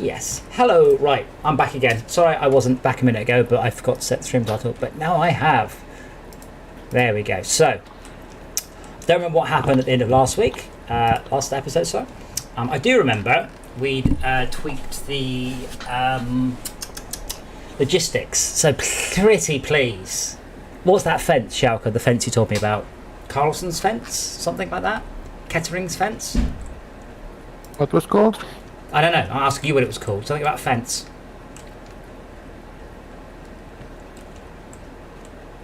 Yes. Hello. Right, I'm back again. Sorry I wasn't back a minute ago, but I forgot to set the stream title, but now I have. There we go. So, don't remember what happened at the end of last week. Last episode, sorry. I do remember we'd tweaked the logistics. So, pretty please. What's that fence, Schalke? The fence you told me about? Carlson's fence? Something like that? Kettering's fence? What was called? I don't know. I'll ask you what it was called. Something about fence.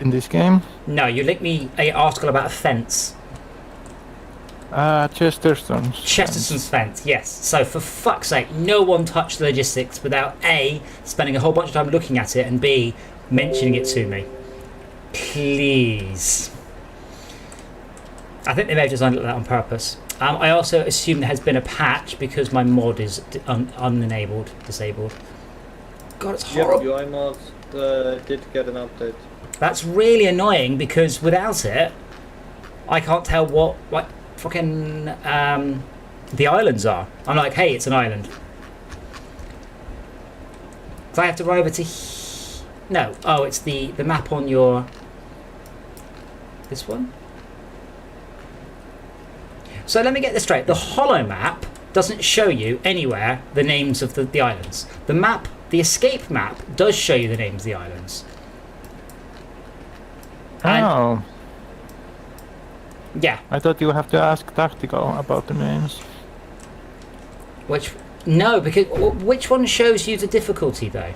In this game? No, you linked me an article about a fence. Chesterton's. Chesterton's fence, yes. So for fuck's sake, no one touched the logistics without A, spending a whole bunch of time looking at it, and B, mentioning it to me. Please. I think they may have designed it like that on purpose. I also assume there has been a patch because my mod is disabled. God, it's horrible. Yep, UI mod did get an update. That's really annoying because without it, I can't tell what fucking the islands are. I'm like, hey, it's an island. So I have to go over to. No, oh, it's the map on your. This one. So let me get this straight. The holo map doesn't show you anywhere the names of the islands. The map, the escape map, does show you the names of the islands. Oh. Yeah. I thought you have to ask Tactical about the names. No, because which one shows you the difficulty though?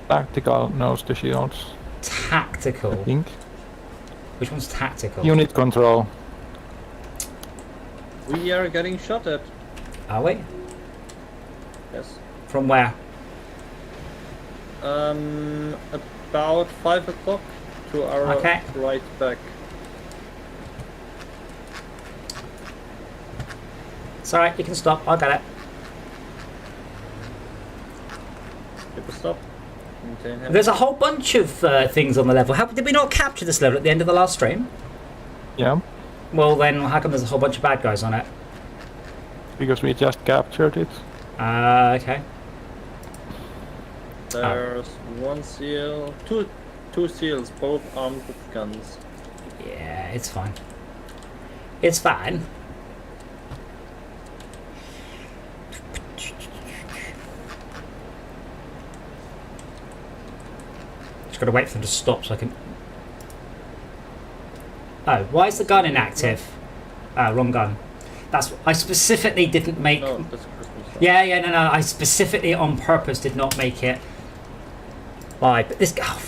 Tactical knows the shields. Tactical. I think. Which one's tactical? Unit control. We are getting shot at. Are we? Yes. From where? About 5 o'clock to our right back. It's alright, you can stop. I got it. People stop. Maintain There's a whole bunch of things on the level. Did we not capture this level at the end of the last stream? Yeah. Well then, how come there's a whole bunch of bad guys on it? Because we just captured it. Okay. There's one seal, two seals, both armed with guns. Yeah, it's fine. It's fine. Just gotta wait for them to stop so I can. Oh, why is the gun inactive? Wrong gun. I specifically didn't make. No, that's Christmas. Yeah, no. I specifically on purpose did not make it. Why? But this. Oh.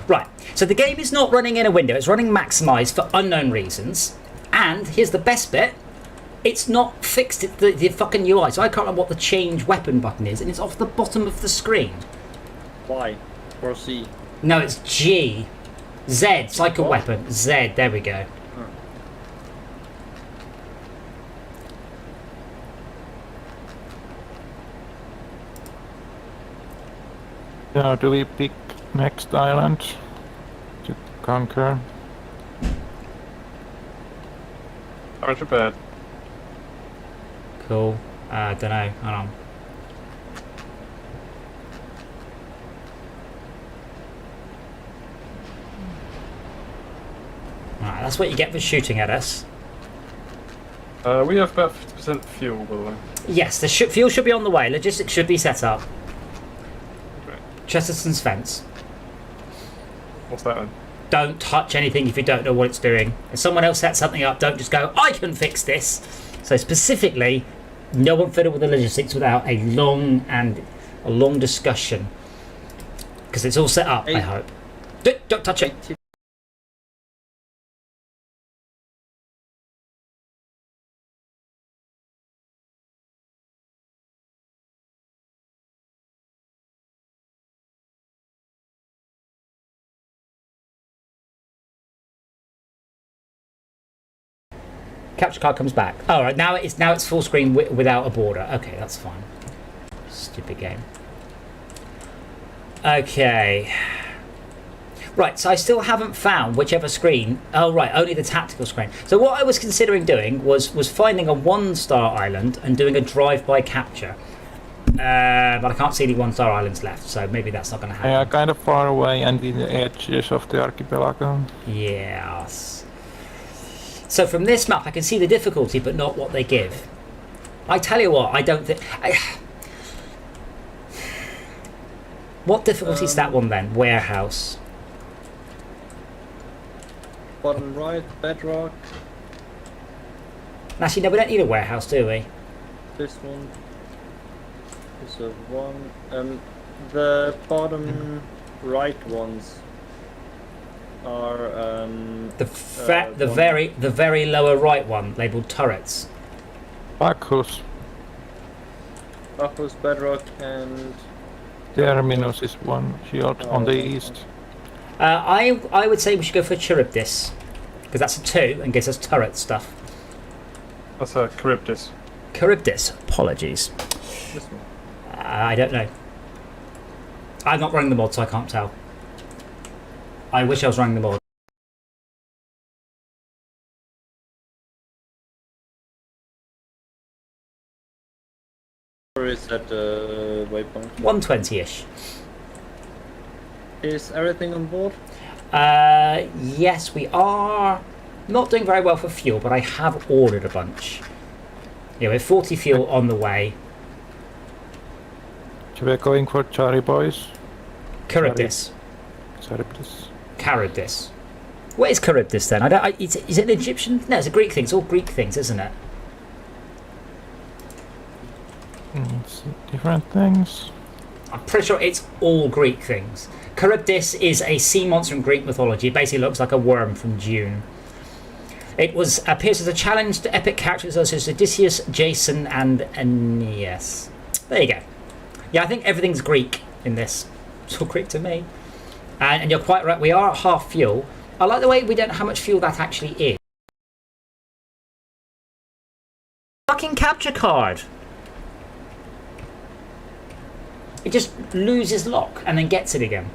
Right. So the game is not running in a window. It's running maximized for unknown reasons. And here's the best bit. It's not fixed at the fucking UI. So I can't remember what the change weapon button is, and it's off the bottom of the screen. Y or C? No, it's G. Z. It's like a weapon. Z. There we go. Now, do we pick next island to conquer? Not too bad. Cool. Don't know. Hold on. Alright, that's what you get for shooting at us. We have about 50% fuel, by the way. Yes, the fuel should be on the way. Logistics should be set up. Okay. Chesterton's fence. What's that then? Don't touch anything if you don't know what it's doing. If someone else sets something up, don't just go, I can fix this. So specifically, no one fiddle with the logistics without a long discussion. Because it's all set up, I hope. Don't touch it. Capture card comes back. All right, now it's full screen without a border. Okay, that's fine. Stupid game. Okay. Right, so I still haven't found whichever screen. Oh, right, only the tactical screen. So what I was considering doing was finding a 1-star island and doing a drive-by capture. But I can't see any 1-star islands left, so maybe that's not going to They are happen. kind of far away and in the edges of the archipelago. Yes. So from this map, I can see the difficulty, but not what they give. I tell you what, I don't think... What difficulty is that one then? Warehouse. Bottom right, bedrock. Actually, no, we don't need a warehouse, do we? This one is a 1. The bottom right ones are The one. the very lower right one, labelled turrets. Bacchus. Bacchus, bedrock, and Terminus is one shield on the east. I would say we should go for Charybdis, because that's a 2 and gives us turret stuff. That's a Charybdis. Charybdis, apologies. this one. I don't know. I'm not running the mod, so I can't tell. I wish I was running the mod. Or is that the waypoint? 120-ish. Is everything on board? Yes, we are not doing very well for fuel, but I have ordered a bunch. Yeah, we have 40 fuel on the way. So we're going for Chari boys. Charybdis. Charybdis. Charybdis. What is Charybdis then? Is it an Egyptian? No, it's a Greek thing. It's all Greek things, isn't it? It's different things. I'm pretty sure it's all Greek things. Charybdis is a sea monster in Greek mythology. It basically looks like a worm from Dune. It appears as a challenge to epic characters such as Odysseus, Jason, and Aeneas. There you go. Yeah, I think everything's Greek in this. It's all Greek to me. And you're quite right. We are at half fuel. I like the way we don't know how much fuel that actually is. Fucking capture card. It just loses lock and then gets it again.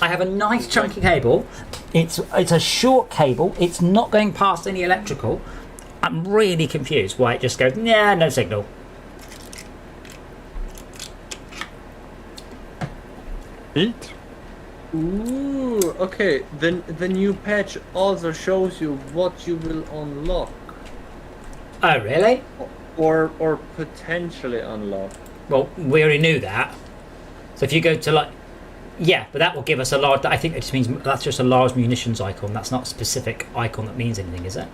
I have a nice chunky cable. It's a short cable. It's not going past any electrical. I'm really confused why it just goes, nah, no signal. Heat? Ooh, okay. Then the new patch also shows you what you will unlock Oh, really? or potentially unlock. Well, we already knew that. So if you go to like... Yeah, but that will give us a large... I think it just means that's just a large munitions icon. That's not a specific icon that means anything, is it?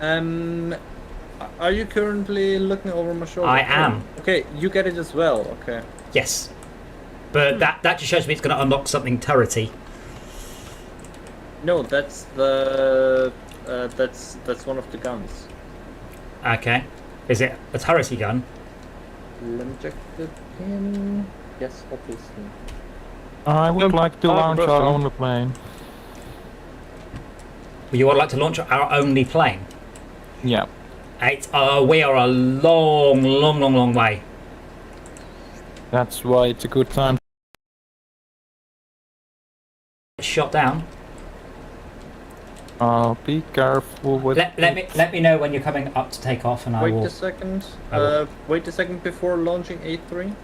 Are you currently looking over my shoulder? I am. Okay, you get it as well. Okay. Yes. But that just shows me it's going to unlock something turrety. No, that's the that's one of the guns. Okay. Is it a turrety gun? Let me check the pin. Yes, obviously. I would like to launch our Russell. own plane. You would like to launch our only plane? Yeah. We are a long way. That's why it's a good time. Shot down. Be careful with Let me know when you're coming up to take off, and I Wait will. a second. I will. Wait a second before launching A3.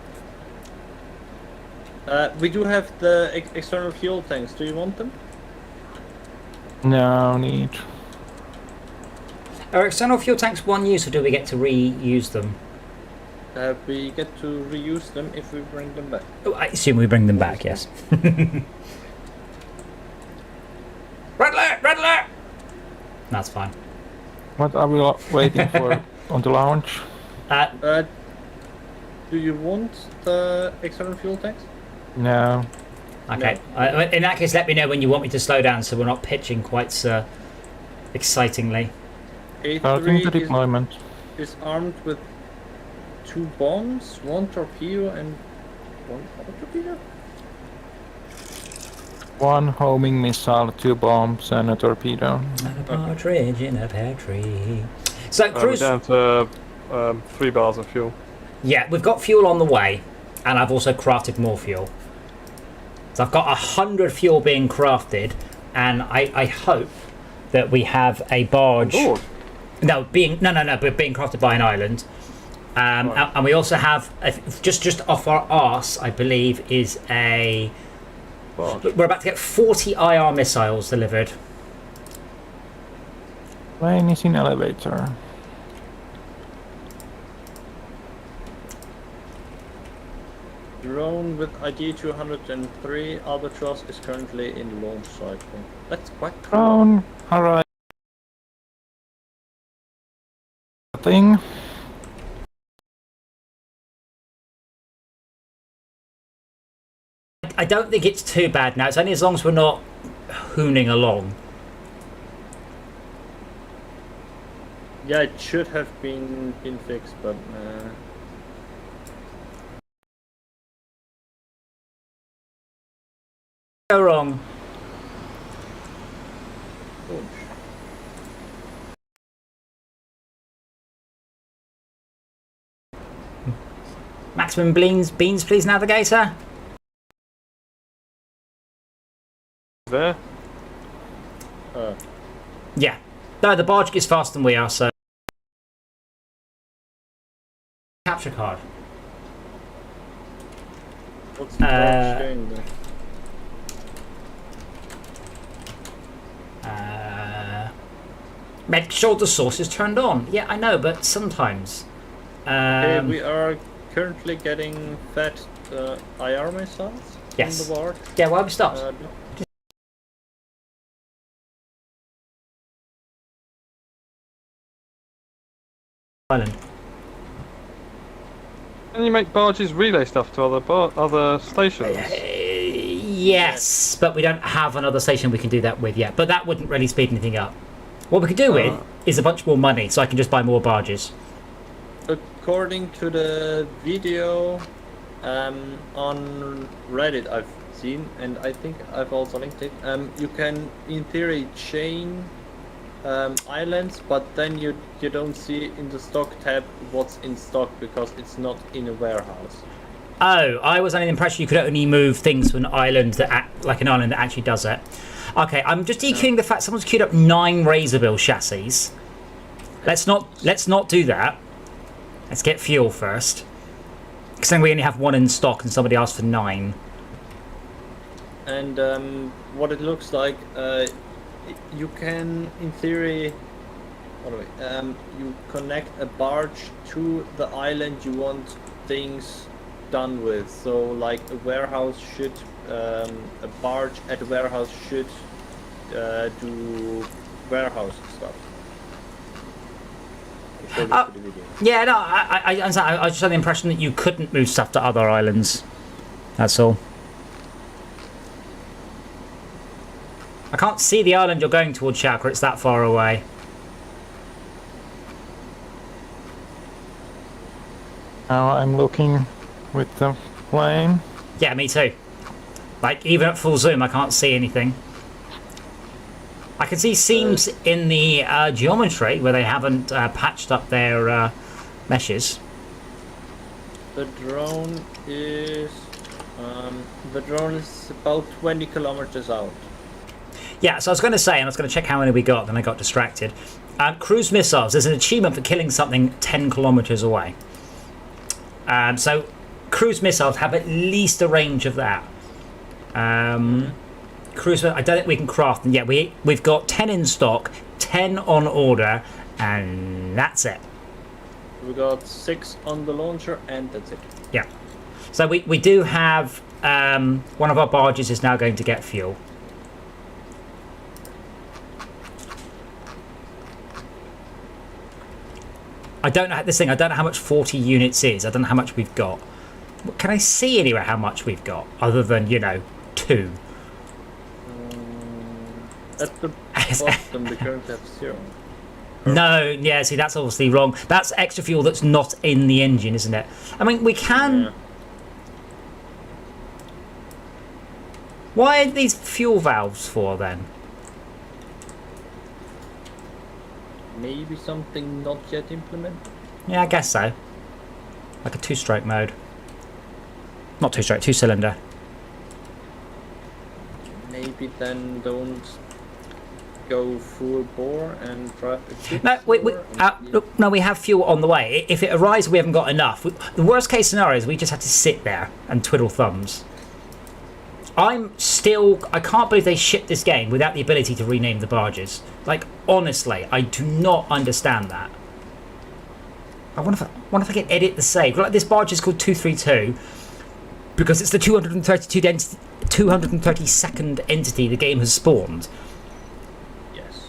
We do have the external fuel tanks. Do you want them? No need. Are external fuel tanks one use, or do we get to reuse them? We get to reuse them if we bring them back. Oh, I assume we bring them back. Yes. Red alert! That's fine. What are we waiting for on the launch? Do you want the external fuel tanks? No. Okay. In that case, let me know when you want me to slow down, so we're not pitching quite so excitingly. Starting the A3 deployment. is armed with 2 bombs, 1 torpedo, and 1 other torpedo. 1 homing missile, 2 bombs, and a torpedo. Not a partridge in a pear tree. So We're cruise. down to 3 bars of fuel. Yeah, we've got fuel on the way. and I've also crafted more fuel. So I've got 100 fuel being crafted, and I hope that we have a barge. Lord. No, but being crafted by an island. And we also have just off our arse, I believe, is a. Barge. We're about to get 40 IR missiles delivered. Plane is in elevator. Drone with ID 203 Albatross is currently in launch cycle. That's quite cool. Drone, alright. Thing. I don't think it's too bad now. It's only as long as we're not hooning along. Yeah, it should have been fixed, but Go wrong. launch. Maximum beans, please, navigator. There. Yeah. No, the barge gets faster than we are, so. Capture card. What's the barge doing there? Make sure the source is turned on. Yeah, I know, but sometimes. Okay, we are currently getting fed IR missiles Yes. on the board. Yeah, why have we stopped? Island. Can you make barges relay stuff to other stations? Yes, but we don't have another station we can do that with yet. But that wouldn't really speed anything up. What we could do with is a bunch more money, so I can just buy more barges. According to the video on Reddit I've seen, and I think I've also linked it, you can in theory chain islands, but then you don't see in the stock tab what's in stock because it's not in a warehouse. Oh, I was under the impression you could only move things to an island like an island that actually does it. Okay, I'm just EQing the fact someone's queued up 9 Razorbill chassis. Let's not do that. Let's get fuel first. Because then we only have 1 in stock and somebody asked for 9. And what it looks like, you can, in theory, you connect a barge to the island you want things done with. So, like a warehouse should, a barge at a warehouse should do warehouse stuff. according to the video. Yeah, no, I understand. I just had the impression that you couldn't move stuff to other islands. That's all. I can't see the island you're going towards, Shaka. It's that far away. Now I'm looking with the plane. Yeah, me too. Like, even at full zoom, I can't see anything. I can see seams in the geometry where they haven't patched up their meshes. The drone is about 20 kilometers out. Yeah, so I was going to say, and I was going to check how many we got, then I got distracted. Cruise missiles. There's an achievement for killing something 10 kilometers away. So cruise missiles have at least a range of that. Cruise, I don't think we can craft them yet. We've got 10 in stock, 10 on order, and that's it. We got 6 on the launcher, and that's it. Yeah. So we do have one of our barges is now going to get fuel. I don't know this thing. I don't know how much 40 units is. I don't know how much we've got. Can I see anywhere how much we've got other than 2? At the bottom, we currently have 0. No, yeah. See, that's obviously wrong. That's extra fuel that's not in the engine, isn't it? I mean, we can. Yeah. Why are these fuel valves for then? Maybe something not yet implemented. Yeah, I guess so. Like a 2-stroke mode. Not two-stroke, two-cylinder. Maybe then don't go full bore and drive a bit No, slower and see- look, no, we have fuel on the way. If it arrives, we haven't got enough. The worst case scenario is we just have to sit there and twiddle thumbs. I can't believe they shipped this game without the ability to rename the barges. Like, honestly, I do not understand that. I wonder if I can edit the save. Like, this barge is called 232 because it's the 232nd entity the game has spawned. Yes.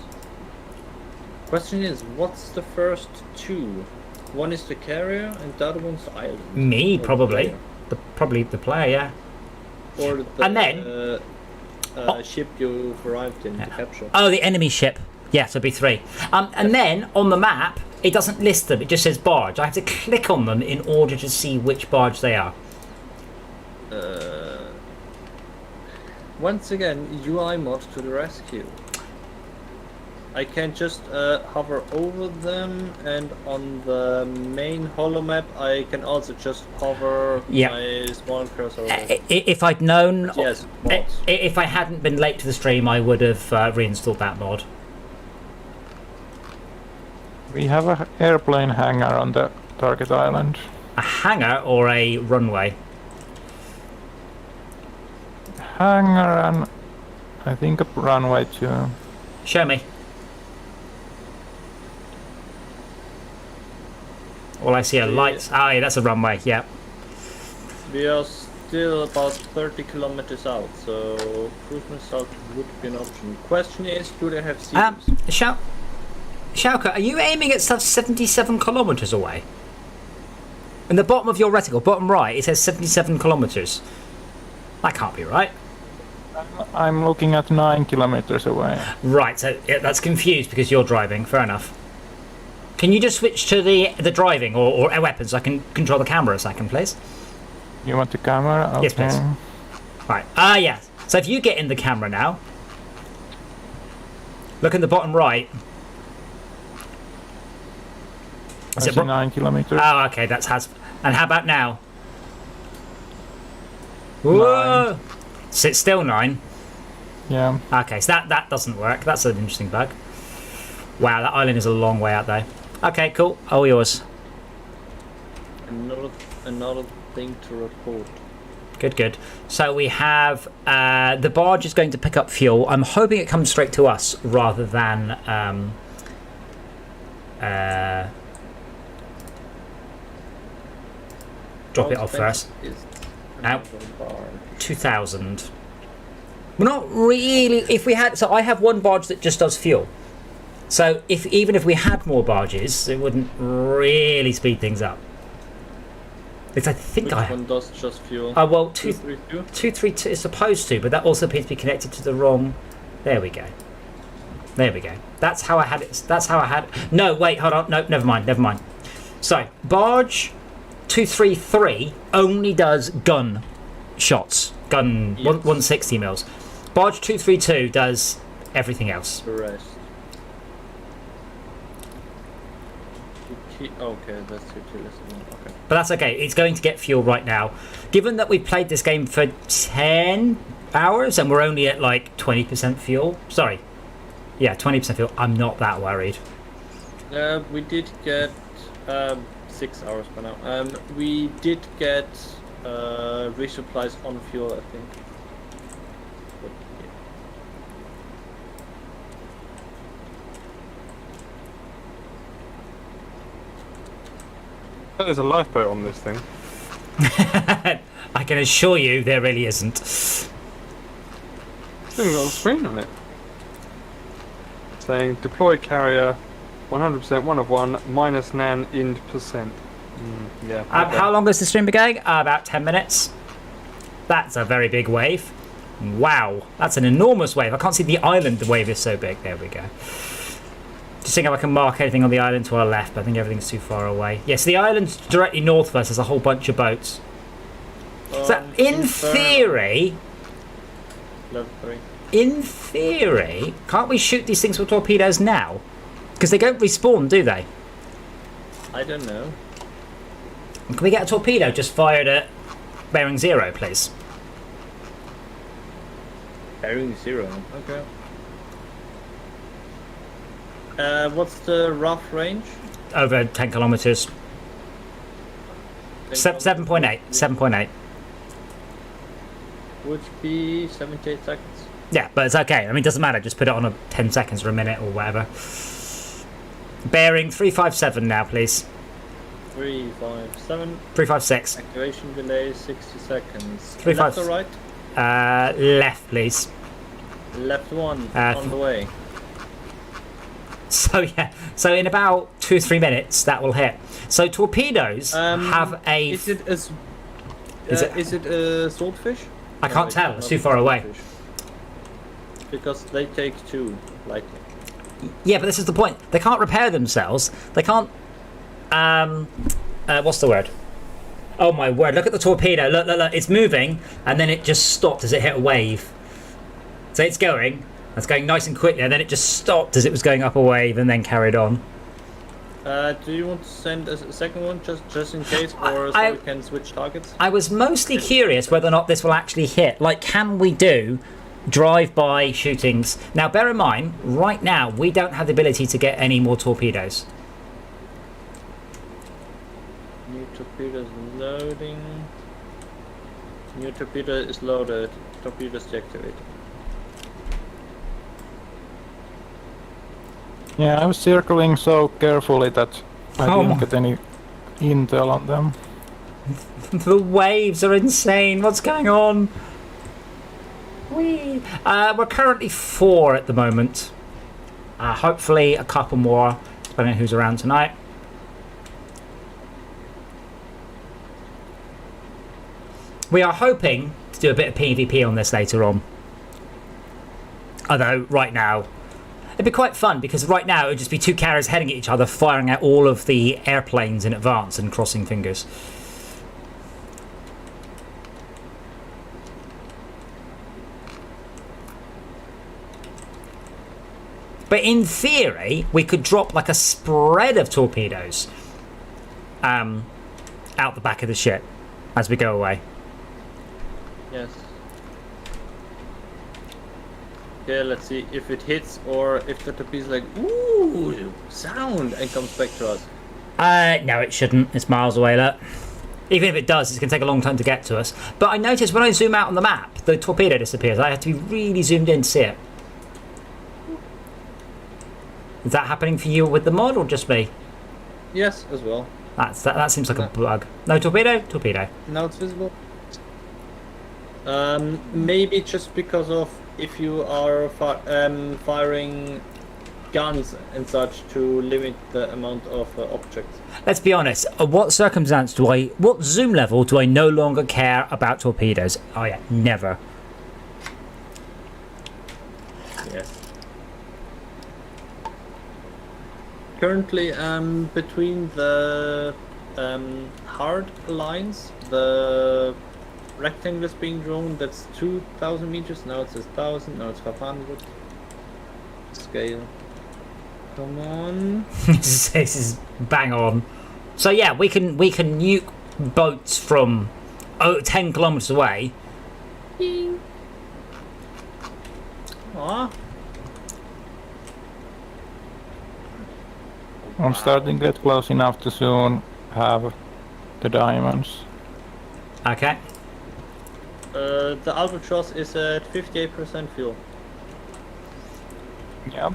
Question is, what's the first two? One is the carrier and the other one's the island. Me, Or the probably. player. Probably the player, yeah. Or the And then- ship you've arrived in to capture. Oh, the enemy ship. Yeah, so it'd be 3. And then on the map, it doesn't list them. It just says barge. I have to click on them in order to see which barge they are. Once again, UI mod to the rescue. I can just hover over them, and on the main holo map, I can also just hover Yeah. my small cursor over it. If I'd known, Yes, mods. if I hadn't been late to the stream, I would have reinstalled that mod. We have an airplane hangar on the target island. A hangar or a runway? Hangar and I think a runway too. Show me. All I see are lights. Ah, yeah, that's a runway. Yeah. We are still about 30 kilometers out, so cruise missile would be an option. Question is, do they have seals? Shauka, are you aiming at stuff 77 kilometers away? In the bottom of your reticle, bottom right, it says 77 kilometers. That can't be right. I'm looking at 9 kilometers away. Right, so yeah, that's confused because you're driving. Fair enough. Can you just switch to the driving or weapons so I can control the camera a second, please? You want the camera? Okay. Yes, please. Right. Ah, yeah. So if you get in the camera now, look in the bottom right. I Is it see 9 kilometers. Oh, okay, that's has. And how about now? Whoa! Sit still 9. Yeah. Okay, so that doesn't work. That's an interesting bug. Wow, that island is a long way out there. Okay, cool. All yours. Another thing to report. Good, good. So we have the barge is going to pick up fuel. I'm hoping it comes straight to us rather than drop it off first. Out. 2,000. We're not really. If we had, so I have one barge that just does fuel. So even if we had more barges, it wouldn't really speed things up. Because I think Which I have. one does just fuel? Oh well, 232? 232 is supposed to, but that also appears to be connected to the wrong. There we go. There we go. That's how I had it. That's how I had. No, wait, hold on. No, never mind. Never mind. So barge 233 only does gun shots, gun Yes. 160 mils. Barge 232 does everything else. The rest. Okay, that's utility. Okay. But that's okay. It's going to get fuel right now. Given that we played this game for 10 hours and we're only at like 20% fuel. Sorry. Yeah, 20% fuel. I'm not that worried. We did get 6 hours by now. We did get resupplies on fuel, I think. But, yeah. There's a lifeboat on this thing. I can assure you there really isn't. It's got a screen on it. Saying deploy carrier 100% 1 of 1 minus nan ind %. Yeah. Okay. How long has the stream been going? About 10 minutes. That's a very big wave. Wow, that's an enormous wave. I can't see the island, the wave is so big. There we go. Just seeing if I can mark anything on the island to our left, but I think everything's too far away. Yes, the island's directly north of us. There's a whole bunch of boats. So, in Inferno. theory, Level 3. in theory, can't we shoot these things with torpedoes now? Because they don't respawn, do they? I don't know. Can we get a torpedo just fired at bearing 0, please. Bearing 0. Okay. What's the rough range? Over 10 kilometers. 7.8. 7.8. Would be 78 seconds. Yeah, but it's okay. I mean, it doesn't matter. Just put it on a 10 seconds or a minute or whatever. Bearing 357 now, please. 357. 356. Activation delay 60 seconds. 3, Left 5. or right? Left, please. Left one Uh, on the way. So yeah, so in about 2-3 minutes that will hit. So torpedoes have a. Is it a? Is it a swordfish? I can't tell. not It's too far away. swordfish. Because they take 2, likely. Yeah, but this is the point. They can't repair themselves. They can't. What's the word? Oh my word! Look at the torpedo. Look, look, look! It's moving, and then it just stopped as it hit a wave. So it's going. It's going nice and quickly, and then it just stopped as it was going up a wave, and then carried on. Do you want to send a second one just in case, or so we can switch targets? I was mostly curious whether or not this will actually hit. Like, can we do drive-by shootings? Now, bear in mind, right now we don't have the ability to get any more torpedoes. New torpedoes loading. New torpedo is loaded. Torpedoes deactivated. Yeah, I was circling so carefully that I Oh didn't my- get any intel on them. The waves are insane. What's going on? We're currently 4 at the moment. Hopefully a couple more, depending on who's around tonight. We are hoping to do a bit of PvP on this later on. Although, right now, it'd be quite fun, because right now it would just be 2 carriers heading at each other, firing at all of the airplanes in advance and crossing fingers. But in theory, we could drop like a spread of torpedoes out the back of the ship as we go away. Yes. Okay, let's see if it hits or if the torpedo's like, ooh, sound, and comes back to us. No, it shouldn't. It's miles away, look. Even if it does, it's going to take a long time to get to us. But I noticed when I zoom out on the map, the torpedo disappears. I have to be really zoomed in to see it. Is that happening for you with the mod or just me? Yes, as well. That seems like a No. bug. No torpedo? Torpedo. Now it's visible. Maybe just because of if you are firing guns and such to limit the amount of objects. Let's be honest. What circumstance what zoom level do I no longer care about torpedoes? Oh yeah, never. Yes. Currently, between the hard lines, the rectangle is being drawn. That's 2,000 meters. Now it says 1,000. Now it's 500. Scale. Come on. This is bang on. So yeah, we can nuke boats from 10 kilometers away. Ah. I'm starting to get close enough to soon have the diamonds. Okay. The Albatross is at 58% fuel. Yep.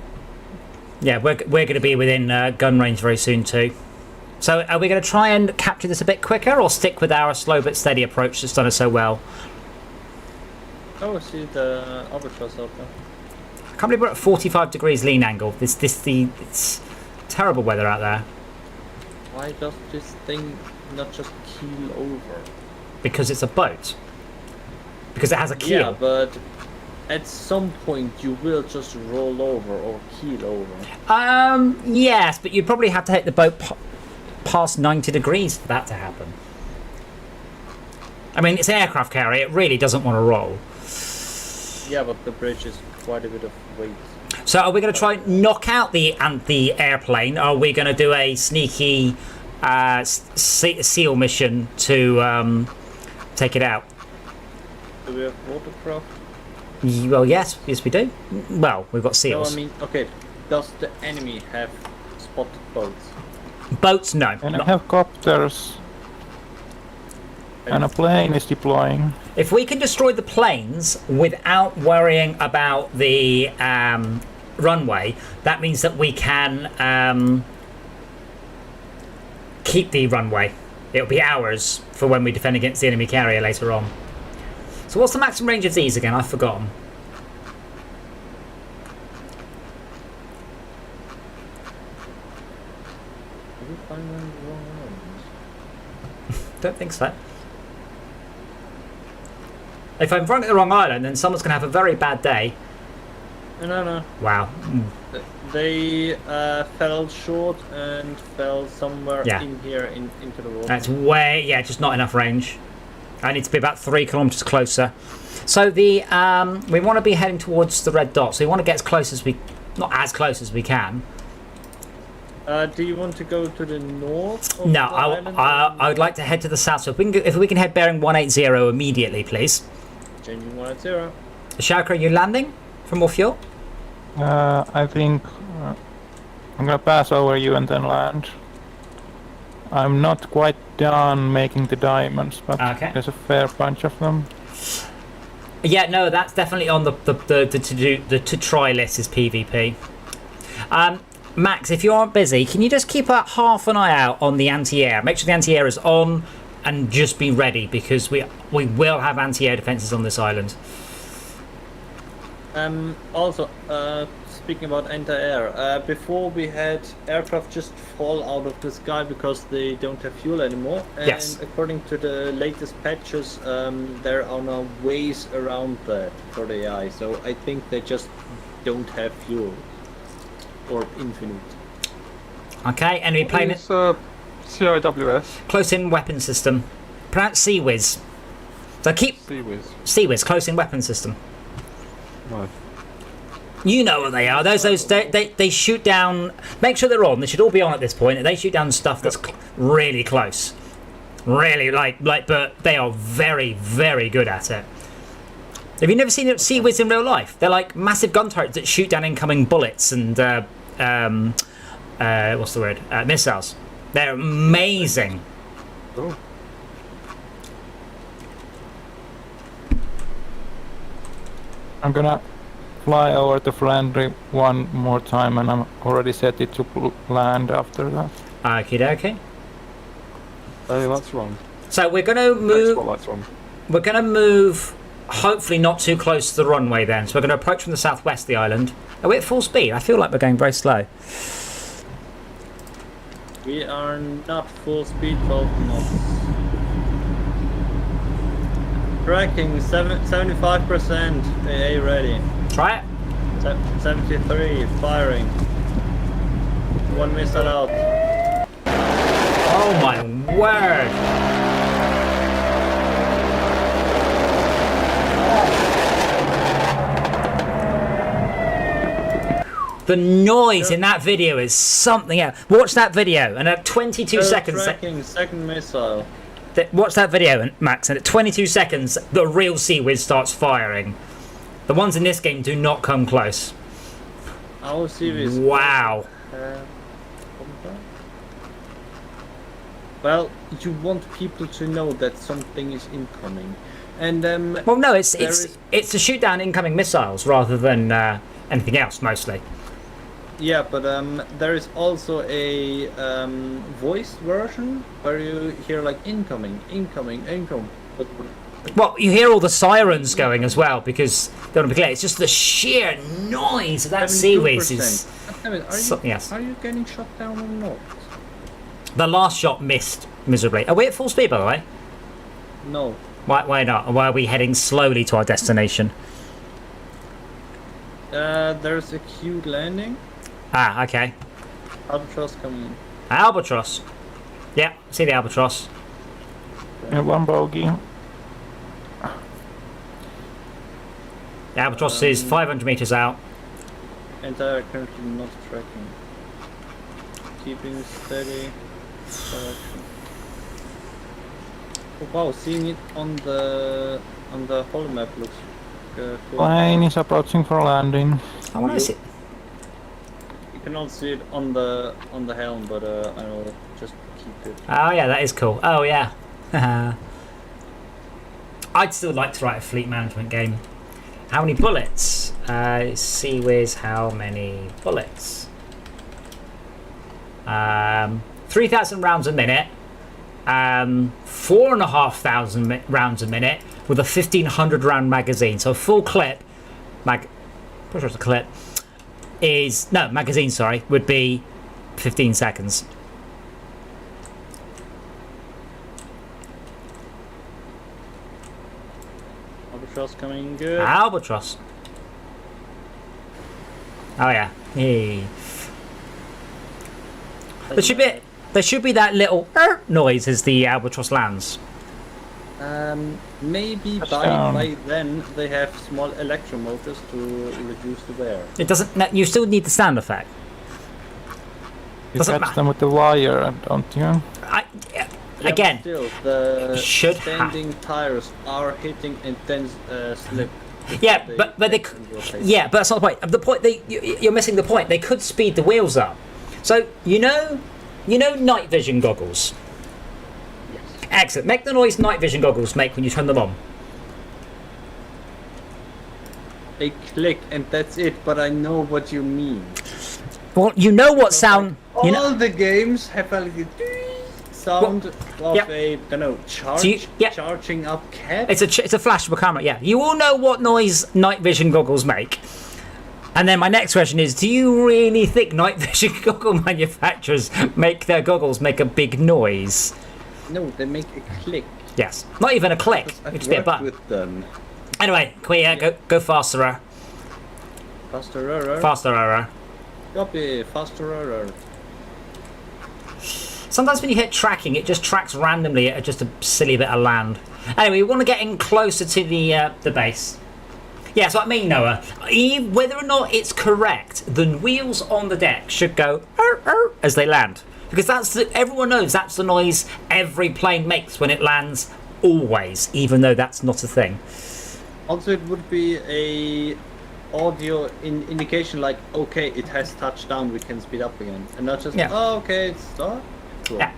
Yeah, we're going to be within gun range very soon too. So are we going to try and capture this a bit quicker, or stick with our slow but steady approach that's done us so well? Oh, I see the Albatross out there. I can't believe we're at 45 degrees lean angle. It's terrible weather out there. Why does this thing not just keel over? Because it's a boat. Because it has a keel. Yeah, but at some point you will just roll over or keel over. Yes, but you'd probably have to hit the boat past 90 degrees for that to happen. I mean, it's an aircraft carrier. It really doesn't want to roll. Yeah, but the bridge is quite a bit of weight. So are we going to try and knock out the airplane? Or are we going to do a sneaky SEAL mission to take it out. Do we have watercraft? Well, yes, we do. Well, we've got No, seals. I mean, okay. Does the enemy have spotted boats? Boats, no. And I Not- have copters. And a plane is deploying. If we can destroy the planes without worrying about the runway, that means that we can keep the runway. It'll be ours for when we defend against the enemy carrier later on. So what's the maximum range of these again? I've forgotten. Did we find one in the wrong ones? Don't think so. If I'm running at the wrong island, then someone's going to have a very bad day. No. Wow. They fell short and fell somewhere Yeah. in here into the water. That's way, yeah, just not enough range. I need to be about 3 kilometers closer. So the we want to be heading towards the red dot. So we want to get as close as we, not as close as we can. Do you want to go to the north? Of No, the I island? would like to head to the south. So if we can head bearing 180 immediately, please. Changing 180. Shauker, are you landing for more fuel? I think I'm gonna pass over you and then land. I'm not quite done making the diamonds, but Okay. there's a fair bunch of them. Yeah, no, that's definitely on the to try list is PvP. Max, if you aren't busy, can you just keep half an eye out on the anti-air? Make sure the anti-air is on, and just be ready because we will have anti-air defenses on this island. Also, speaking about anti-air, before we had aircraft just fall out of the sky because they don't have fuel anymore. And Yes. according to the latest patches, there are now ways around that for the AI. So I think they just don't have fuel or infinite. Okay, enemy plane, It's CIWS. close-in weapon system. Pronounce CWIS. So keep Seawiz. CWIS, close-in weapon system. No. You know what they are. They shoot down. Make sure they're on. They should all be on at this point. They shoot down stuff that's really close. Really but they are very, very good at it. Have you never seen Seawiz in real life? They're like massive gun turrets that shoot down incoming bullets and what's the word? Missiles. They're amazing. Oh. I'm gonna fly over to friendly one more time, and I'm already set it to land after that. Okie dokie. I think that's wrong. So we're gonna That's move. what that's wrong. We're gonna move. Hopefully not too close to the runway then. So we're going to approach from the southwest of the island. Are we at full speed? I feel like we're going very slow. We are not full speed, 12 knots. Tracking 75%. AA ready. Try it. 73 firing. One missile out. Oh my word. The noise in that video is something else. Watch that video, and at 22 seconds. Tracking second missile. Watch that video, Max, and at 22 seconds, the real Seawiz starts firing. The ones in this game do not come close. Our series. Wow. Well, you want people to know that something is incoming, and Well, no, there it's is- to shoot down incoming missiles rather than anything else, mostly. yeah, but there is also a voiced version where you hear like incoming. But Well, you hear all the sirens going as well because they want to be clear. It's just the sheer noise of that Seawiz is 72%. something else. Are you getting shot down or not? The last shot missed miserably. Are we at full speed, by the way? No. Why not? Why are we heading slowly to our destination? There's a queued landing. Ah, okay. Albatross coming in. Albatross. Yeah, see the Albatross. And one bogey. The Albatross is 500 meters out. Entire currently not tracking. Keeping steady. Direction. Wow, seeing it on the whole map looks cool. Plane is approaching for landing. I want to see. You can also see it on the helm, but I will just keep it. Oh yeah, that is cool. Oh yeah. I'd still like to write a fleet management game. How many bullets? CWiz, how many bullets? 3,000 rounds a minute. 4,500 rounds a minute with a 1,500 round magazine. So full clip, pretty sure it's a clip, magazine, sorry, would be 15 seconds. Albatross coming good. Albatross. Oh yeah. Hey. There should be that little noise as the albatross lands. Maybe Touchdown. by then they have small electromotors to reduce the wear. It doesn't. No, you still need the sound effect. You Doesn't catch matter. them with the wire, don't you? Yeah, Again, but still, the should standing tires are hitting intense slip. yeah, but they could. Yeah, but that's not the point. The point you're missing the point. They could speed the wheels up. So you know night vision goggles. Yes. Excellent. Make the noise night vision goggles make when you turn them on. They click and that's it, but I know what you mean. Well, you know what sound. You know. All the games have a little sound of Yep. a, I don't know, charging up cat. It's a flash of a camera. Yeah, you all know what noise night vision goggles make. And then my next question is: do you really think night vision goggle manufacturers make their goggles make a big noise? No, they make a click. Yes, not even a click. I've It's just be a worked button. with them. Anyway, can we go faster? Faster. Faster. Copy, faster. Sometimes when you hit tracking, it just tracks randomly at just a silly bit of land. Anyway, we want to get in closer to the base. Yeah, that's what I mean, Noah. Whether or not it's correct, the wheels on the deck should go as they land. Because everyone knows that's the noise every plane makes when it lands, always, even though that's not a thing. Also, it would be a audio indication like, okay, it has touched down, we can speed up again. And not just, Yeah. oh, okay, it's cool. Yeah.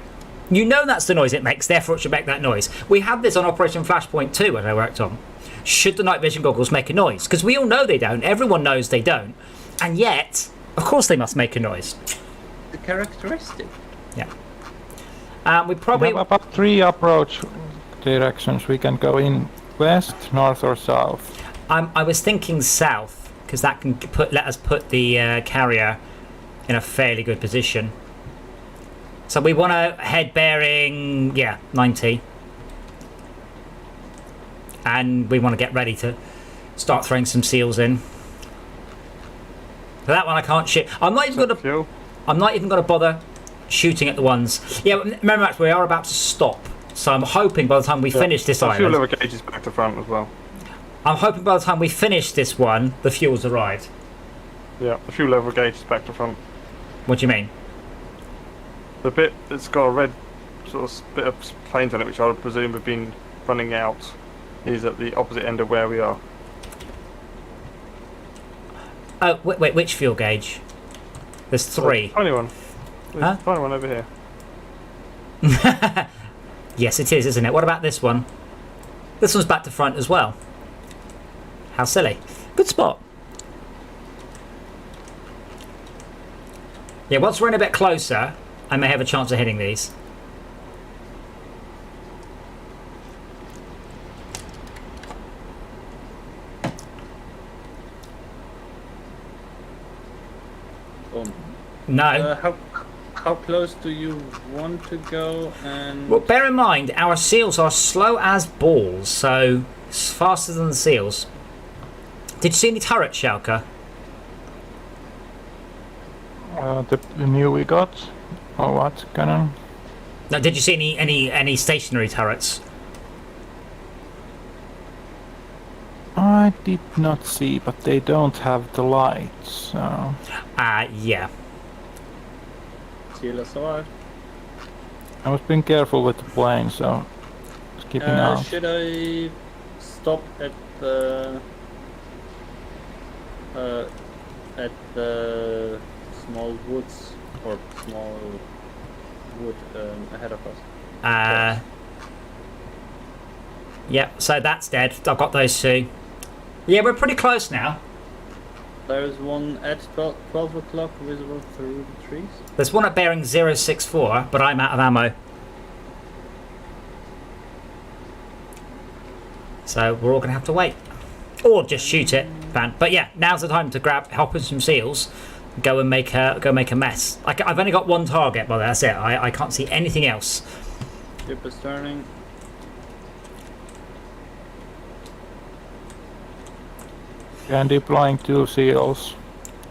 You know that's the noise it makes, therefore it should make that noise. We had this on Operation Flashpoint 2 when I worked on. Should the night vision goggles make a noise? Because we all know they don't. Everyone knows they don't. And yet, of course they must make a noise. The characteristic. Yeah. We probably... We have about 3 approach directions. We can go in west, north, or south. I was thinking south, because that can let us put the carrier in a fairly good position. So we want to head bearing, 90. And we want to get ready to start throwing some seals in. For that one I can't shoot. I'm not even going to bother shooting at the ones. Yeah, but remember actually we are about to stop. So I'm hoping by the time we finish this A few island, lever gauges back to front as well. I'm hoping by the time we finish this one, the fuel's arrived. Yeah, a few lever gauges back to front. What do you mean? The bit that's got a red sort of bit of planes on it, which I would presume have been running out, is at the opposite end of where we are. Oh, wait, which fuel gauge? There's 3. Tiny one. There's Huh? a tiny one over here. Yes, it is, isn't it? What about this one? This one's back to front as well. How silly. Good spot. Yeah, once we're in a bit closer, I may have a chance of hitting these. No. How close do you want to go? And Well, bear in mind, our seals are slow as balls, so it's faster than the seals. Did you see any turrets, Schalke? The new we got. Or what? Cannon? No, did you see any stationary turrets? I did not see, but they don't have the lights. So Yeah. seal us alive. I was being careful with the plane, so keeping out. Should I stop at the small woods or small wood ahead of us? Yep, so that's dead. I've got those two. Yeah, we're pretty close now. There's one at 12 o'clock visible through the trees. There's one at bearing 064, but I'm out of ammo. So we're all going to have to wait. Or just shoot it, Van. But yeah, now's the time to help in some seals. Go make a mess. I've only got one target, but that's it. I can't see anything else. Ship is turning. And deploying 2 seals.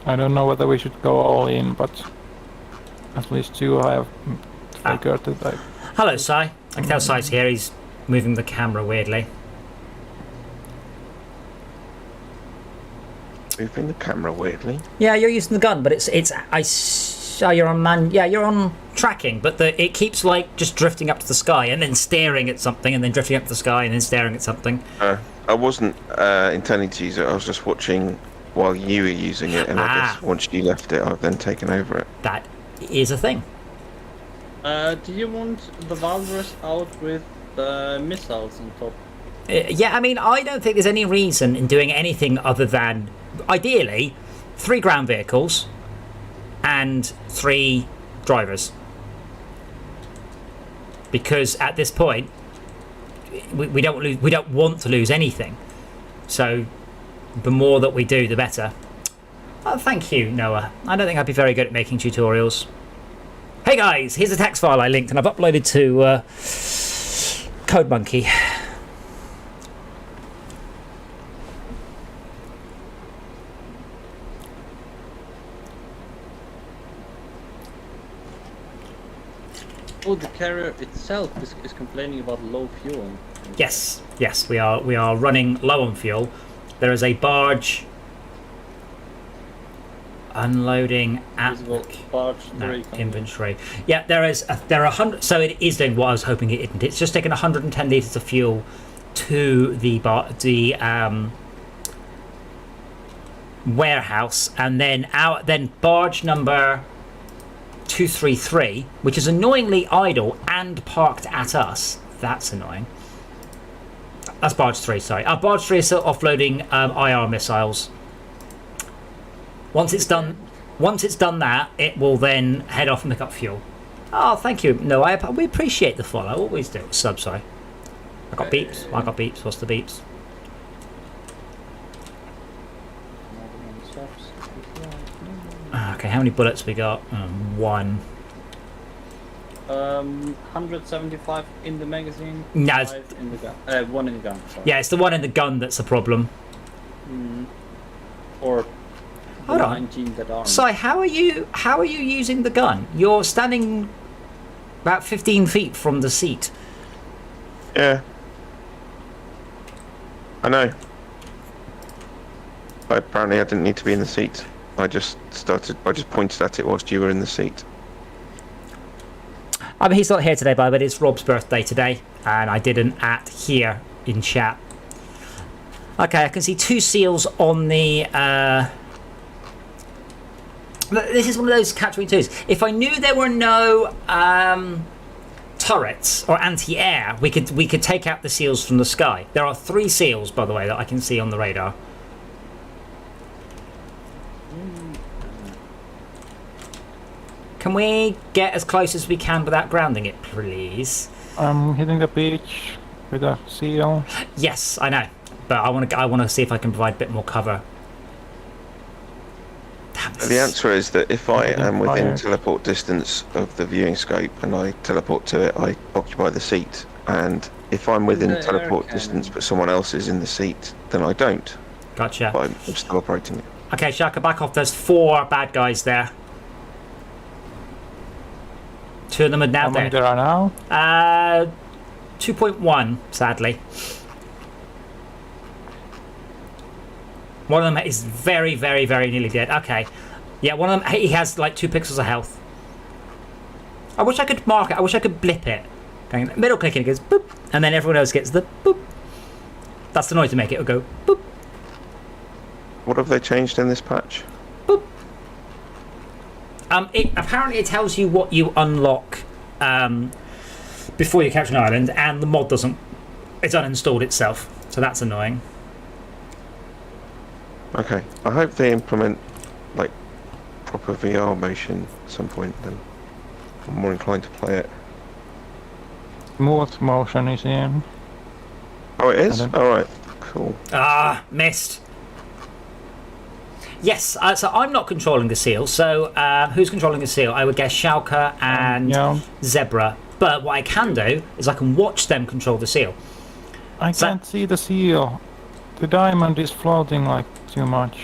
I don't know whether we should go all in, but at least 2 I have figured that I... Hello, Sai. I can tell Sai's here. He's moving the camera weirdly. Moving the camera weirdly. Yeah, you're using the gun, but you're on you're on tracking, but it keeps like just drifting up to the sky and then staring at something and then drifting up to the sky and then staring at something. I wasn't intending to use it. I was just watching while you were using it, and I guess once you left it, I've then taken over it. That is a thing. Do you want the Walrus out with missiles on top? Yeah, I mean, I don't think there's any reason in doing anything other than, ideally, 3 ground vehicles and 3 drivers. Because at this point, we don't want to lose anything. So the more that we do, the better. Oh, thank you, Noah. I don't think I'd be very good at making tutorials. Hey guys, here's a text file I linked and I've uploaded to CodeMonkey. Oh, the carrier itself is complaining about low fuel. Yes, we are running low on fuel. There is a barge unloading at Visible barge 3 inventory. Yeah, there are 100. So it is doing what I was hoping it didn't. It's just taken 110 liters of fuel to the warehouse, and then barge number 233, which is annoyingly idle and parked at us. That's annoying. That's barge 3, sorry. Barge 3 is still offloading IR missiles. Once it's done that, it will then head off and pick up fuel. Oh, thank you. No, we appreciate the follow. I always do. Sub, sorry. I got beeps. What's the beeps? Okay, how many bullets we got? 1. 175 in the magazine. No, 5 in the gun. 1 in the gun. Sorry. yeah, it's the one in the gun that's the problem. Or Hold on. 19 that aren't. Si, how are you using the gun? You're standing about 15 feet from the seat. Yeah. I know. But apparently I didn't need to be in the seat. I just pointed at it whilst you were in the seat. I mean, he's not here today, but it's Rob's birthday today, and I did an @ here in chat. Okay, I can see 2 seals on the. This is one of those catch-22s. If I knew there were no turrets or anti-air, we could take out the seals from the sky. There are 3 seals, by the way, that I can see on the radar. Can we get as close as we can without grounding it, please? I'm hitting the beach with a seal. Yes, I know, but I want to see if I can provide a bit more cover. Damn this. The answer is that if I am within Fire. teleport distance of the viewing scope and I teleport to it, I occupy the seat. And if I'm within The air teleport cannon. distance but someone else is in the seat, then I don't. Gotcha. But I'm still operating it. Okay, Shaka, back off. There's 4 bad guys there. 2 of them are now How many dead. there are now? 2.1, sadly. One of them is very, very, very nearly dead. Okay. Yeah, one of them, he has like 2 pixels of health. I wish I could mark it. I wish I could blip it. going middle clicking, it goes boop, and then everyone else gets the boop. That's the noise to make it. It'll go boop, What have they changed in this patch? boop. Apparently it tells you what you unlock before you capture an island, and the mod doesn't. It's uninstalled itself, so that's annoying. Okay, I hope they implement like proper VR motion at some point. Then I'm more inclined to play it. Smooth motion is in. Oh, it is. I don't- All right, cool. Ah, missed. Yes, so I'm not controlling the seal. So who's controlling the seal? I would guess Schalke and Yeah, Zebra. But what I can do is I can watch them control the seal. I So- can't see the seal. The diamond is floating like too much.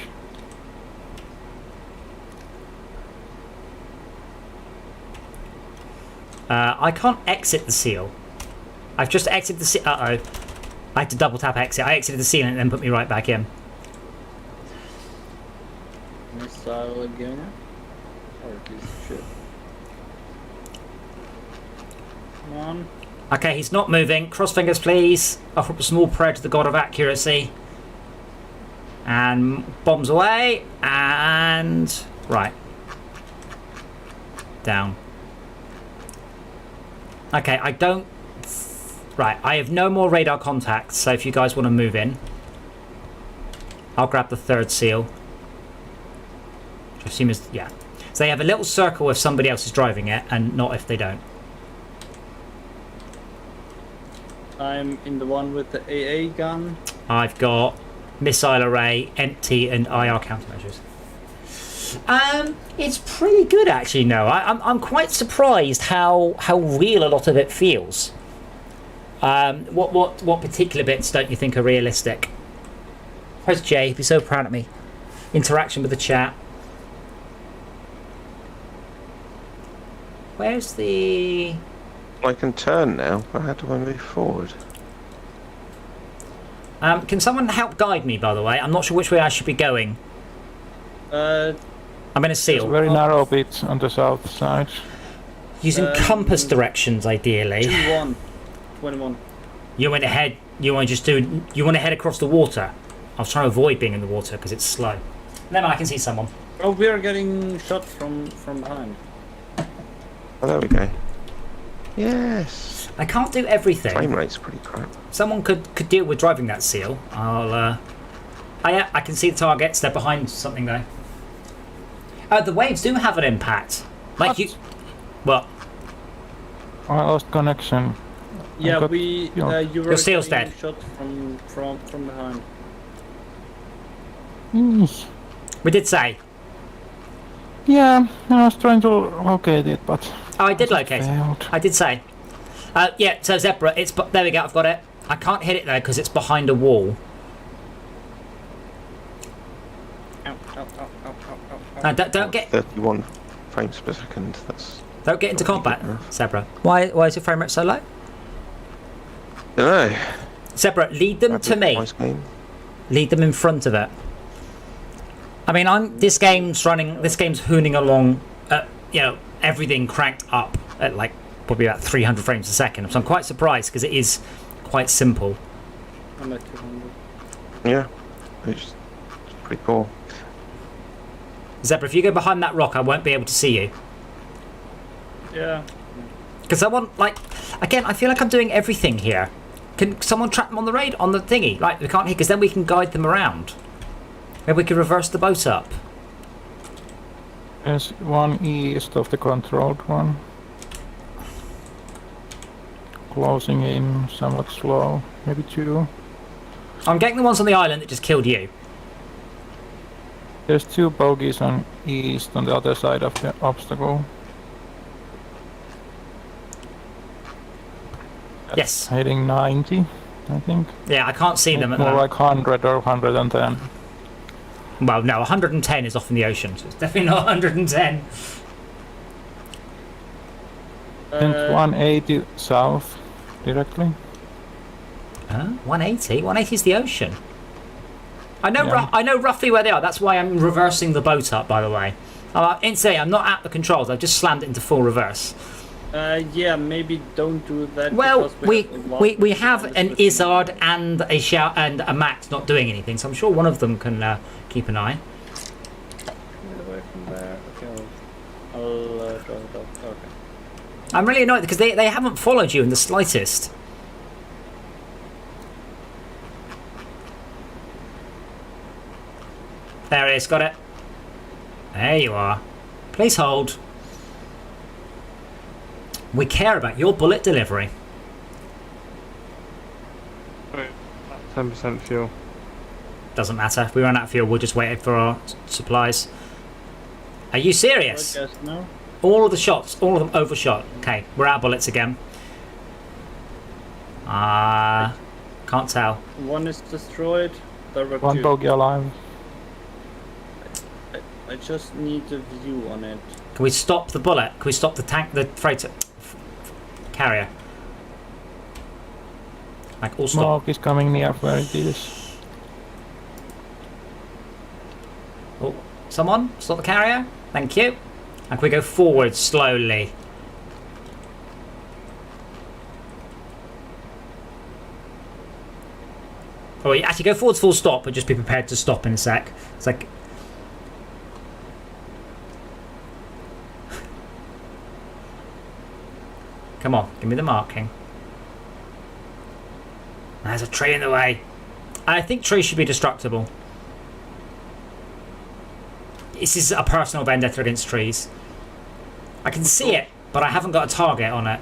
I can't exit the seal. I've just exited the seal. Uh-oh. I had to double tap exit. I exited the seal and it then put me right back in. Missile again. Or piece of shit. Come on. Okay, he's not moving. Cross fingers, please. Offer up a small prayer to the god of accuracy. And bombs away. And... right. Down. Okay, I don't... right, I have no more radar contacts, so if you guys want to move in, I'll grab the third seal. Which I assume is... yeah. So they have a little circle if somebody else is driving it, and not if they don't. I'm in the one with the AA gun. I've got missile array, empty, and IR countermeasures. It's pretty good actually. No, I'm quite surprised how real a lot of it feels. What particular bits don't you think are realistic? Where's Jay? He'd be so proud of me. Interaction with the chat. Where's the... I can turn now, but how do I move forward? can someone help guide me, by the way? I'm not sure which way I should be going. Uh, I'm in a It's a seal. very narrow bit on the south side. Using compass directions, ideally. 2-1. 21. You went ahead. You want to just do... you want to head across the water. I was trying to avoid being in the water because it's slow. Then I can see someone. Oh, we are getting shot from behind. Oh, there we go. Yes. I can't do everything. Frame rate's pretty crap. Someone could deal with driving that seal. I'll. Oh yeah, I can see the targets. They're behind something though. The waves do have an impact. Like What? you. Well, Oh, I lost connection. Yeah, got- we. yeah. You were Your seal's getting dead. shot from behind. Eesh. we did say. Yeah, I was trying to locate it, but Oh, I did locate it. failed. I did say. Yeah, so Zebra, it's... there we go, I've got it. I can't hit it though because it's behind a wall. Ow, ow, ow, ow, ow, ow, ow. Don't get 31 frames per second. That's. don't get into Pretty combat, good enough. Zebra. Why is your frame rate so low? Dunno. Zebra, lead them to me. Nice game. Lead them in front of it. I mean, this game's hooning along, you know, everything cranked up at like probably about 300 frames a second. So I'm quite surprised because it is quite simple. I'm at 200. Yeah. It's pretty cool. Zebra, if you go behind that rock, I won't be able to see you. Yeah. Because I want, like, again, I feel like I'm doing everything here. Can someone trap them on the thingy? Like, we can't hear, because then we can guide them around. Maybe we can reverse the boat up. There's one east of the controlled one. Closing in somewhat slow. Maybe two. I'm getting the ones on the island that just killed you. There's two bogies on east on the other side of the obstacle. Yes. Heading 90, I think. Yeah, I can't see them at the More moment. like 100 or 110. Well, no, 110 is off in the ocean, so it's definitely not 110. And 180 south, directly. Huh? 180? 180 is the ocean. I know. Yeah. I know roughly where they are. That's why I'm reversing the boat up. By the way, instantly, I'm not at the controls. I've just slammed it into full reverse. Yeah, maybe don't do that. Well, because we have we have advantage an with Izzard and a Shout and a Max not doing anything, so I'm sure one of them can keep an eye. Get away from there. Okay, I'll draw it up. Okay. I'm really annoyed because they haven't followed you in the slightest. There it is, got it. There you are. Please hold. We care about your bullet delivery. 10% fuel. Doesn't matter. If we run out of fuel, we'll just wait for our supplies. Are you serious? Yes, no. All of the shots, all of them overshot. Okay, we're out of bullets again. Can't tell. One is destroyed. There were One two. bogey alive. I just need a view on it. Can we stop the bullet? Can we stop the tank, the freighter carrier? Like all stop. Smoke is coming near where it is. Oh, someone stop the carrier. Thank you. And can we go forward slowly? Oh, wait, actually go forwards full stop, but just be prepared to stop in a sec. It's like. Come on, give me the marking. There's a tree in the way. I think trees should be destructible. This is a personal vendetta against trees. I can see it, but I haven't got a target on it.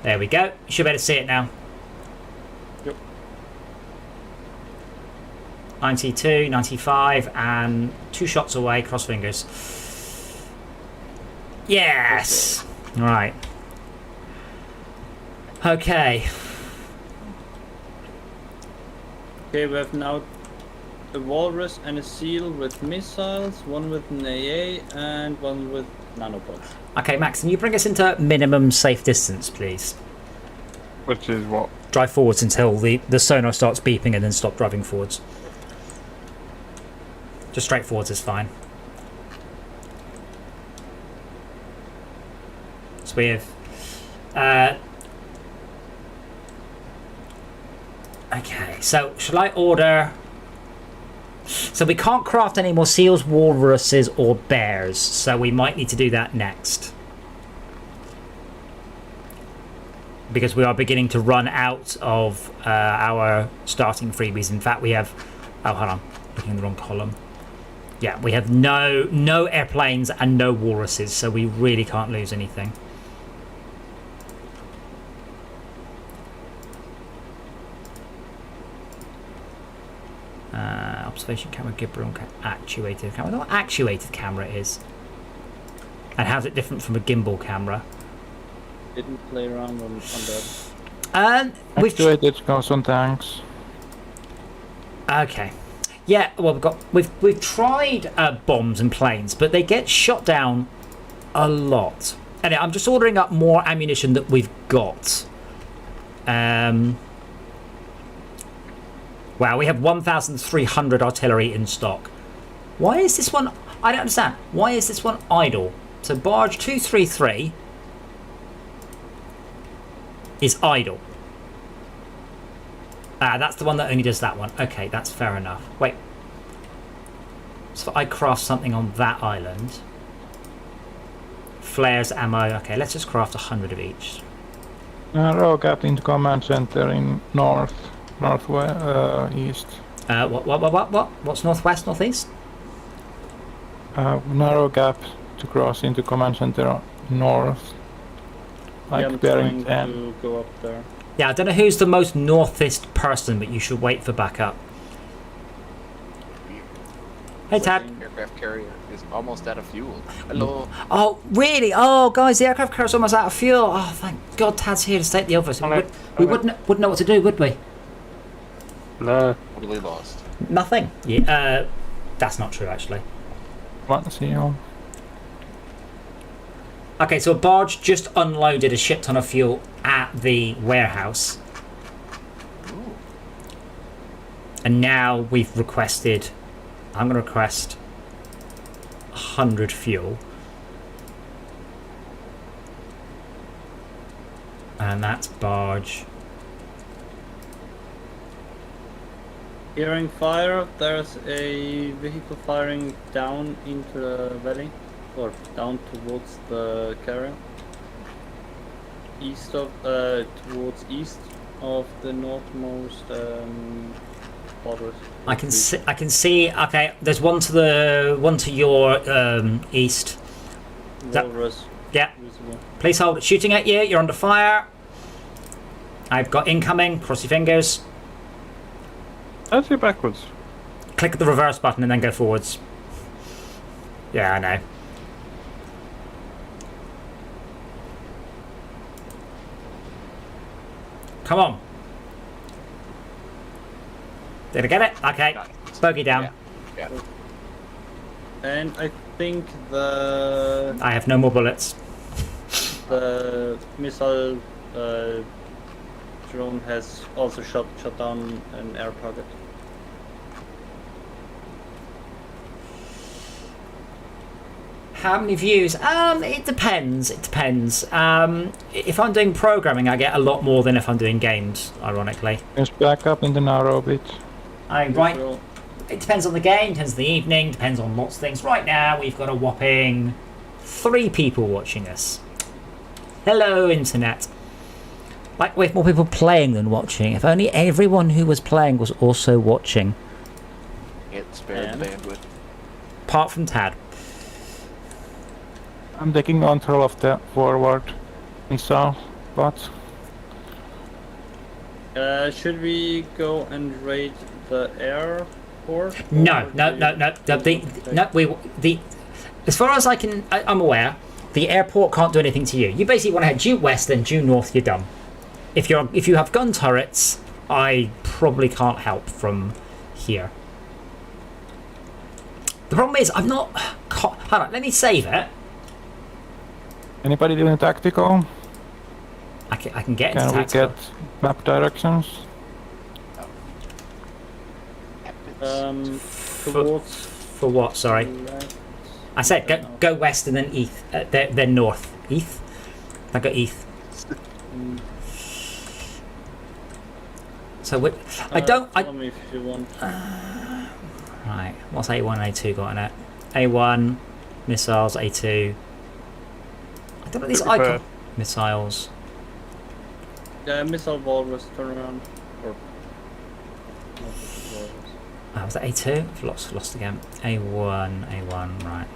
There we go. You should be able to see it now. Yep. 92, 95, and 2 shots away. Cross fingers. Yes! Right. Okay. Okay, we have now a walrus and a seal with missiles, one with an AA and one with nanobots. Okay, Max, can you bring us into minimum safe distance, please? Which is what? Drive forwards until the sonar starts beeping and then stop driving forwards. Just straight forwards is fine. So we have... okay, so shall I order... So we can't craft any more seals, walruses or bears, so we might need to do that next. Because we are beginning to run out of our starting freebies. In fact, we have... Oh, hold on. Looking in the wrong column. Yeah, we have no airplanes and no walruses, so we really can't lose anything. Observation camera, gimbal, actuated camera. I don't know what actuated camera is. And how's it different from a gimbal camera? Didn't play around on that. We've Actuated goes on tanks. okay. Yeah, well we've tried bombs and planes, but they get shot down a lot. And I'm just ordering up more ammunition that we've got. Wow, we have 1,300 artillery in stock. Why is this one... I don't understand. Why is this one idle? So barge 233 is idle. That's the one that only does that one. Okay, that's fair enough. Wait. So I craft something on that island. Flares, ammo. Okay, let's just craft 100 of each. Row gap into command center in northwest, east. What? What's northwest, northeast? Narrow gap to cross into command center north. Like yeah, I'm bearing trying 10. to go up there. Yeah, I don't know who's the most northeast person, but you should wait for backup. Hey, Tad. Aircraft carrier is almost out of fuel. Hello. Oh, really? Oh, guys, the aircraft carrier's almost out of fuel. Oh, thank God Tad's here to state the obvious. We wouldn't know what to do, would we? No. Totally lost. Nothing. Yeah, that's not true, actually. One seal. Okay, so a barge just unloaded a shit ton of fuel at the warehouse. Ooh. And now we've requested... I'm going to request 100 fuel. And that's barge. Hearing fire, there's a vehicle firing down into the valley, or down towards the carrier. Towards east of the northmost borders. I can see. Okay, there's one to your east. that- Walrus Yeah. visible. Please hold. Shooting at you. You're under fire. I've got incoming. Cross your fingers. Let's go backwards. Click the reverse button and then go forwards. Yeah, I know. Come on. Did I get it? Okay. Got it. Bogey down. Yeah. And I think the I have no more bullets. missile drone has also shot down an air target. How many views? It depends. It depends. If I'm doing programming, I get a lot more than if I'm doing games, ironically. Just back up in the narrow bit. Visual. It depends on the game, depends on the evening, depends on lots of things. Right now, we've got a whopping 3 people watching us. Hello, internet. Like, we have more people playing than watching. If only everyone who was playing was also watching. Can't spare the bandwidth. Apart from Tad. I'm taking control of the forward missile bot. Should we go and raid the airport? No, or no, do no, you- no. As far as I'm aware, the airport can't do anything to you. You basically want to head due west, then due north. You're done. If you have gun turrets, I probably can't help from here. The problem is I'm not. Hold on, let me save it. Anybody doing tactical? I can get into Can we tactical. get map directions? Towards For what? Sorry, left. I said go west and then east, then north. East. I got east. Mm, So I don't. Tell me if you want. Right, what's A1 and A2 got in it? A1, missiles, A2. I don't know these Prepare. icon missiles. Missile walrus, turn around. Or. Not walrus. Was that A2? I've lost again. A1, right.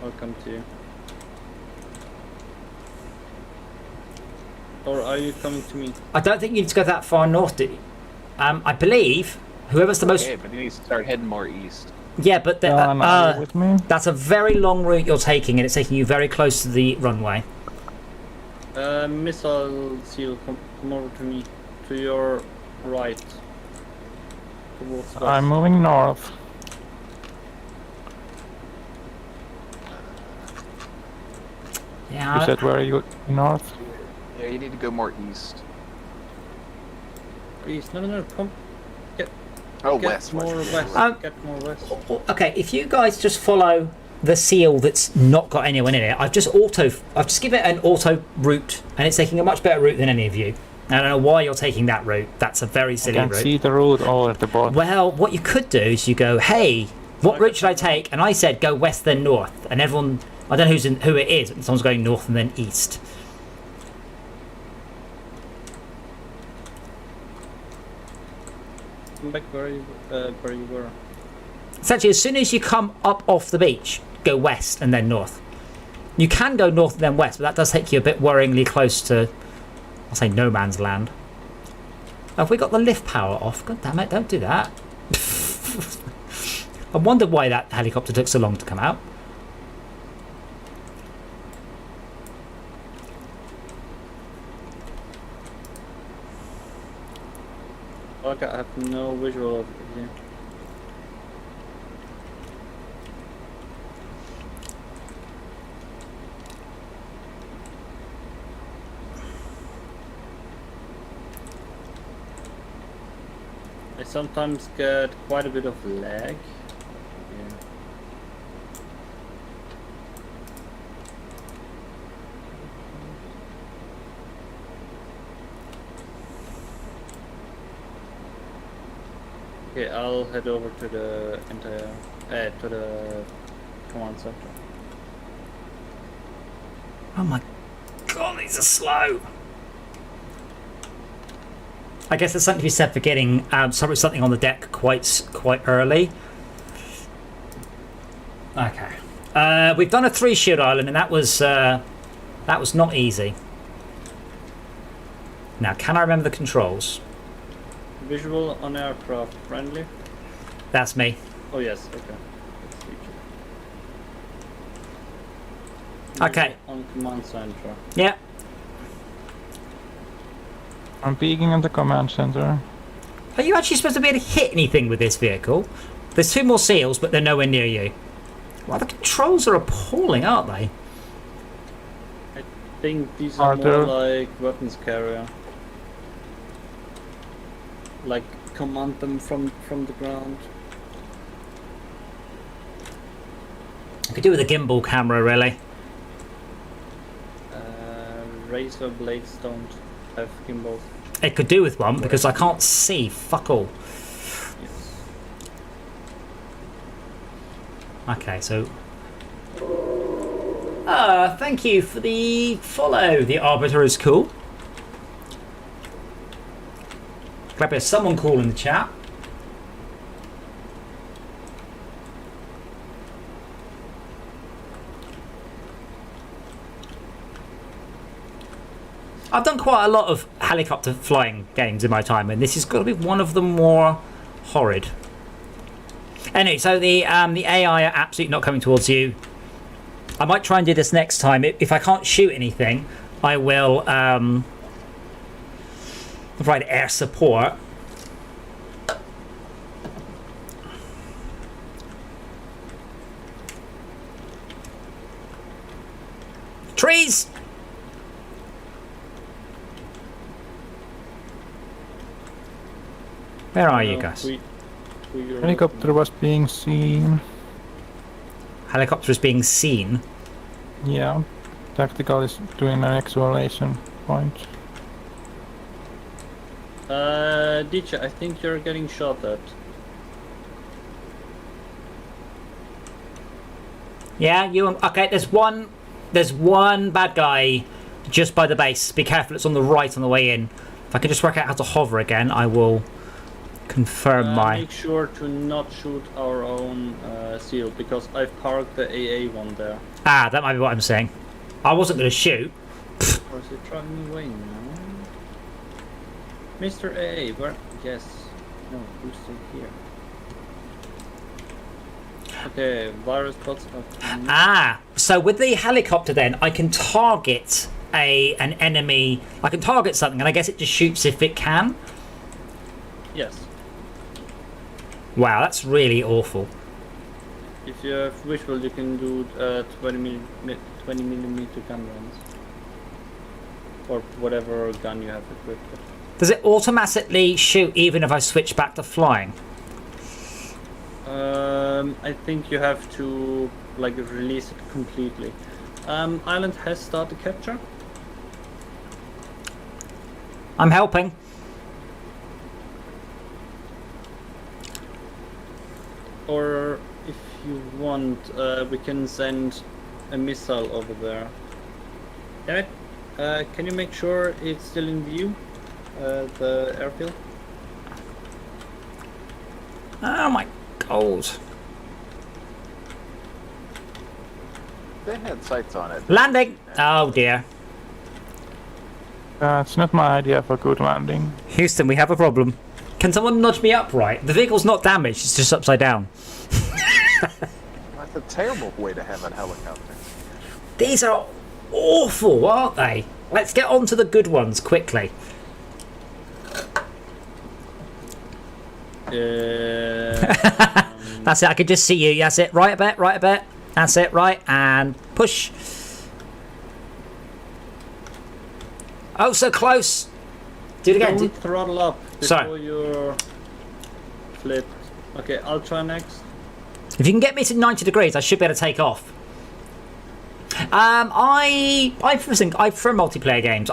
I'll come to you. Or are you coming to me? I don't think you need to go that far north, do you? I believe whoever's the most. Okay, but you need to start heading more east. Yeah, but John, are you with me? that's a very long route you're taking, and it's taking you very close to the runway. Missile seal, come over to me. To your right. Towards west. I'm moving north. Yeah. You said where are you? North? Yeah, you need to go more east. Please, no, come. Oh, Get west. more west. Um, Get more west. Okay, if you guys just follow the seal that's not got anyone in it, I've just given it an auto route, and it's taking a much better route than any of you. I don't know why you're taking that route. That's a very I silly can't route. see the route all at the bottom. Well, what you could do is you go, hey, what route should I take? And I said go west then north, and everyone, I don't know who it is, but someone's going north and then east. Come back where you were. Essentially, as soon as you come up off the beach, go west and then north. You can go north and then west, but that does take you a bit worryingly close to, I'll say, no man's land. Oh, have we got the lift power off? God damn it, don't do that. I wondered why that helicopter took so long to come out. Okay, I have no visual of it here. I sometimes get quite a bit of lag. Yeah. Okay, I'll head over to the to the command center. Oh my god, these are slow. I guess there's something to be said for getting something on the deck quite early. Okay, we've done a 3 shield island, and that was not easy. Now, can I remember the controls? Visual on aircraft friendly. That's me. Oh yes, okay. Let's reach it. Okay. On command center. Yeah. I'm peeking at the command center. Are you actually supposed to be able to hit anything with this vehicle? There's 2 more seals, but they're nowhere near you. Well, the controls are appalling, aren't they? I think these are Arthur. more like weapons carrier. Like command them from the ground. I could do with a gimbal camera, really. Razor blades don't have gimbals. It could do with one because I can't see fuck all. Yes. Okay, so. Thank you for the follow. The Arbiter is cool. Glad there's someone cool in the chat. I've done quite a lot of helicopter flying games in my time, and this has got to be one of the more horrid. Anyway, so the AI are absolutely not coming towards you. I might try and do this next time. If I can't shoot anything, I will provide air support. Trees! Where are you guys? Helicopter was being seen. Helicopter is being seen. Yeah. Tactical is doing an excavation point. DJ, I think you're getting shot at. Yeah, you. Okay, there's one bad guy just by the base. Be careful, it's on the right on the way in. If I can just work out how to hover again, I will confirm my. Make sure to not shoot our own seal because I've parked the AA one there. Ah, that might be what I'm saying. I wasn't going to shoot. Or is it driving me away now? Mr. AA, where? Yes. No, who's still here? Okay, virus spots up. Ah, so with the helicopter then, I can target an enemy. I can target something, and I guess it just shoots if it can. Yes. Wow, that's really awful. If you have visual, you can do 20 millimeter gun runs. Or whatever gun you have equipped with. Does it automatically shoot even if I switch back to flying? I think you have to like release it completely. Island has started capture. I'm helping. Or if you want, we can send a missile over there. Damn it! Can you make sure it's still in view? The airfield. Oh my god. They had sights on it. Landing! Oh dear. It's not my idea for good landing. Houston, we have a problem. Can someone nudge me upright? The vehicle's not damaged, it's just upside down. That's a terrible way to have a helicopter. These are awful, aren't they? Let's get on to the good ones quickly. That's it, I can just see you. That's it. Right a bit, right a bit. That's it, right. And push. Oh, so close. Do it again. Don't throttle up before Sorry. you're flipped. Okay, I'll try next. If you can get me to 90 degrees, I should be able to take off. I prefer multiplayer games.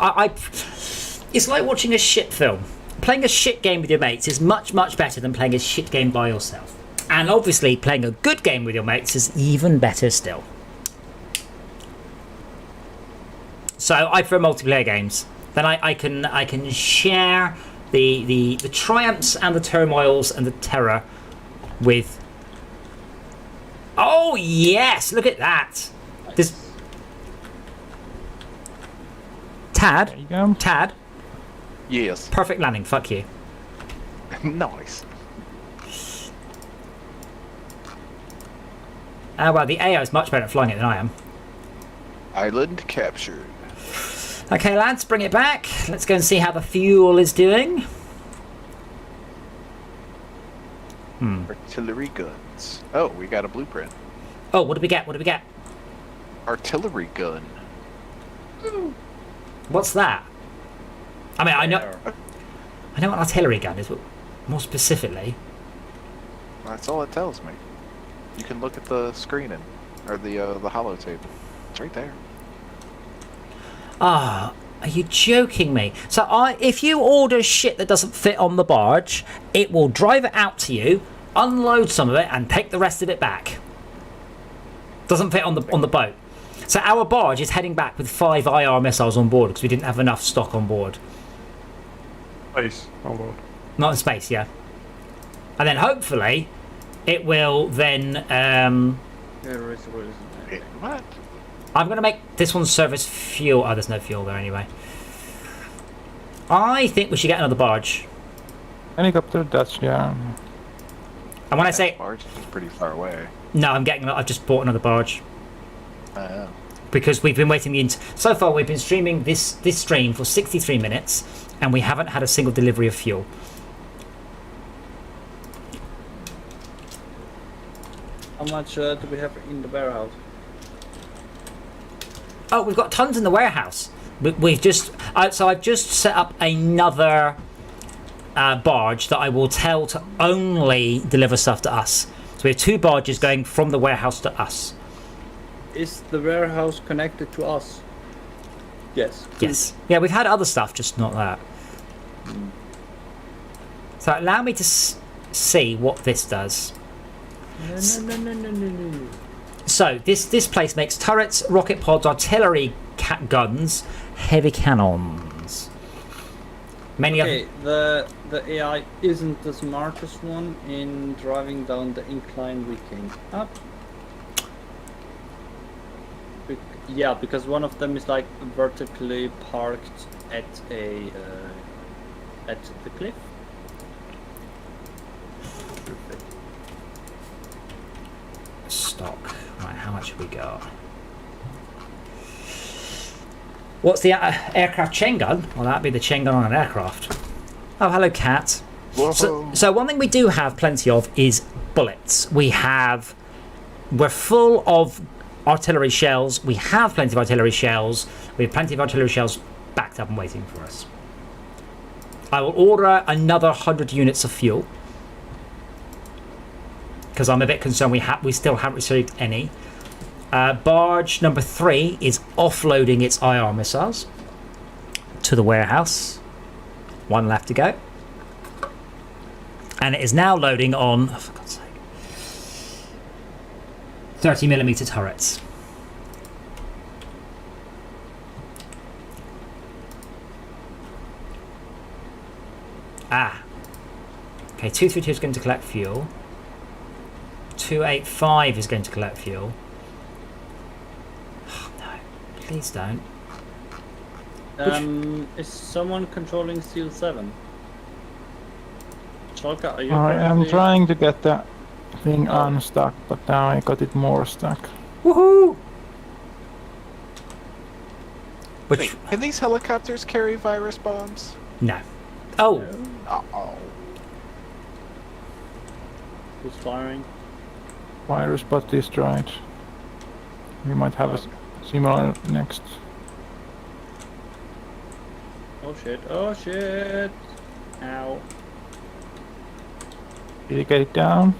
It's like watching a shit film. playing a shit game with your mates is much, much better than playing a shit game by yourself. And obviously, playing a good game with your mates is even better still. So I prefer multiplayer games. Then I can share the triumphs and the turmoils and the terror with. Oh yes! Look at that. This Tad. There you go. Tad. Yes. Perfect landing. Fuck you. Nice. Well, the AI is much better at flying it than I am. Island captured. Okay, lads, bring it back. Let's go and see how the fuel is doing. Artillery guns. Oh, we got a blueprint. Oh, what do we get? What do we get? Artillery gun. What's that? I mean, I know what artillery gun is, but more specifically. That's all it tells me. You can look at the screening or the holotape. It's right there. Ah, are you joking me? So if you order shit that doesn't fit on the barge, it will drive it out to you, unload some of it, and take the rest of it back. Doesn't fit on the boat. So our barge is heading back with 5 IR missiles on board because we didn't have enough stock on board. Space. Hold on. Not in space, yeah. And then hopefully it will then. What? I'm going to make this one serve as fuel. Oh, there's no fuel there anyway. I think we should get another barge. Helicopter, that's yeah. And when I say Barge is pretty far away. no, I've just bought another barge because we've been waiting so far. We've been streaming this stream for 63 minutes, and we haven't had a single delivery of fuel. How much do we have in the warehouse? Oh, we've got tons in the warehouse. We've just so I've just set up another barge that I will tell to only deliver stuff to us. So we have 2 barges going from the warehouse to us. Is the warehouse connected to us? Yes. Yes. Yeah, we've had other stuff, just not that. So allow me to see what this does. No. So this place makes turrets, rocket pods, artillery guns, heavy cannons. Many Okay, the AI isn't the smartest one in driving down the incline we came up. Yeah, because one of them is like vertically parked at a at the cliff. Stock. Right, how much have we got? What's the aircraft chain gun? Well, that'd be the chain gun on an aircraft. Oh, hello, cat. So one thing we do have plenty of is bullets. We're full of artillery shells. We have plenty of artillery shells. We have plenty of artillery shells backed up and waiting for us. I will order another 100 units of fuel because I'm a bit concerned we still haven't received any. Barge number 3 is offloading its IR missiles to the warehouse. 1 left to go. And it is now loading on, oh, for God's sake, 30mm turrets. Okay, 232 is going to collect fuel. 285 is going to collect fuel. Oh, no, please don't. Is someone controlling Steel 7? Chalka, are you I am currently- trying to get that thing unstuck, but now I got it more stuck. Woohoo! Which Wait, can these helicopters carry virus bombs? no. Oh, Uh-oh. Who's firing? Virus bot destroyed. We might have a similar next. Oh shit, oh shit! Ow. Did you get it down?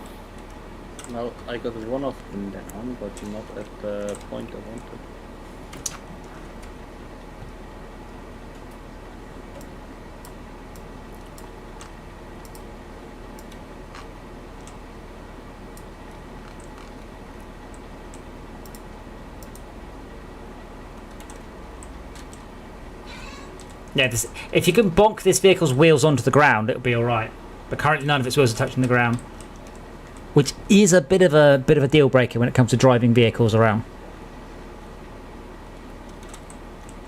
Well, I got one of them down, but not at the point I wanted. Yeah, if you can bonk this vehicle's wheels onto the ground, it'll be all right. But currently, none of its wheels are touching the ground, which is a bit of a deal breaker when it comes to driving vehicles around.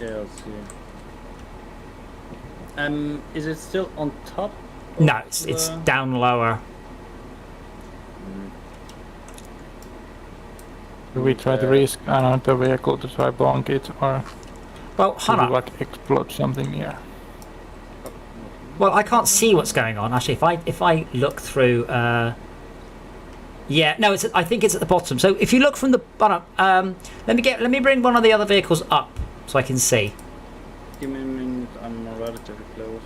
Yeah, I'll see. Is it still on top? No, it's down lower. Do we try to rescan out the vehicle to try bonk it, or Well, do hold we on. like explode something here? Well, I can't see what's going on actually. If I look through, yeah, no, I think it's at the bottom. So if you look from the bottom, let me bring one of the other vehicles up so I can see. Give me a minute, I'm relatively close.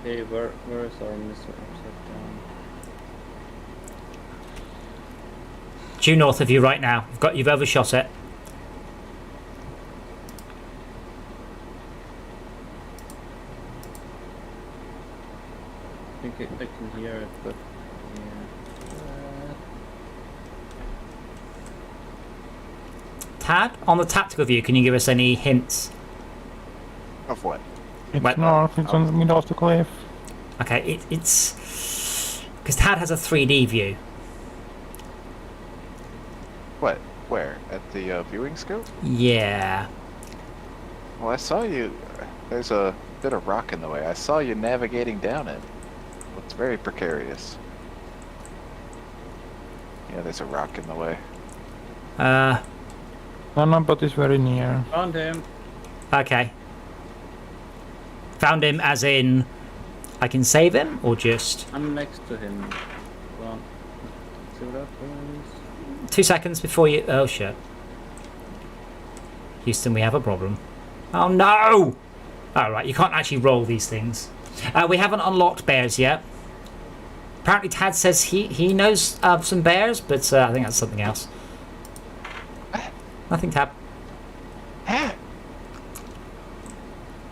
Hey, where is our Mr. Upside Down? Due north of you right now. You've overshot it. I think I can hear it, but yeah. Tad, on the tactical view, can you give us any hints? Of what? It's Wait, north, it's on the middle of the cliff. Okay, it's because Tad has a 3D view. What? Where? At the viewing scope? Yeah. Well, I saw you. There's a bit of rock in the way. I saw you navigating down it. Looks very precarious. Yeah, there's a rock in the way. Uh. No, but it's very near. Found him. Okay. Found him as in I can save him or just I'm next to him. Well, see what happens. 2 seconds before you. Oh shit. Houston, we have a problem. Oh no! Alright, you can't actually roll these things. We haven't unlocked bears yet. Apparently Tad says he knows of some bears, but I think that's something else. Nothing, Tad.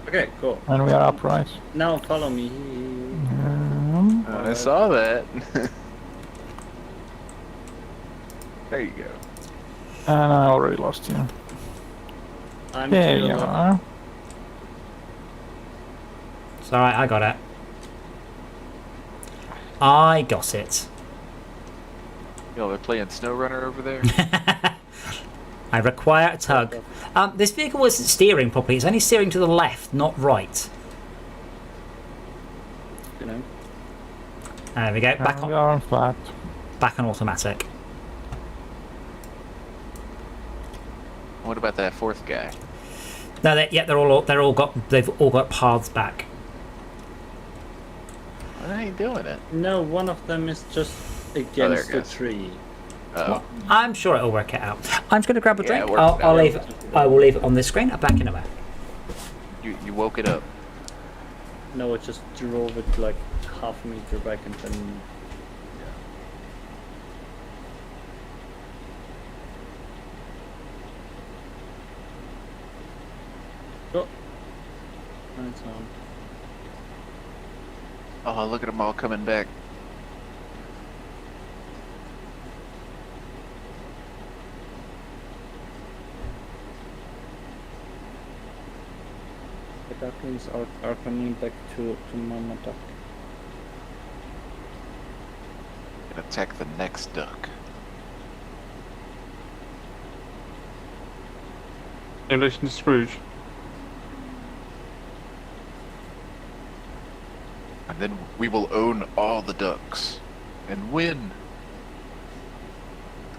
Okay, cool. And we are upright. Now follow me. I saw that. There you go. And I already lost you. I'm There to you your left. are. It's alright, I got it. I got it. Yo, they're playing SnowRunner over there. I require a tug. This vehicle isn't steering properly. It's only steering to the left, not right. You know. There we go. Back And we on, are on flat. back on automatic. What about that fourth guy? No, they've all got paths back. I ain't doing it. No, one of them is just there against it the goes. tree. Oh, I'm sure it'll work it out. I'm just going to grab a Yeah, drink. it worked I'll out. leave. I will leave it on this screen. I'm back in a minute. you woke it up. No, it just drove it like half a meter back and then. Yeah. Oh. That's on. Oh, look at them all coming back. The ducklings are coming back to Mama Duck. And attack the next duck. In relation to Scrooge. And then we will own all the ducks. And win.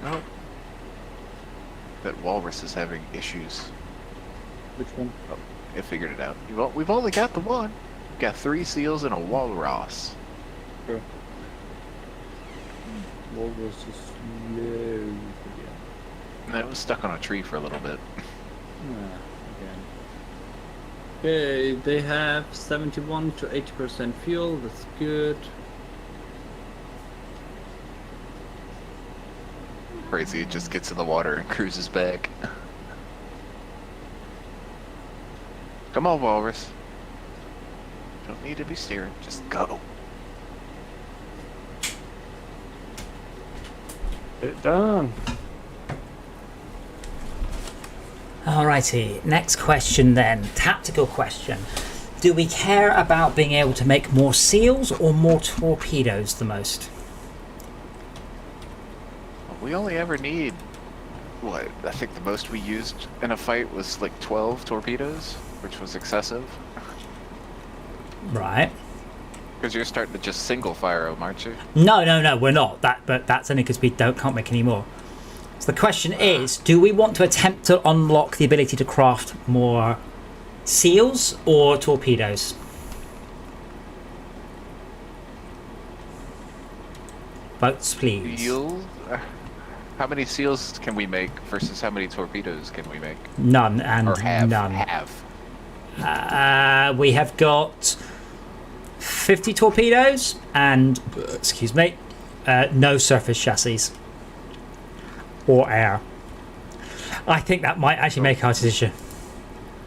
Oh. That walrus is having issues. Which one? Oh, I figured it out. We've only got the one. We've got 3 seals and a walrus. Sure. Walrus is slow. And that was stuck on a tree for a little bit. Okay, they have 71 to 80% fuel. That's good. Crazy, it just gets in the water and cruises back. Come on, walrus. don't need to be steering. Just go. It done. Alrighty, next question then. Tactical question. Do we care about being able to make more seals or more torpedoes the most? We only ever need, what, I think the most we used in a fight was like 12 torpedoes, which was excessive. Right. Because you're starting to just single fire them, aren't you? No, we're not. But that's only because we can't make any more. So the question is, do we want to attempt to unlock the ability to craft more seals or torpedoes? Votes, please. Seal? How many seals can we make versus how many torpedoes can we make? None and Or have? none. We have got 50 torpedoes and, excuse me, no surface chassis or air. I think that might actually make our decision.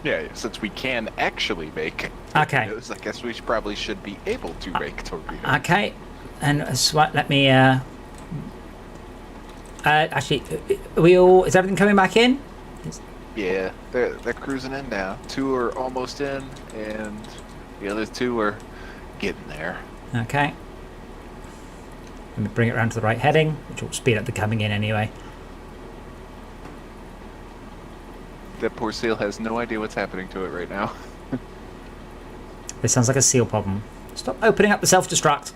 Yeah, since we can actually make Okay. torpedoes, I guess we probably should be able to make torpedoes. Okay, and let me. Actually, is everything coming back in? Yeah, they're cruising in now. 2 are almost in, and the other 2 are getting there. Okay. Let me bring it around to the right heading, which will speed up the coming in anyway. That poor seal has no idea what's happening to it right now. This sounds like a seal problem. Stop opening up the self-destruct.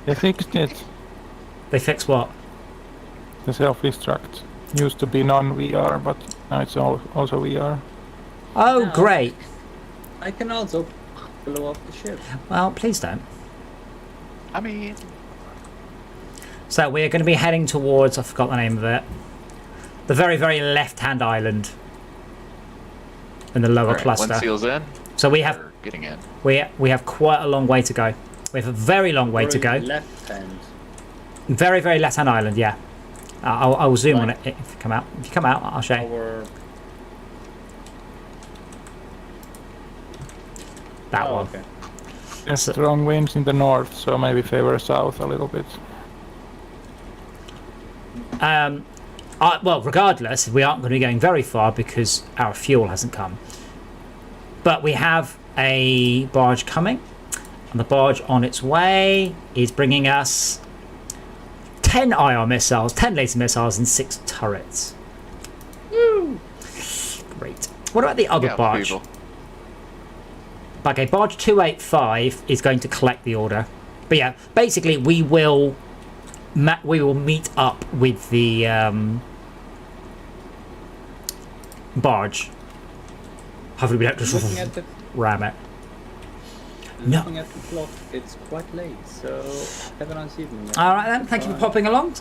They fixed it. They fix what? The self-destruct used to be non-VR, but now it's also VR. Oh, No. great. I can also blow up the ship. Well, please don't. I mean, So we're going to be heading towards, I forgot the name of it, the very, very left-hand island in the lower all right, cluster. one seal's in. So we have Or getting in. we have quite a long way to go. We have a very long way to go. Left hand. Very, very left-hand island, yeah. I will zoom on it Right. if you come out. If you come out, I'll show you. Our... That Oh, one. okay. There's So- strong winds in the north, so maybe favor south a little bit. Well, regardless, we aren't going to be going very far because our fuel hasn't come. But we have a barge coming, and the barge on its way is bringing us 10 IR missiles, 10 laser missiles, and 6 turrets. Woo! Great. What about the other Yeah, barge? people. Okay, barge 285 is going to collect the order. But yeah, basically we will meet up with the barge. Hopefully we don't just Looking at the ram it. No. looking at the clock, it's quite late. So have a nice evening. All right then, thank you for popping along.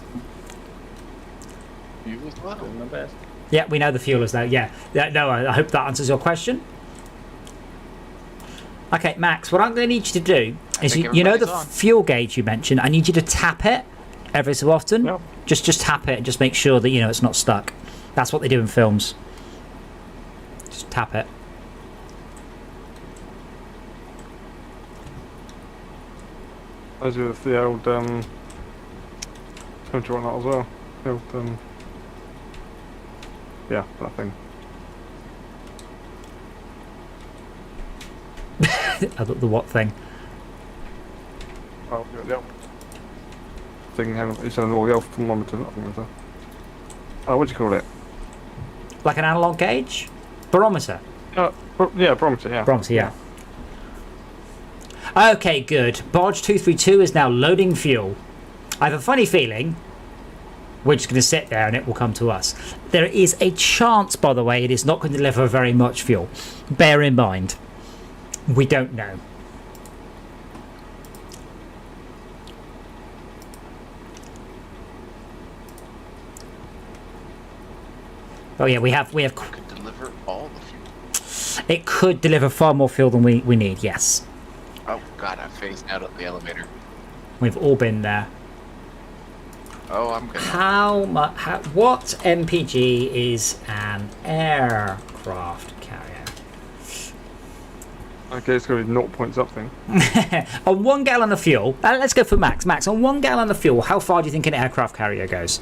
You as well. Doing my best. Yeah, we know the fuel is there. Yeah, no, I hope that answers your question. Okay, Max, what I'm going to need you to do is think you know the everybody's on. fuel gauge you mentioned. I need you to tap it every so often. Yep. Just tap it and just make sure that it's not stuck. That's what they do in films. Just tap it. Those are the old don't you want that as well? The old yeah, that thing. The what thing? Oh, the old thing. It's an all the old thermometer. I think it's a. Oh, what do you call it? Like an analog gauge? Barometer. Yeah, barometer. Yeah. Barometer, yeah. Okay, good. Barge 232 is now loading fuel. I have a funny feeling we're just going to sit there and it will come to us. There is a chance, by the way, it is not going to deliver very much fuel. Bear in mind. We don't know. Oh yeah, we have. Could deliver all the fuel. It could deliver far more fuel than we need. Yes, Oh god, I phased out of the elevator. we've all been there. Oh, I'm gonna. What MPG is an aircraft carrier? Okay, it's going to be 0 point something. On 1 gallon of fuel, let's go for Max. Max, on 1 gallon of fuel, how far do you think an aircraft carrier goes?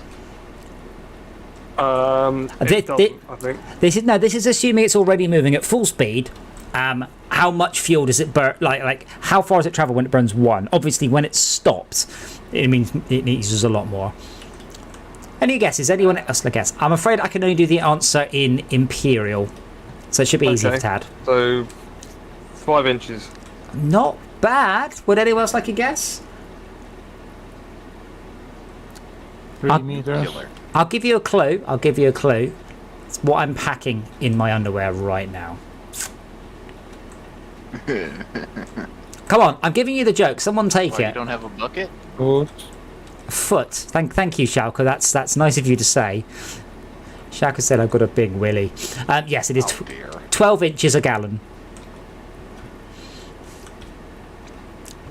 It doesn't, I think. This is assuming it's already moving at full speed. How much fuel does it burn? Like how far does it travel when it burns 1? Obviously, when it stops, it means it uses a lot more. Any guesses? Anyone else to guess? I'm afraid I can only do the answer in imperial, so it should be easy for Tad. So 5 inches. Not bad. Would anyone else like a guess? 3 meters. I'll give you a clue. It's what I'm packing in my underwear right now. Come on, I'm giving you the joke. Someone take You it. don't have a bucket? Foot. Foot. Thank you, Schalke. That's nice of you to say. Schalke said I've got a big willy. Yes, it is 12 inches a gallon.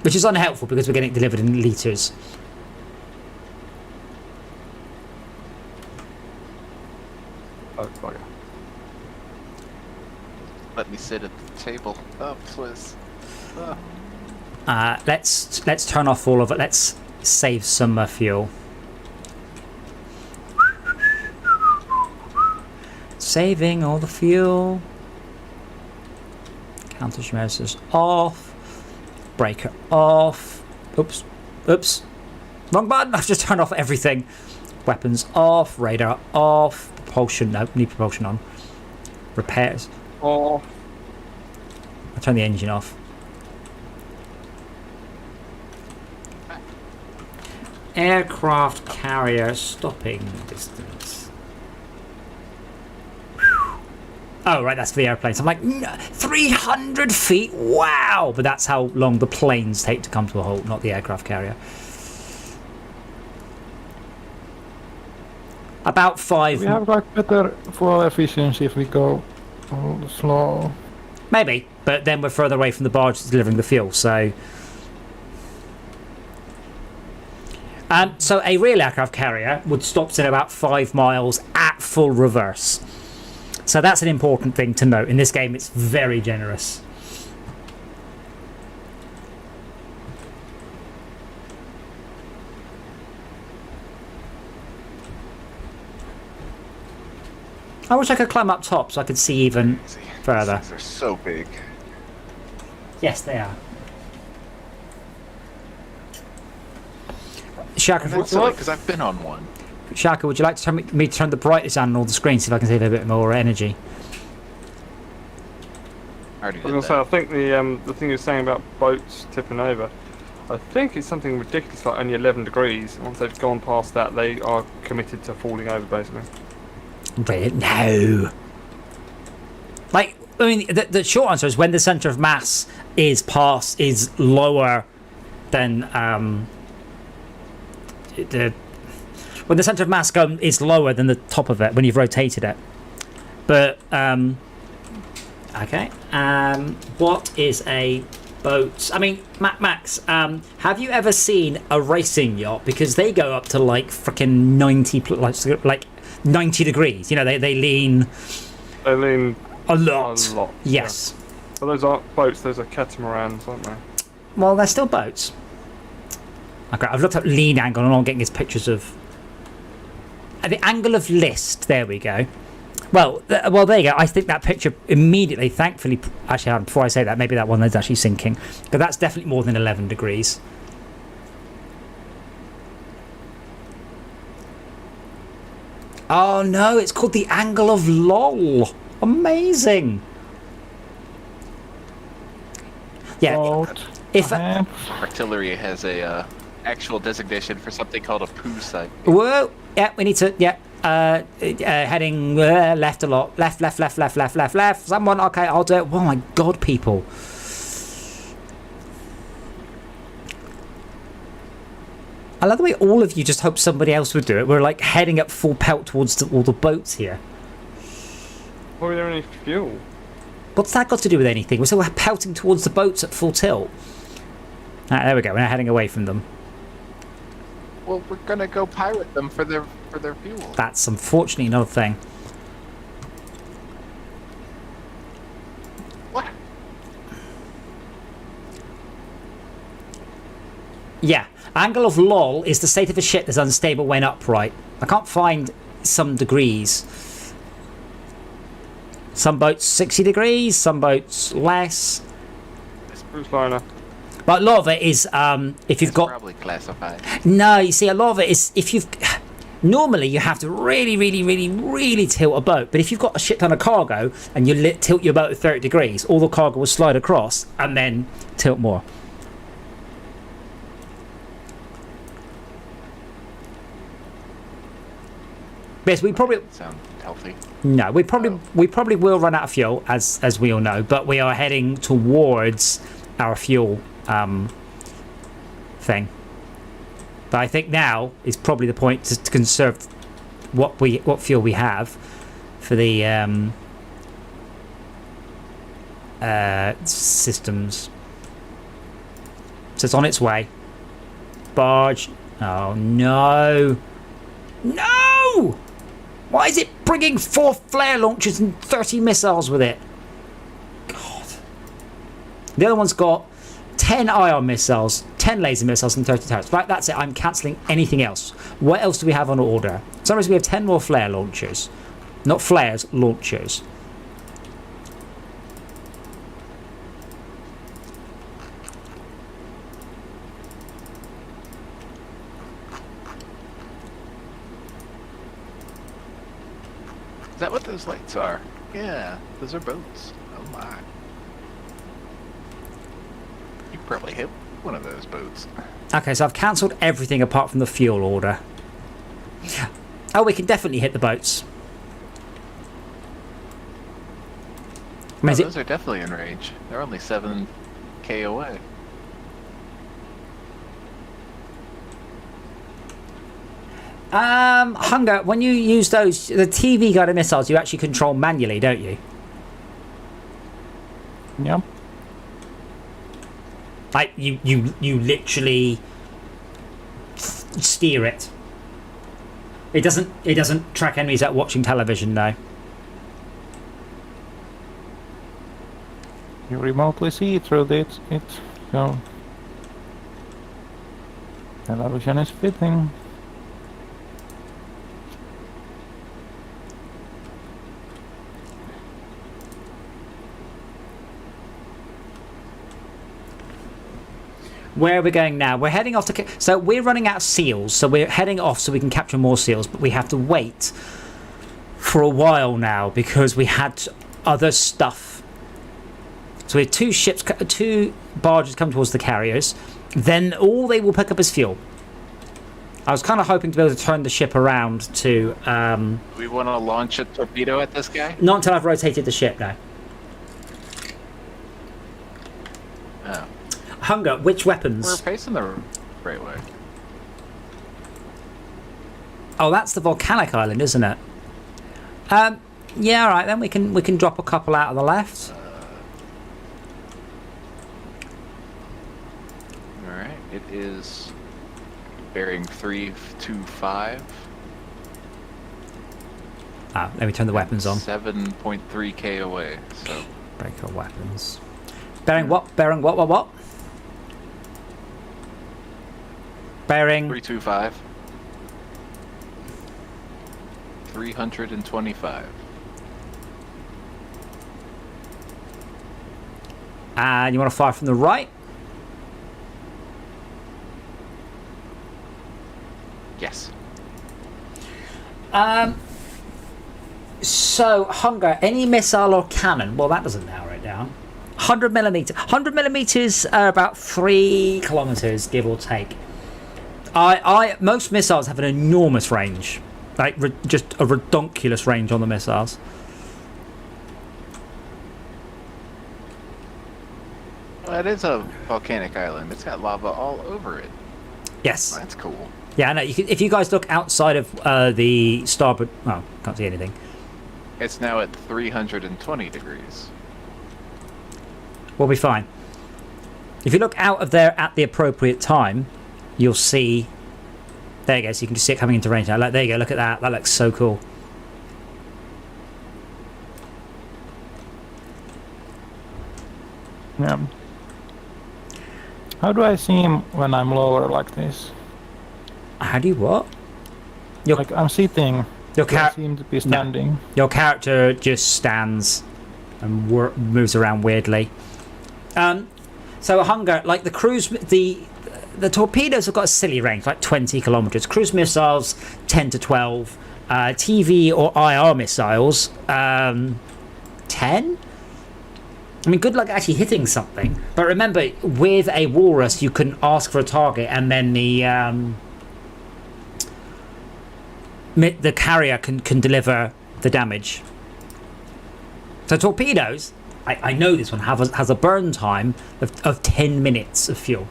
Which is unhelpful because we're getting it delivered in litres. Oh, bugger. Let me sit at the table. Oh, please. Oh. Let's turn off all of it. Let's save some fuel. Saving all the fuel. Countermeasures off. Breaker off. Oops. Wrong button. I've just turned off everything. Weapons off. Radar off. Propulsion. No, need propulsion on. Repairs. Oh, I'll turn the engine off. Aircraft carrier stopping distance. Oh, right, that's for the airplanes. I'm like, 300 feet? Wow! But that's how long the planes take to come to a halt, not the aircraft carrier. About 5. We have like better fuel efficiency if we go slow. Maybe, but then we're further away from the barge that's delivering the fuel, so... So a real aircraft carrier would stop in about 5 miles at full reverse. So that's an important thing to note. In this game, it's very generous. I wish I could climb up top so I could see even further. These things are so big. Yes, they are. Shaka, That's silly, because I've been on one. Shaka, would you like to turn me to turn the brightness down on all the screens, see if I can save a bit more energy? I already I did was that. going to say, I think the thing you're saying about boats tipping over, I think it's something ridiculous, like only 11 degrees. Once they've gone past that, they are committed to falling over, basically. Brilliant. No. Like, I mean, the short answer is when the centre of mass is lower than when the centre of mass is lower than the top of it when you've rotated it. But okay. What is a boat? I mean, Max, have you ever seen a racing yacht? Because they go up to like freaking 90, like 90 degrees. You know, they lean. They lean a lot. a lot. Yes. Yeah. But those aren't boats, those are catamarans, aren't they? Well, they're still boats. Okay, I've looked up lean angle and all I'm getting is pictures of the angle of list. There we go. Well, there you go. I think that picture immediately, thankfully, actually, before I say that, maybe that one is actually sinking. But that's definitely more than 11 degrees. Oh no, it's called the angle of LOL. Amazing. Yeah. Boat. If Artillery has a actual designation for something called a poo site. whoa, yeah, we need to, yeah. Heading left a lot. Left. Someone, okay, I'll do it. Oh my god, people. I love the way all of you just hope somebody else would do it. We're like heading up full pelt towards all the boats here. Why are there any fuel? What's that got to do with anything? We're still pelting towards the boats at full tilt. Ah, there we go. We're now heading away from them. Well, we're gonna go pirate them for their fuel. That's unfortunately another thing. What? Yeah. Angle of lol is the state of a ship that's unstable when upright. I can't find some degrees. Some boats 60 degrees, some boats less. Bruce Liner. But a lot of it is if you've It's got... probably classified. No, you see, a lot of it is if you've... Normally, you have to really tilt a boat. But if you've got a shit ton of cargo and you tilt your boat at 30 degrees, all the cargo will slide across and then tilt more. Yes, we probably... Sound healthy. No, we probably will run out of fuel, as we all know. But we are heading towards our fuel thing. But I think now is probably the point to conserve what fuel we have for the systems. So it's on its way. Barge. Oh no! No! Why is it bringing 4 flare launchers and 30 missiles with it? God. The other one's got 10 ion missiles, 10 laser missiles, and 30 turrets. Right, that's it. I'm cancelling anything else. What else do we have on order? For some reason we have 10 more flare launchers. Not flares, launchers. Is that what those lights are? Yeah, those are boats. Oh my. You probably hit one of those boats. Okay, so I've cancelled everything apart from the fuel order. Oh, we can definitely hit the boats. I mean, Oh, is it- those are definitely in range. They're only 7K away. Hunger, when you use those, the TV guided missiles, you actually control manually, don't you? Yep. Like, you literally steer it. It doesn't track enemies out watching television, no. You remotely see through it, so television is fitting. Where are we going now? We're heading off to... So we're running out of seals, so we're heading off so we can capture more seals, but we have to wait for a while now because we had other stuff. So we have 2 ships, 2 barges come towards the carriers, then all they will pick up is fuel. I was kind of hoping to be able to turn the ship around to... We want to launch a torpedo at this guy? Not until I've rotated the ship now. Oh. Hunger, which We're weapons? facing the right way. Oh, that's the volcanic island, isn't it? Yeah, all right, then we can drop a couple out on the left. Alright, it is bearing 325. Ah, let me turn the weapons on. 7.3K away, so Break our weapons. Bearing what? Bearing what? Bearing... 325. 325. And you want to fire from the right? Yes. So, Hunger, any missile or cannon? Well, that doesn't narrow it down. 100 millimeters. 100 millimeters are about 3 kilometers, give or take. Most missiles have an enormous range. Like, just a redonkulous range on the missiles. Well, it is a volcanic island. It's got lava all over it. Yes. That's cool. Yeah, I know. If you guys look outside of the starboard... Oh, can't see anything. It's now at 320 degrees. We'll be fine. If you look out of there at the appropriate time, you'll see... There you go, so you can just see it coming into range now. Like, there you go, look at that. That looks so cool. Yeah. How do I seem when I'm lower like this? How do you what? Your, Like I'm sitting, your, but I char- seem to be standing. your character just stands and moves around weirdly. So Hunger, like the cruise, the torpedoes have got a silly range, like 20 kilometers. Cruise missiles 10 to 12. TV or IR missiles 10. I mean, good luck actually hitting something. But remember, with a walrus, you can ask for a target, and then the carrier can deliver the damage. So torpedoes, I know this one has a burn time of 10 minutes of fuel.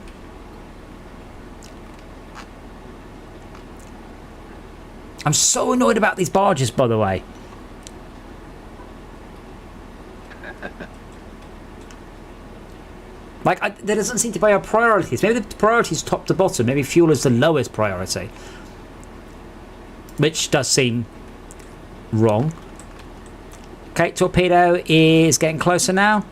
I'm so annoyed about these barges, by the way. Like, there doesn't seem to be our priorities. Maybe the priorities top to bottom. Maybe fuel is the lowest priority. Which does seem wrong. Okay, torpedo is getting closer now.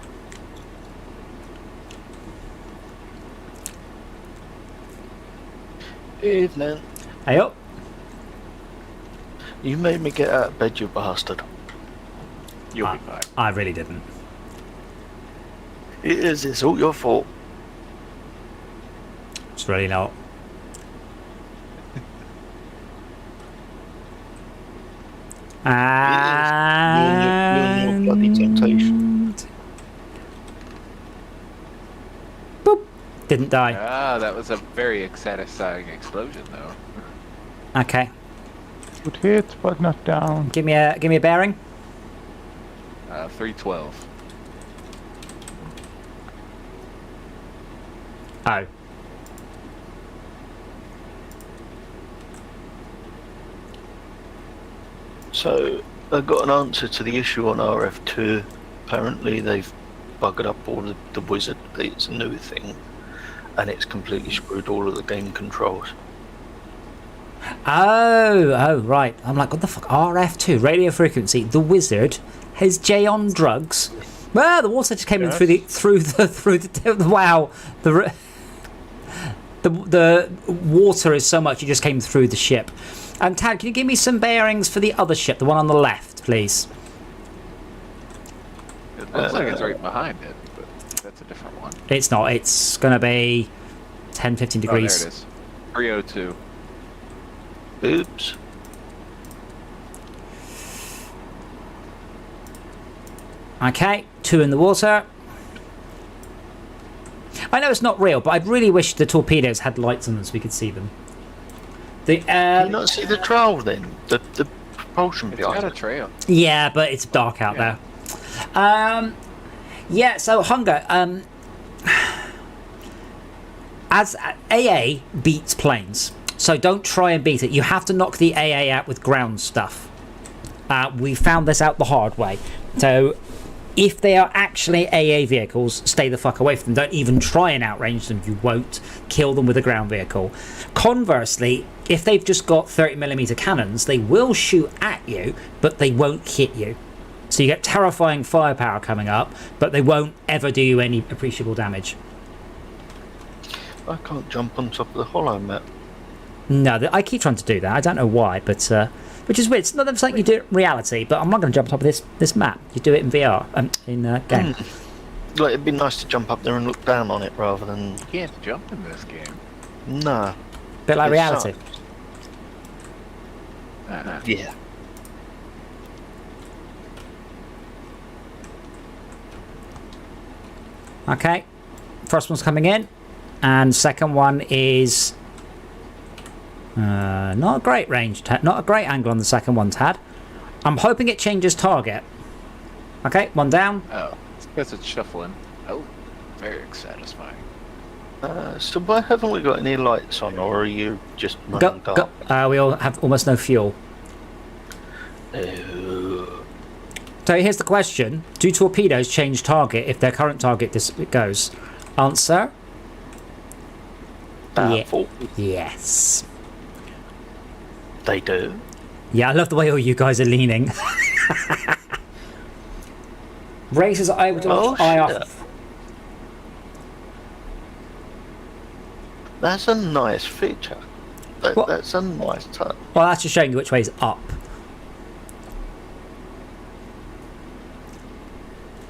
Evening. Hey up. You made me get out of bed, you bastard. You'll be fine. I really didn't. It is, it's all your fault. It's really not. And your bloody temptation. Boop. Didn't die. Ah, that was a very satisfying explosion, though. Okay. Good hit, but not down. Give me a bearing. 312. Oh. So, I got an answer to the issue on RF2. Apparently, they've buggered up all the wizard. It's a new thing, and it's completely screwed all of the game controls. Oh, right. I'm like, what the fuck? RF2, radio frequency. The wizard has Jay on drugs. Well, the water just came in through the wow. The water is so much it just came through the ship. And Tad, can you give me some bearings for the other ship, the one on the left, please? It looks like it's right behind it, but that's a different one. It's not. It's going to be 10, 15 degrees. Oh, there it is. 302. Oops. Okay, 2 in the water. I know it's not real, but I'd really wish the torpedoes had lights on them so we could see them. Can you not see the trail then? The propulsion It's behind got a it? trail. Yeah, but it's dark out there. Yeah, so Hunger, as AA beats planes, so don't try and beat it. You have to knock the AA out with ground stuff. We found this out the hard way. So if they are actually AA vehicles, stay the fuck away from them. Don't even try and outrange them. You won't kill them with a ground vehicle. Conversely, if they've just got 30mm cannons, they will shoot at you, but they won't hit you. So you get terrifying firepower coming up, but they won't ever do you any appreciable damage. I can't jump on top of the hollow map. No, I keep trying to do that. I don't know why, but which is weird. It's not something you do in reality, but I'm not going to jump on top of this map. You do it in VR, in game. Like, it'd be nice to jump up there and look down on it rather than... You can't jump in this game. Nah. Bit like It reality. sucks. Yeah. Okay, first one's coming in, and second one is not a great range, not a great angle on the second one, Tad. I'm hoping it changes target. Okay, one down. Oh, it's because it's shuffling. Oh, very satisfying. So why haven't we got any lights on, or are you just running dark? We all have almost no fuel. So here's the question: do torpedoes change target if their current target goes? Answer: Doubtful. yes. They do. Yeah, I love the way all you guys are leaning. Racers are able to Oh, eye shit. off. That's a nice feature. What? That's a nice touch. Well, that's just showing you which way is up.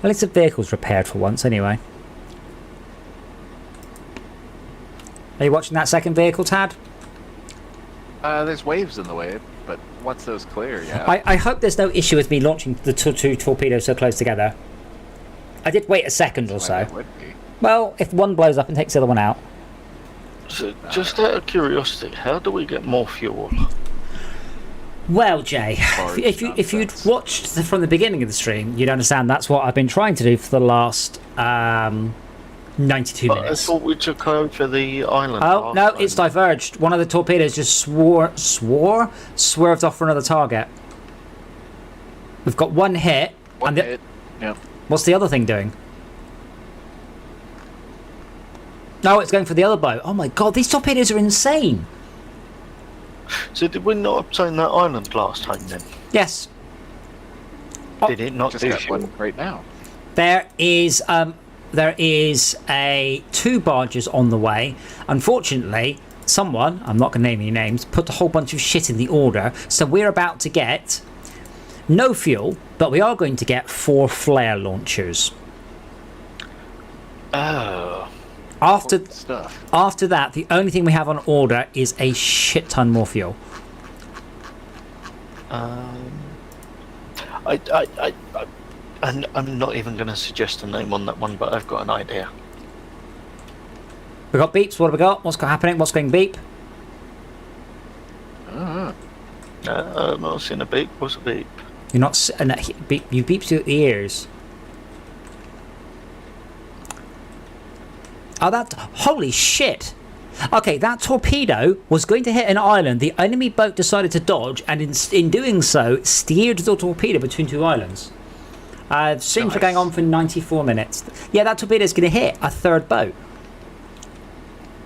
At least the vehicle's repaired for once, anyway. Are you watching that second vehicle, Tad? There's waves in the way, but once those clear, yeah. I hope there's no issue with me launching the two torpedoes so close together. I did wait a second or so. It would be. Well, if one blows up and takes the other one out. So, just out of curiosity, how do we get more fuel? Well, Jay, Sorry, if you'd nonsense. watched from the beginning of the stream, you'd understand that's what I've been trying to do for the last 92 But I minutes. thought we took over the island. Oh, no, last it's time. diverged. One of the torpedoes just swerved off for another target. We've got one hit. One and the- hit. Yep. What's the other thing doing? No, it's going for the other boat. Oh my god, these torpedoes are insane. So did we not obtain that island last time then? Yes. Oh, Did it not Just do got fuel? one right now. There is a 2 barges on the way. Unfortunately, someone, I'm not going to name any names, put a whole bunch of shit in the order. So we're about to get no fuel, but we are going to get 4 flare launchers. Oh. After Stuff. that, the only thing we have on order is a shit ton more fuel. I'm not even going to suggest a name on that one, but I've got an idea. We got beeps. What have we got? What's happening? What's going beep? I'm not seeing a beep. What's a beep? You're not. You beep your ears. Oh, that. Holy shit! Okay, that torpedo was going to hit an island. The enemy boat decided to dodge, and in doing so, steered the torpedo between 2 islands. Streams are Nice. going on for 94 minutes. Yeah, that torpedo is going to hit a 3rd boat.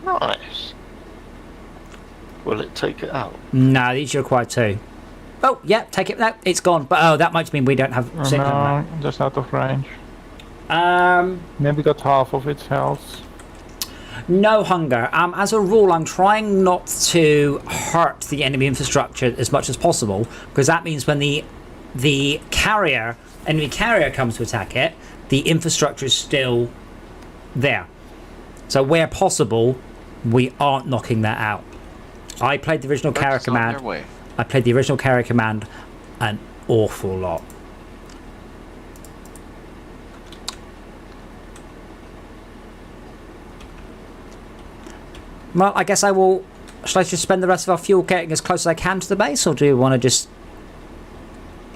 Nice. Will it take it out? No, these are required 2. Oh, yeah, take it. No, it's gone. But oh, that might mean we don't have. signal on No, just out of range. that. Maybe got half of its health. No hunger. As a rule, I'm trying not to hurt the enemy infrastructure as much as possible, because that means when the enemy carrier comes to attack it, the infrastructure is still there. So where possible, we aren't knocking that out. I played the original carrier Boats on their command. way. I played the original carrier command an awful lot. Well, I guess I will. Shall I just spend the rest of our fuel getting as close as I can to the base, or do you want to just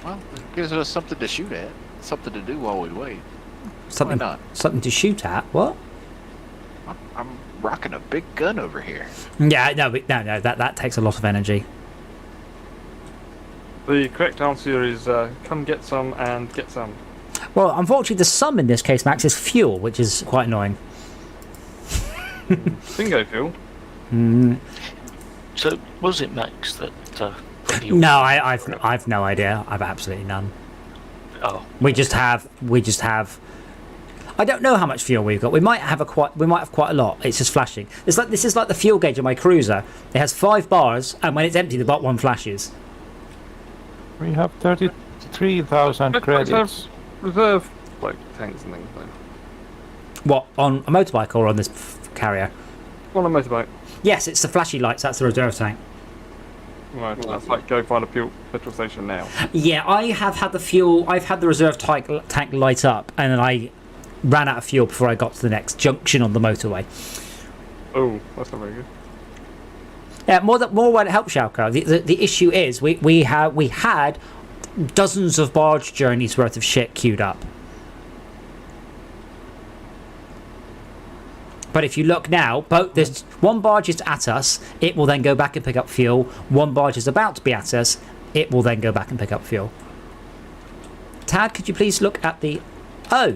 Well, it gives us something to shoot at. Something to do while we wait. something not? something to shoot at? What? I'm rocking a big gun over here. Yeah, no, no. That takes a lot of energy. The correct answer is come get some and get some. Well, unfortunately, the sum in this case, Max, is fuel, which is quite annoying. Bingo, Phil. So was it Max that? No, I've no idea. I've absolutely none. Oh, We just have. I don't know how much fuel we've got. We might have quite a lot. It's just flashing. This is like the fuel gauge of my cruiser. It has 5 bars, and when it's empty, the bottom one flashes. We have 33,000 Let's credits. have reserve like tanks and things. Like. What, on a motorbike or on this carrier? On a motorbike. Yes, it's the flashy lights. That's the reserve tank. Right, that's like go find a petrol station now. Yeah, I have had the fuel. I've had the reserve tank light up, and then I ran out of fuel before I got to the next junction on the motorway. Oh, that's not very good. Yeah, more won't help, Shalko. The issue is we had dozens of barge journeys worth of shit queued up. But if you look now, there's one barge is at us. It will then go back and pick up fuel. One barge is about to be at us. It will then go back and pick up fuel. Tad, could you please look at the? Oh,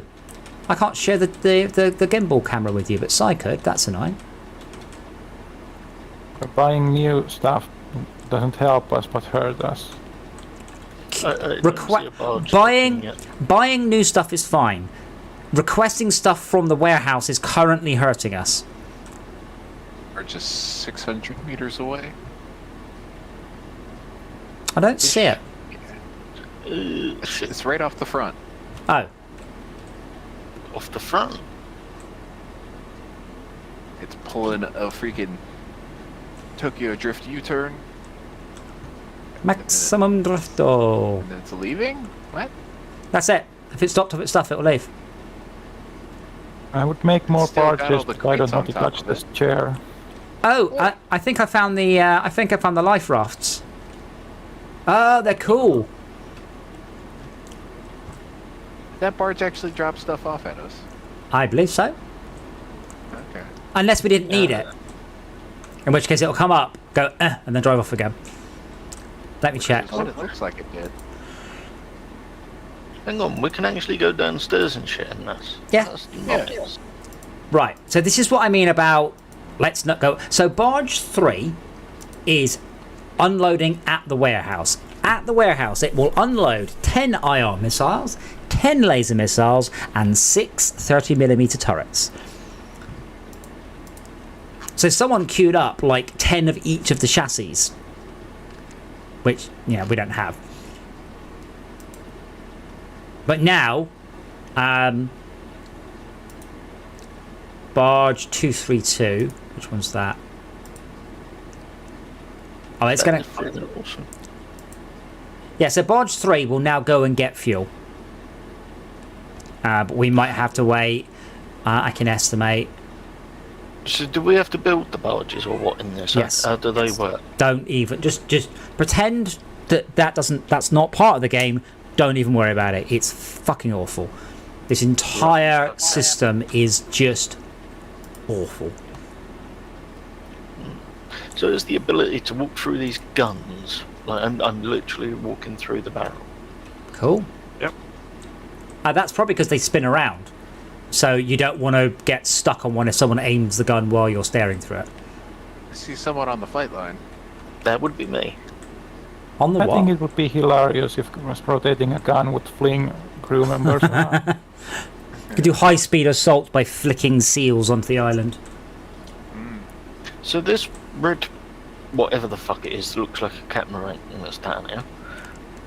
I can't share the gimbal camera with you, but Si could. That's annoying. Buying new stuff doesn't help us but hurt us. I don't see a barge Buying yet. buying new stuff is fine. Requesting stuff from the warehouse is currently hurting us. barge is 600 meters away. I don't see it. Shit, It's right off the front. Oh, off the front. It's pulling a freaking Tokyo Drift U-turn, maximum drifto. and then it's leaving? What? That's it. If it stopped off its stuff, it will leave. I would make more Still got all barges, the but I don't crates know on to top touch of this it. chair. Oh, I think I found the. I think I found the life rafts. Oh, they're cool. That barge actually drops stuff off at us. I believe so. Okay. Unless we didn't need it. In which case it'll come up, go, and then drive off again. Let me check. That's what it looks like it did. Hang on, we can actually go downstairs and shit, and that's Yeah. nuts. Right, so this is what I mean about let's not go. So barge 3 is unloading at the warehouse. At the warehouse, it will unload 10 IR missiles, 10 laser missiles, and 6 30mm turrets. So someone queued up like 10 of each of the chassis, which, yeah, we don't have. But now, barge 232, which one's that? Oh, it's That gonna. is fucking awesome. Yeah, so barge 3 will now go and get fuel. But we might have to wait. I can estimate. So do we have to build the barges or what in this? Yes. How do they work? Don't even just pretend that's not part of the game. Don't even worry about it. It's fucking awful. This entire system is just awful. So is the ability to walk through these guns? Like I'm literally walking through the barrel. Cool. Yep. That's probably because they spin around. So you don't want to get stuck on one if someone aims the gun while you're staring through it. I see someone on the flight line. That would be me. On the I think what? it would be hilarious if rotating a gun would fling crew members around. You could do high-speed assault by flicking seals onto the island. So this red, whatever the fuck it is, looks like a catamaran that's down here.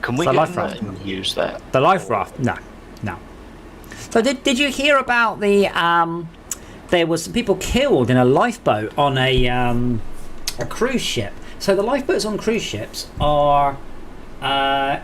Can we It's a get life in that raft. and use that? The life raft? No. So did you hear about the there was some people killed in a lifeboat on a cruise ship. So the lifeboats on cruise ships are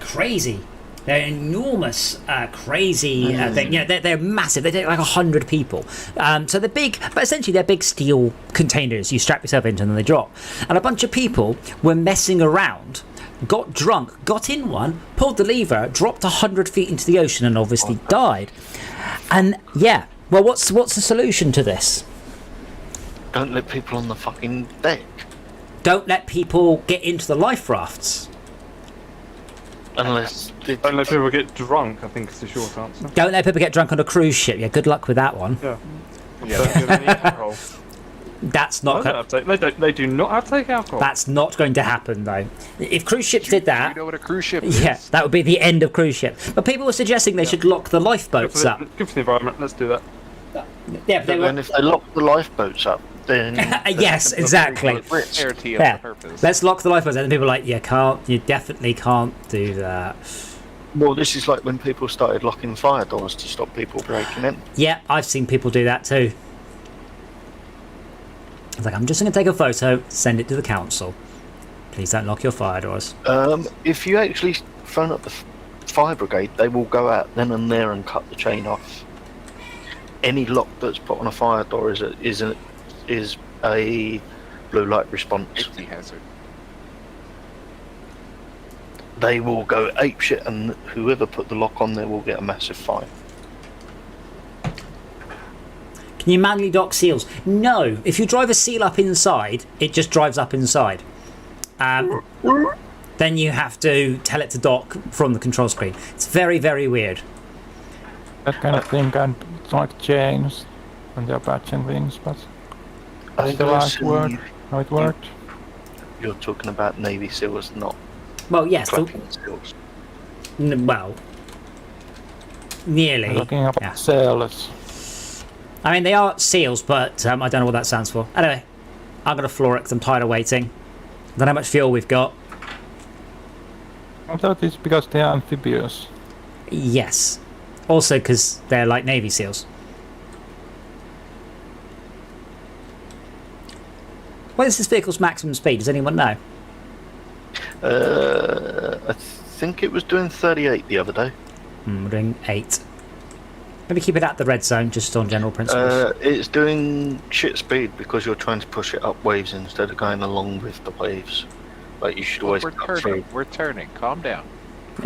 crazy. They're enormous, crazy thing. You know, they're massive. They take like 100 people. So they're big, but essentially they're big steel containers. You strap yourself into and then they drop. And a bunch of people were messing around, got drunk, got in one, pulled the lever, dropped 100 feet into the ocean, and obviously died. And yeah, well, what's the solution to this? Don't let people on the fucking deck. Don't let people get into the life rafts. Unless they, Don't let people get drunk, I think is the short answer. Don't let people get drunk on a cruise ship. Yeah, good luck with that one. Yeah. Yeah. Don't give any alcohol. That's No, not. they do not have to take alcohol. That's not going to happen, though. If cruise ships did that, You know what a cruise ship is? yeah, that would be the end of cruise ship. But people were suggesting they should lock the Good lifeboats for, up. good for the environment, let's do that. Yeah, but they and were. if they lock the lifeboats up, then Yes, exactly. Clarity of Yeah. the purpose. Let's lock the lifeboats, and then people are like, you definitely can't do that. Well, this is like when people started locking fire doors to stop people breaking in. Yeah, I've seen people do that too. It's like, I'm just going to take a photo, send it to the council. Please don't lock your fire doors. If you actually phone up the fire brigade, they will go out then and there and cut the chain off. Any lock that's put on a fire door is a blue light response. Safety hazard. They will go apeshit, and whoever put the lock on there will get a massive fine. Can you manually dock seals? No. If you drive a seal up inside, it just drives up inside. Then you have to tell it to dock from the control screen. It's very, very weird. That kind of thing can like chains when they're patching things, but that's the last assume word. How it worked. You're talking about Navy SEALs, not Well, yes. clapping SEALs. Well, nearly. Looking up Yeah. sailors. I mean, they are seals, but I don't know what that stands for. Anyway, I'm going to floor it because I'm tired of waiting. I don't know how much fuel we've got. I thought it's because they are amphibious. Yes. Also because they're like Navy SEALs. What is this vehicle's maximum speed? Does anyone know? I think it was doing 38 the other day. We're doing 8. Maybe keep it at the red zone, just on general principles. It's doing shit speed because you're trying to push it up waves instead of going along with the waves. Like you should always We're cut through. turning. We're turning. Calm down.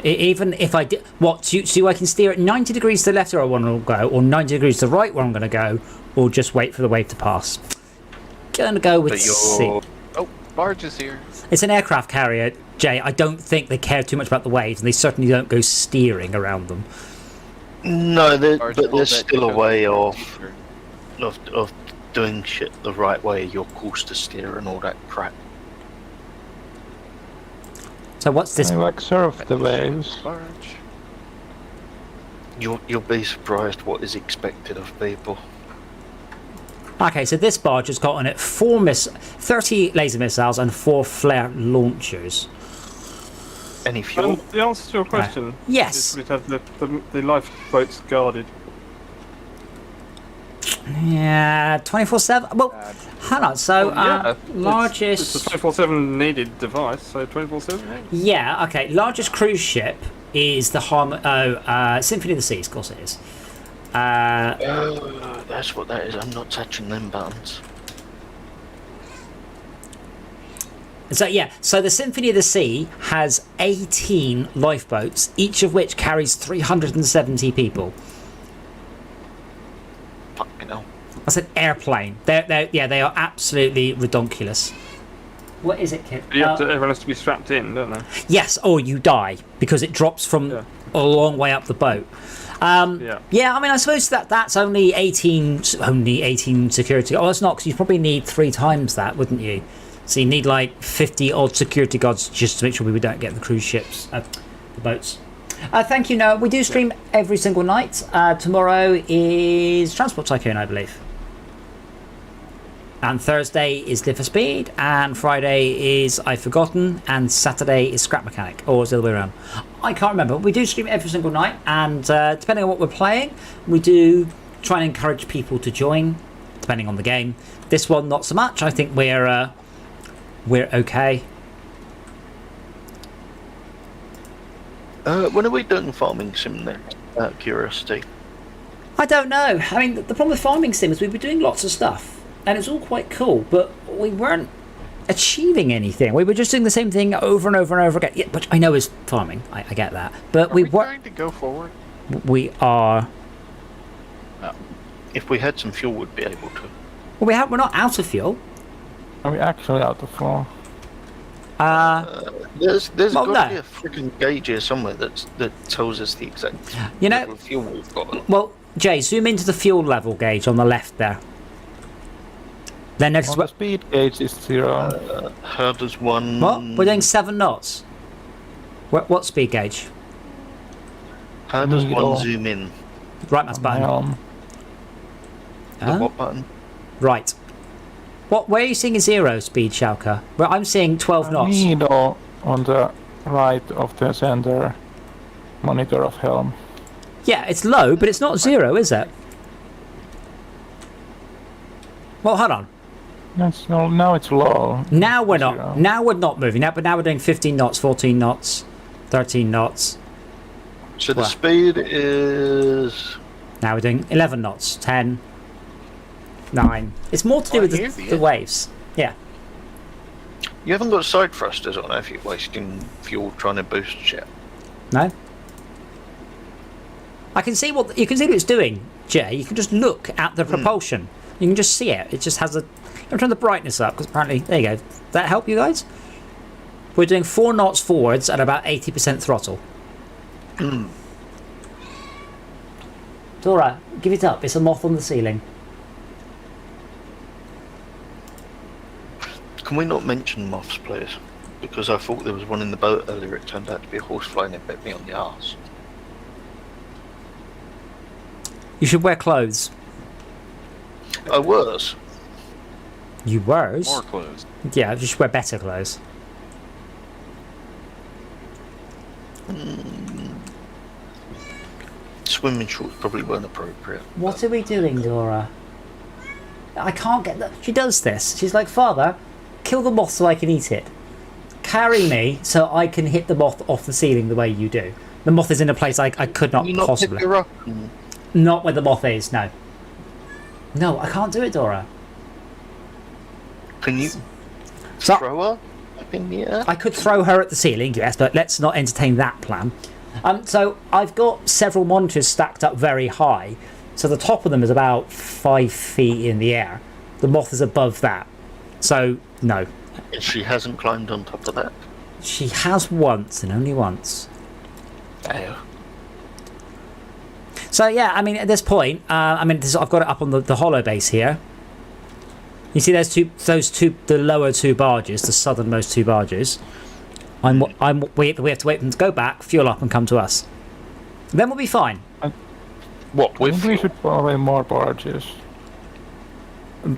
Even if I did... What? So I can steer it 90 degrees to the left where I want to go, or 90 degrees to the right where I'm going to go, or just wait for the wave to pass. Going to go with But C. you're Oh, barge is here. It's an aircraft carrier, Jay. I don't think they care too much about the waves, and they certainly don't go steering around them. no, Barge but pulled there's that still a Dakota way feature. of doing shit the right way. Your course to steer and all that crap. So what's this? I like surf the waves. Barge. You'll be surprised what is expected of people. Okay, so this barge has got on it 30 laser missiles and 4 flare launchers. Any fuel? The answer to your question Yes. is to have the lifeboats guarded. Yeah, 24/7. Well, hang on. So, It's largest. a 24/7 needed device, so 24/7. Yeah, okay. Largest cruise ship is the Symphony of the Seas. Of course, it is. That's what that is. I'm not touching them buttons. So yeah, so the Symphony of the Sea has 18 lifeboats, each of which carries 370 people. Fucking hell. That's an airplane. They are absolutely redonkulous. What is it, kid? Everyone has to be strapped in, don't they? Yes, or you die because it drops from Yeah. a long way up the boat. Yeah, I mean, I suppose that's only 18 security. Oh, it's not, because you probably need 3 times that, wouldn't you? So you need like 50 odd security guards just to make sure we don't get the cruise ships, the boats. Thank you, Noah. We do stream every single night. Tomorrow is Transport Tycoon, I believe. And Thursday is Live for Speed, and Friday is I've Forgotten, and Saturday is Scrap Mechanic, or is it the other way around? I can't remember. We do stream every single night, and depending on what we're playing, we do try and encourage people to join, depending on the game. This one, not so much. I think we're okay. When are we doing farming sim next? Out of curiosity. I don't know. I mean, the problem with Farming Sim is we were doing lots of stuff, and it's all quite cool, but we weren't achieving anything. We were just doing the same thing over and over and over again. Yeah, which I know is farming. I get that, but Are we we were. trying to go forward? We are. If we had some fuel, we'd be able to. Well, we're not out of fuel. Are we actually out of fuel? There's Well, got to no. be a freaking gauge here somewhere that tells us the exact You know- level of fuel we've got. Well, Jay, zoom into the fuel level gauge on the left there. Then notice Well, the what? speed gauge is 0. How does one? What? We're doing 7 knots. What speed gauge? How does Needle. one zoom in? Right mouse button. Helm. The Huh? what button? Right. Where are you seeing a 0 speed, Schalke? Well, I'm seeing 12 knots. Needle on the right of the center monitor of helm. Yeah, it's low, but it's not 0, is it? Well, hold on. Now it's low. Now we're Zero. not. Now we're not moving. But now we're doing 15 knots, 14 knots, 13 knots. So the Wow. speed is. Now we're doing 11 knots, 10, 9. It's more to do Oh, with I hear the you. waves. Yeah. You haven't got side thrusters on if you're wasting fuel trying to boost shit. No. I can see what you can see what it's doing, Jay. You can just look at the propulsion. You can just see it. It just has a. I'm turning the brightness up because apparently there you go. Does that help you guys? We're doing 4 knots forwards at about 80% throttle. Dora, give it up. It's a moth on the ceiling. Can we not mention moths, please? Because I thought there was one in the boat earlier. It turned out to be a horsefly and it bit me on the arse. You should wear clothes. I was. You were? More clothes. Yeah, just wear better clothes. Swimming shorts probably weren't appropriate. What are we doing, Dora? I can't get that. She does this. She's like, Father, kill the moth so I can eat it. Carry me so I can hit the moth off the ceiling the way you do. The moth is in a place I could not Can you not possibly. pick her up? Not where the moth is, no. No, I can't do it, Dora. Can you So- throw her up in the air? I could throw her at the ceiling, yes, but let's not entertain that plan. So I've got several monitors stacked up very high. So the top of them is about 5 feet in the air. The moth is above that. So, no. She hasn't climbed on top of that. She has once, and only once. Oh. So yeah, I mean, at this point, I've got it up on the hollow base here. You see, there's the lower two barges, the southernmost two barges. We have to wait for them to go back, fuel up, and come to us. Then we'll be fine. What, I with think we should probably more barges.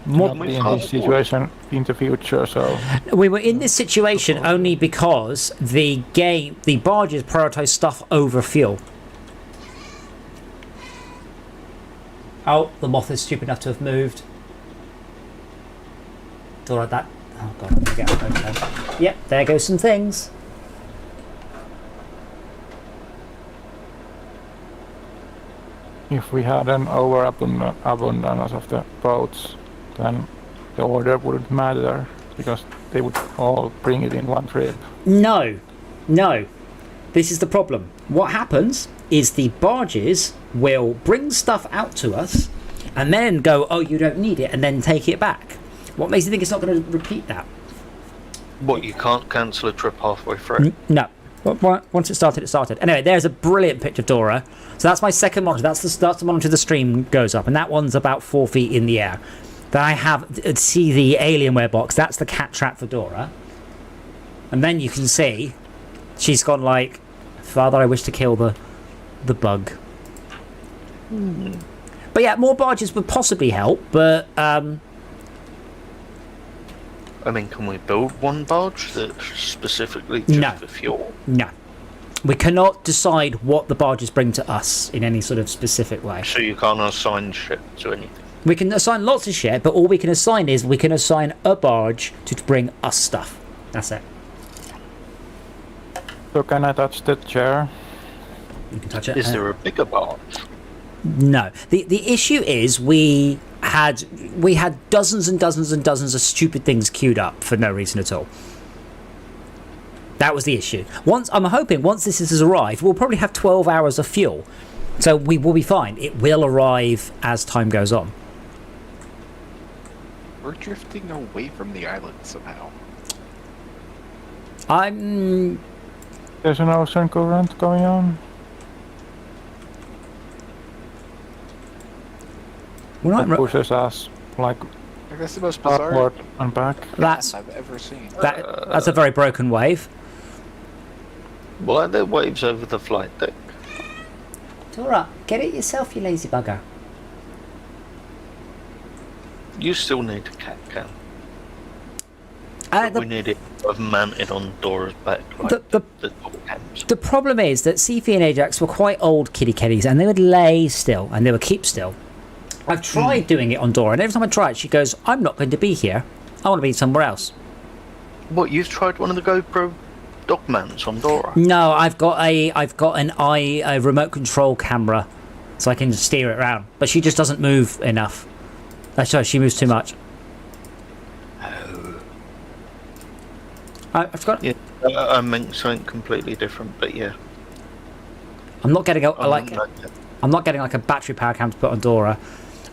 More, Not be in this situation in the future, so... we were in this situation only because the barges prioritize stuff over fuel. Oh, the moth is stupid enough to have moved. Dora, that. Oh god, I'm gonna get a photo. Yep, there goes some things. If we had an overabundance of the boats, then the order wouldn't matter, because they would all bring it in one trip. No. This is the problem. What happens is the barges will bring stuff out to us and then go, oh, you don't need it, and then take it back. What makes you think it's not going to repeat that? What, you can't cancel a trip halfway through? No. Once it started, it started. Anyway, there's a brilliant picture of Dora. So that's my second monitor. That's the monitor the stream goes up, and that one's about 4 feet in the air. Then I have see the Alienware box. That's the cat trap for Dora. And then you can see she's gone like, Father, I wish to kill the bug. But yeah, more barges would possibly help, but I mean, can we build one barge that's specifically just No. for fuel? no. We cannot decide what the barges bring to us in any sort of specific way. So you can't assign shit to anything? We can assign lots of shit, but all we can assign is we can assign a barge to bring us stuff. That's it. So can I touch the chair? You can touch it. Is there a bigger barge? No. The issue is we had dozens and dozens and dozens of stupid things queued up for no reason at all. That was the issue. I'm hoping once this has arrived, we'll probably have 12 hours of fuel. So we will be fine. It will arrive as time goes on. We're drifting away from the island somehow. There's an ocean current going on. We're That not. pushes us like Like, that's the most bizarre upward and back. That's I've ever seen. that's a very broken wave. Why are there waves over the flight deck? Dora, get it yourself, you lazy bugger. You still need a cat cam. We need it mounted on Dora's back, like the double cams. The problem is that Cephii and Ajax were quite old kitty kitties, and they would lay still and they would keep still. I've tried doing it on Dora, and every time I try it, she goes, "I'm not going to be here. I want to be somewhere else." What, you've tried one of the GoPro dogmans on Dora? No, I've got a remote control camera, so I can just steer it around. But she just doesn't move enough. Sorry, she moves too much. Oh. I've got. Yeah, I meant something completely different, but yeah. I'm not getting I'm not getting like a battery power cam to put on Dora.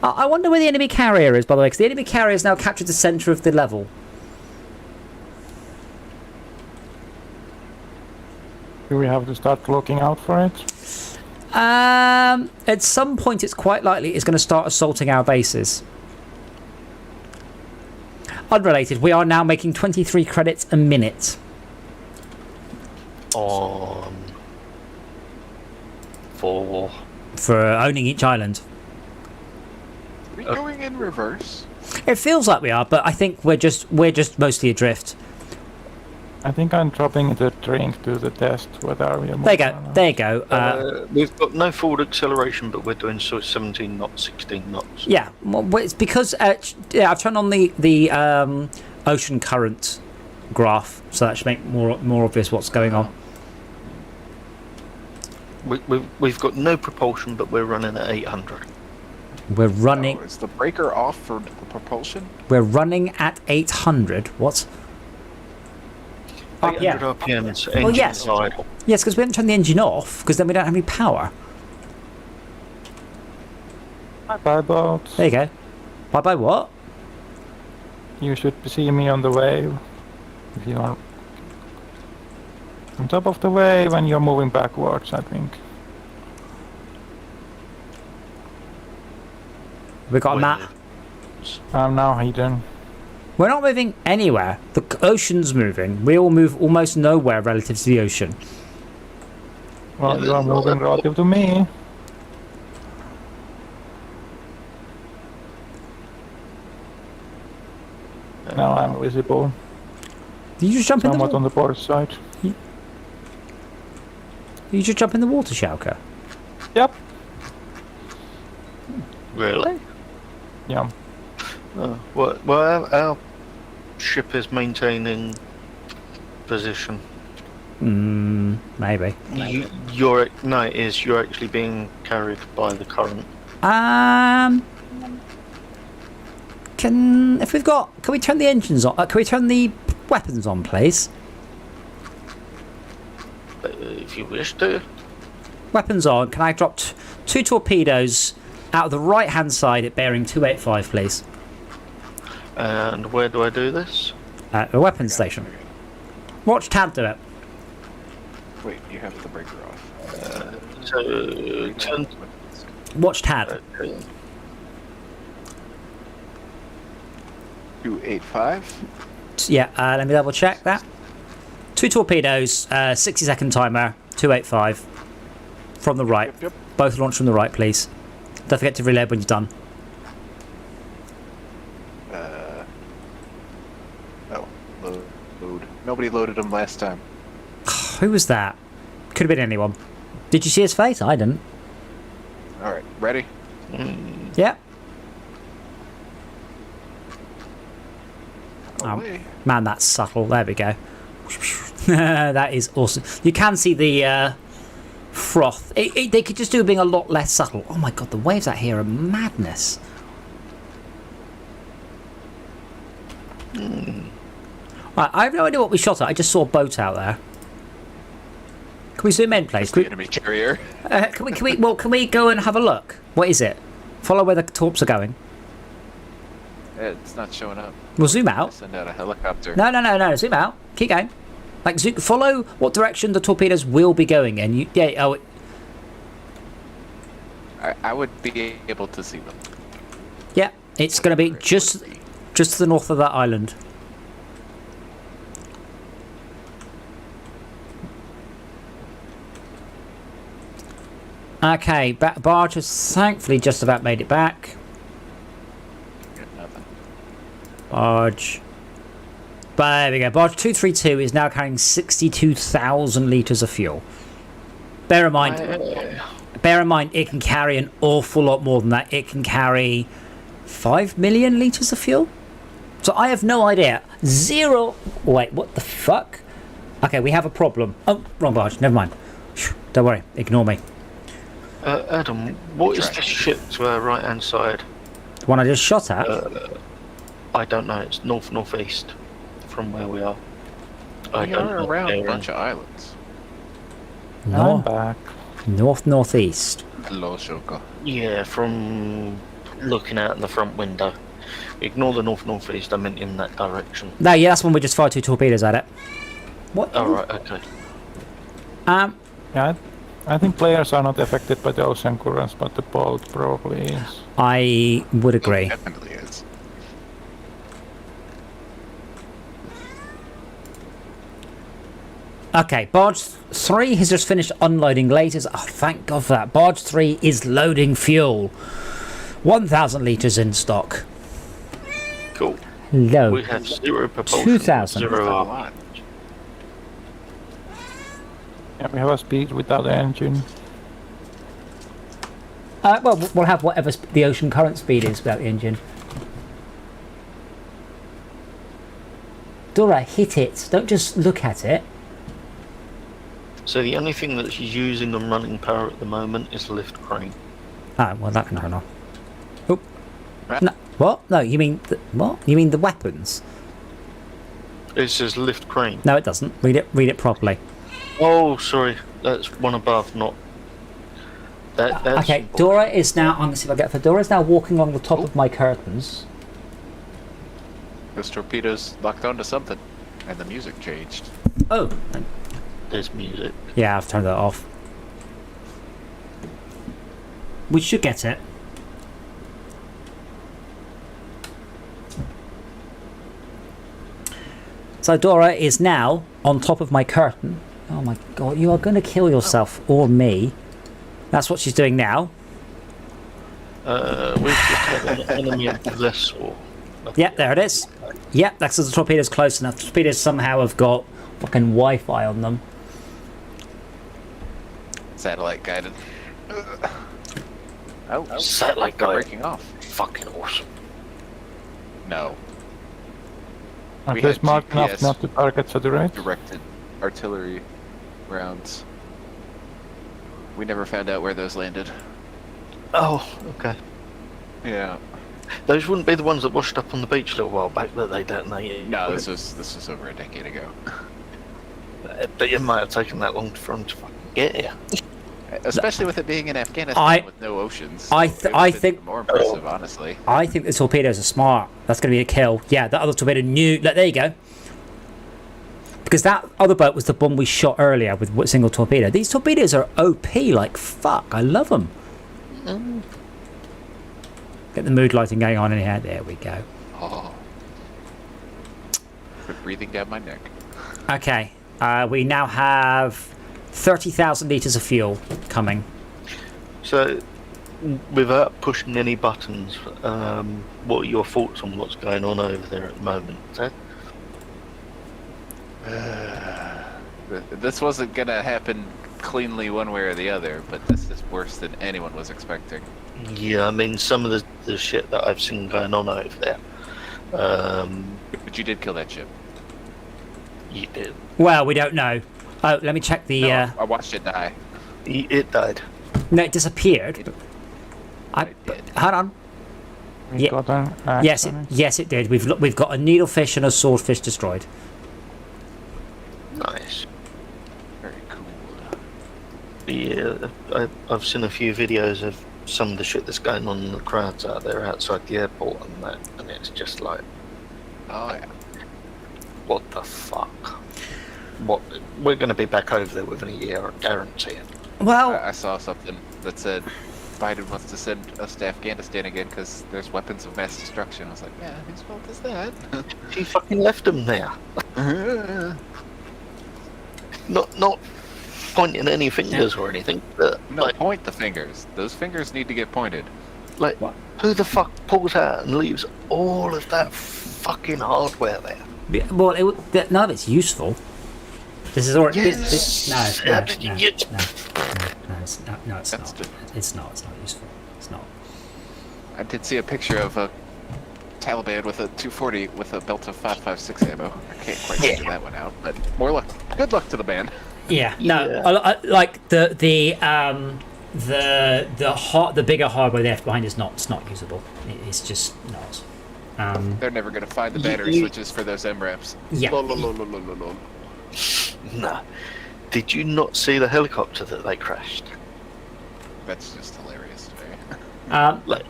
I wonder where the enemy carrier is, by the way, because the enemy carrier has now captured the centre of the level. Do we have to start looking out for it? At some point, it's quite likely it's going to start assaulting our bases. Unrelated, we are now making 23 credits a minute. On... For owning each island. Are we going in reverse? It feels like we are, but I think we're just mostly adrift. I think I'm dropping the drink to the test whether we are There you go. moving or not. There you go. We've got no forward acceleration, but we're doing sort of 17 knots, 16 knots. Yeah, well, it's because I've turned on the ocean current graph, so that should make more obvious what's going on. We've got no propulsion, but we're running at 800. We're running. Oh, is the breaker off for the propulsion? We're running at 800. What? 800 yeah. RPMs, Well, engine yes. idle. Yes, because we haven't turned the engine off, because then we don't have any power. Bye, boats. There you go. Bye what? You should see me on the wave. If you are on top of the wave and you're moving backwards, I think. We got a map. I'm now hidden. We're not moving anywhere. The ocean's moving. We all move almost nowhere relative to the ocean. Well, Yeah, you are moving relative to me. Now I'm visible. Did you just jump in the Somewhat on water? the port side. You just jump in the water, Schalke? Yep. Really? Yeah. Well, our ship is maintaining position. Maybe. You're actually being carried by the current. Can we turn the engines on? Can we turn the weapons on, please? If you wish to. Weapons on. Can I drop two torpedoes out of the right-hand side at bearing 285, please? And where do I do this? At the weapons station. Watch Tab do it. Wait, you have the breaker off. So turn. Watch Tab. 285. Yeah, let me double check that. Two torpedoes, 60-second timer, 285. From the right. Yep. Both launched from the right, please. Don't forget to reload when you're done. Load. Nobody loaded them last time. Who was that? Could have been anyone. Did you see his face? I didn't. All right, ready? Yeah. Oh, Away. Man, that's subtle. There we go. That is awesome. You can see the froth. They could just do it being a lot less subtle. Oh my god, the waves out here are madness. Right, I have no idea what we shot at. I just saw a boat out there. Can we zoom in, please? The enemy carrier. Can we go and have a look? What is it? Follow where the torps are going. It's not showing up. We'll zoom out. Send out a helicopter. No. Zoom out. Keep going. Like, follow what direction the torpedoes will be going in. I would be able to see them. Yeah, it's going to be just to the north of that island. Okay, barge has thankfully just about made it back. Got nothing. Barge. There we go. Barge 232 is now carrying 62,000 litres of fuel. Bear in mind, it can carry an awful lot more than that. It can carry 5 million litres of fuel. So I have no idea. Wait, what the fuck? Okay, we have a problem. Oh, wrong barge. Never mind. Don't worry. Ignore me. Adam, what is this ship to our right hand side? The one I just shot at? I don't know. It's north-northeast from where we are. I We don't are know. around a bearing. bunch of islands. I'm back. North-northeast. Hello, Shoko. Yeah, from looking out in the front window. Ignore the north-northeast. I meant in that direction. No, yeah, that's when we just fired 2 torpedoes at it. What? Oh, right, okay. Yeah, I think players are not affected by the ocean currents, but the boat probably is. I would agree. Definitely is. Okay, Barge 3 has just finished unloading lasers. Oh, thank God for that. Barge 3 is loading fuel. 1,000 litres in stock. Low. We have 0 propulsion. 2,000. 0. Yeah, we have a speed without engine. Well, we'll have whatever the ocean current speed is without the engine. Dora, hit it. Don't just look at it. So the only thing that's using and running power at the moment is lift crane. Oh, well, that can turn off. Oh. No, what? No, you mean... what? You mean the weapons? It says lift crane. No, it doesn't. Read it properly. Oh, sorry. That's one above, not... That's Okay, Dora is now... I'm going to see if I get... Dora is now walking along the top of my curtains. Those torpedoes locked onto something, and the music changed. Oh. There's music. Yeah, I've turned that off. We should get it. So Dora is now on top of my curtain. Oh my god, you are going to kill yourself or me. That's what she's doing now. We've just had an enemy vessel. Yep, there it is. Yep, that's the torpedo's close enough. The torpedoes somehow have got fucking Wi-Fi on them. Satellite guided. Oh, Satellite they're guide. breaking off. Fucking awesome. No, At We least had marked enough GPS. not to target saturate. directed artillery rounds. We never found out where those landed. Oh, okay. Yeah. Those wouldn't be the ones that washed up on the beach a little while back that they detonated. No, this was over a decade ago. But it might have taken that long for them to fucking get here. Especially with it being in Afghanistan I- with no oceans. I It would've I been think- more impressive, honestly. I think the torpedoes are smart. That's going to be a kill. Yeah, the other torpedo knew... Look, there you go. Because that other boat was the one we shot earlier with a single torpedo. These torpedoes are OP like fuck. I love them. Get the mood lighting going on in here. There we go. Oh. Quit breathing down my neck. Okay. We now have 30,000 litres of fuel coming. So, without pushing any buttons, what are your thoughts on what's going on over there at the moment, Ted? This wasn't gonna happen cleanly one way or the other, but this is worse than anyone was expecting. Yeah, I mean, some of the shit that I've seen going on over there. But you did kill that ship. You did. Well, we don't know. Oh, let me check the... No, I watched it die. It died. No, it disappeared. It- I, it did. hold on. We Yeah. got an axe Yes, on it. yes, it did. We've got a needlefish and a swordfish destroyed. Nice. Very cool. Yeah, I've seen a few videos of some of the shit that's going on in the crowds out there outside the airport and that, and it's just like, Oh yeah. what the fuck? What? We're going to be back over there within a year, I guarantee it. Well, I saw something that said Biden wants to send us to Afghanistan again because there's weapons of mass destruction. I was like, yeah, whose fault is that? He fucking left them there. Not pointing any fingers or anything, but No, like, point the fingers. Those fingers need to get pointed. like who the fuck pulls out and leaves all of that fucking hardware there? well, none of it's useful. This is already... Yes. No, it's That's not. That's It's not. It's not useful. It's not. I did see a picture of a Taliban with a 240 with a belt of 5.56 ammo. I can't quite figure that one out, but more luck. Good luck to the band. Yeah, no, Yeah. like the bigger hardware they left behind is not. It's not usable. It's just not. They're never gonna find the battery switches for those MRAPs. Yeah. Lol, lol, lol, lol, lol, lol. No. Did you not see the helicopter that they crashed? That's just hilarious to me. Like,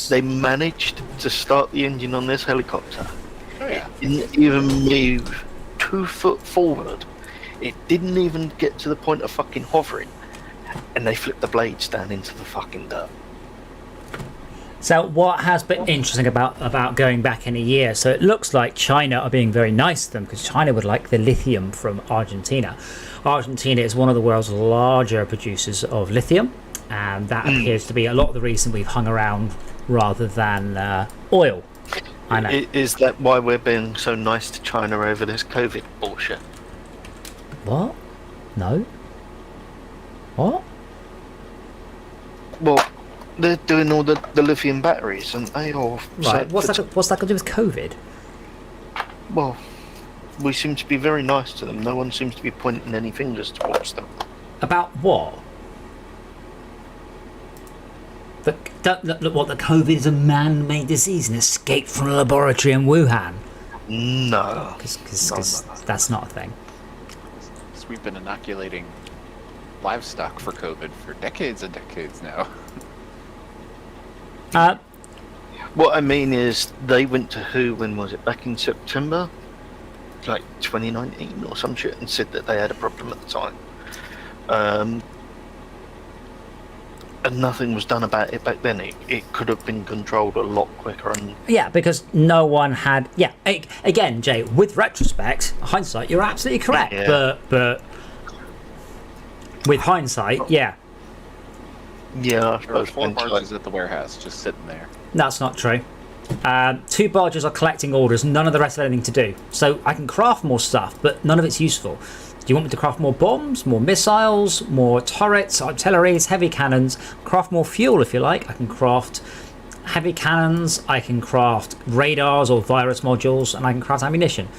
they managed to start the engine on this helicopter. Oh yeah. Didn't even move 2 foot forward. It didn't even get to the point of fucking hovering. And they flipped the blades down into the fucking dirt. So what has been interesting about going back in a year? So it looks like China are being very nice to them because China would like the lithium from Argentina. Argentina is one of the world's larger producers of lithium, and that appears to be a lot of the reason we've hung around rather than oil. I know. Is that why we're being so nice to China over this COVID bullshit? What? No. What? Well, they're doing all the lithium batteries, and they all. Right. What's that got to do with COVID? Well, we seem to be very nice to them. No one seems to be pointing any fingers towards them. About what? What, the COVID is a man-made disease and escaped from a laboratory in Wuhan? No. Because that's not a thing. So we've been inoculating livestock for COVID for decades and decades now. What I mean is, they went to WHO, when was it? Back in September? Like 2019 or some shit, and said that they had a problem at the time. And nothing was done about it back then. It could have been controlled a lot quicker. And Yeah, because no one had... Yeah, again, Jay, with retrospect, hindsight, you're absolutely correct. Yeah. But with hindsight, yeah, yeah, I There are suppose 4 hindsight- barges at the warehouse just sitting there. that's not true. 2 barges are collecting orders, none of the rest have anything to do. So I can craft more stuff, but none of it's useful. Do you want me to craft more bombs, more missiles, more turrets, artilleries, heavy cannons? Craft more fuel if you like. I can craft heavy cannons, I can craft radars or virus modules, and I can craft ammunition.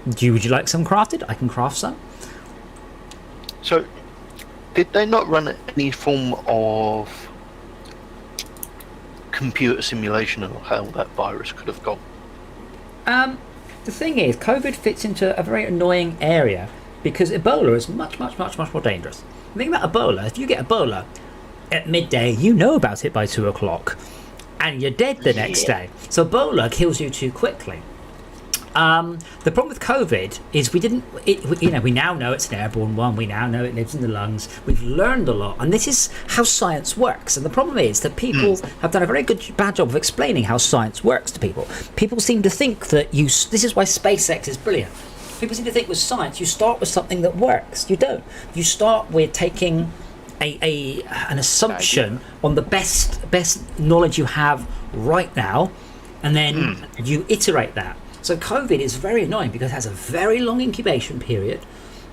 Would you like some crafted? I can craft some. So, did they not run any form of computer simulation of how that virus could have gone? The thing is, COVID fits into a very annoying area because Ebola is much more dangerous. The thing about Ebola, if you get Ebola at midday, you know about it by 2 o'clock, and you're dead the next day. So Ebola kills you too quickly. The problem with COVID is we now know it's an airborne one. We now know it lives in the lungs. We've learned a lot, and this is how science works. And the problem is that people have done a very bad job of explaining how science works to people. People seem to think that this is why SpaceX is brilliant. People seem to think with science, you start with something that works. You don't. You start with taking an assumption on the best knowledge you have right now, and then you iterate that. So COVID is very annoying because it has a very long incubation period.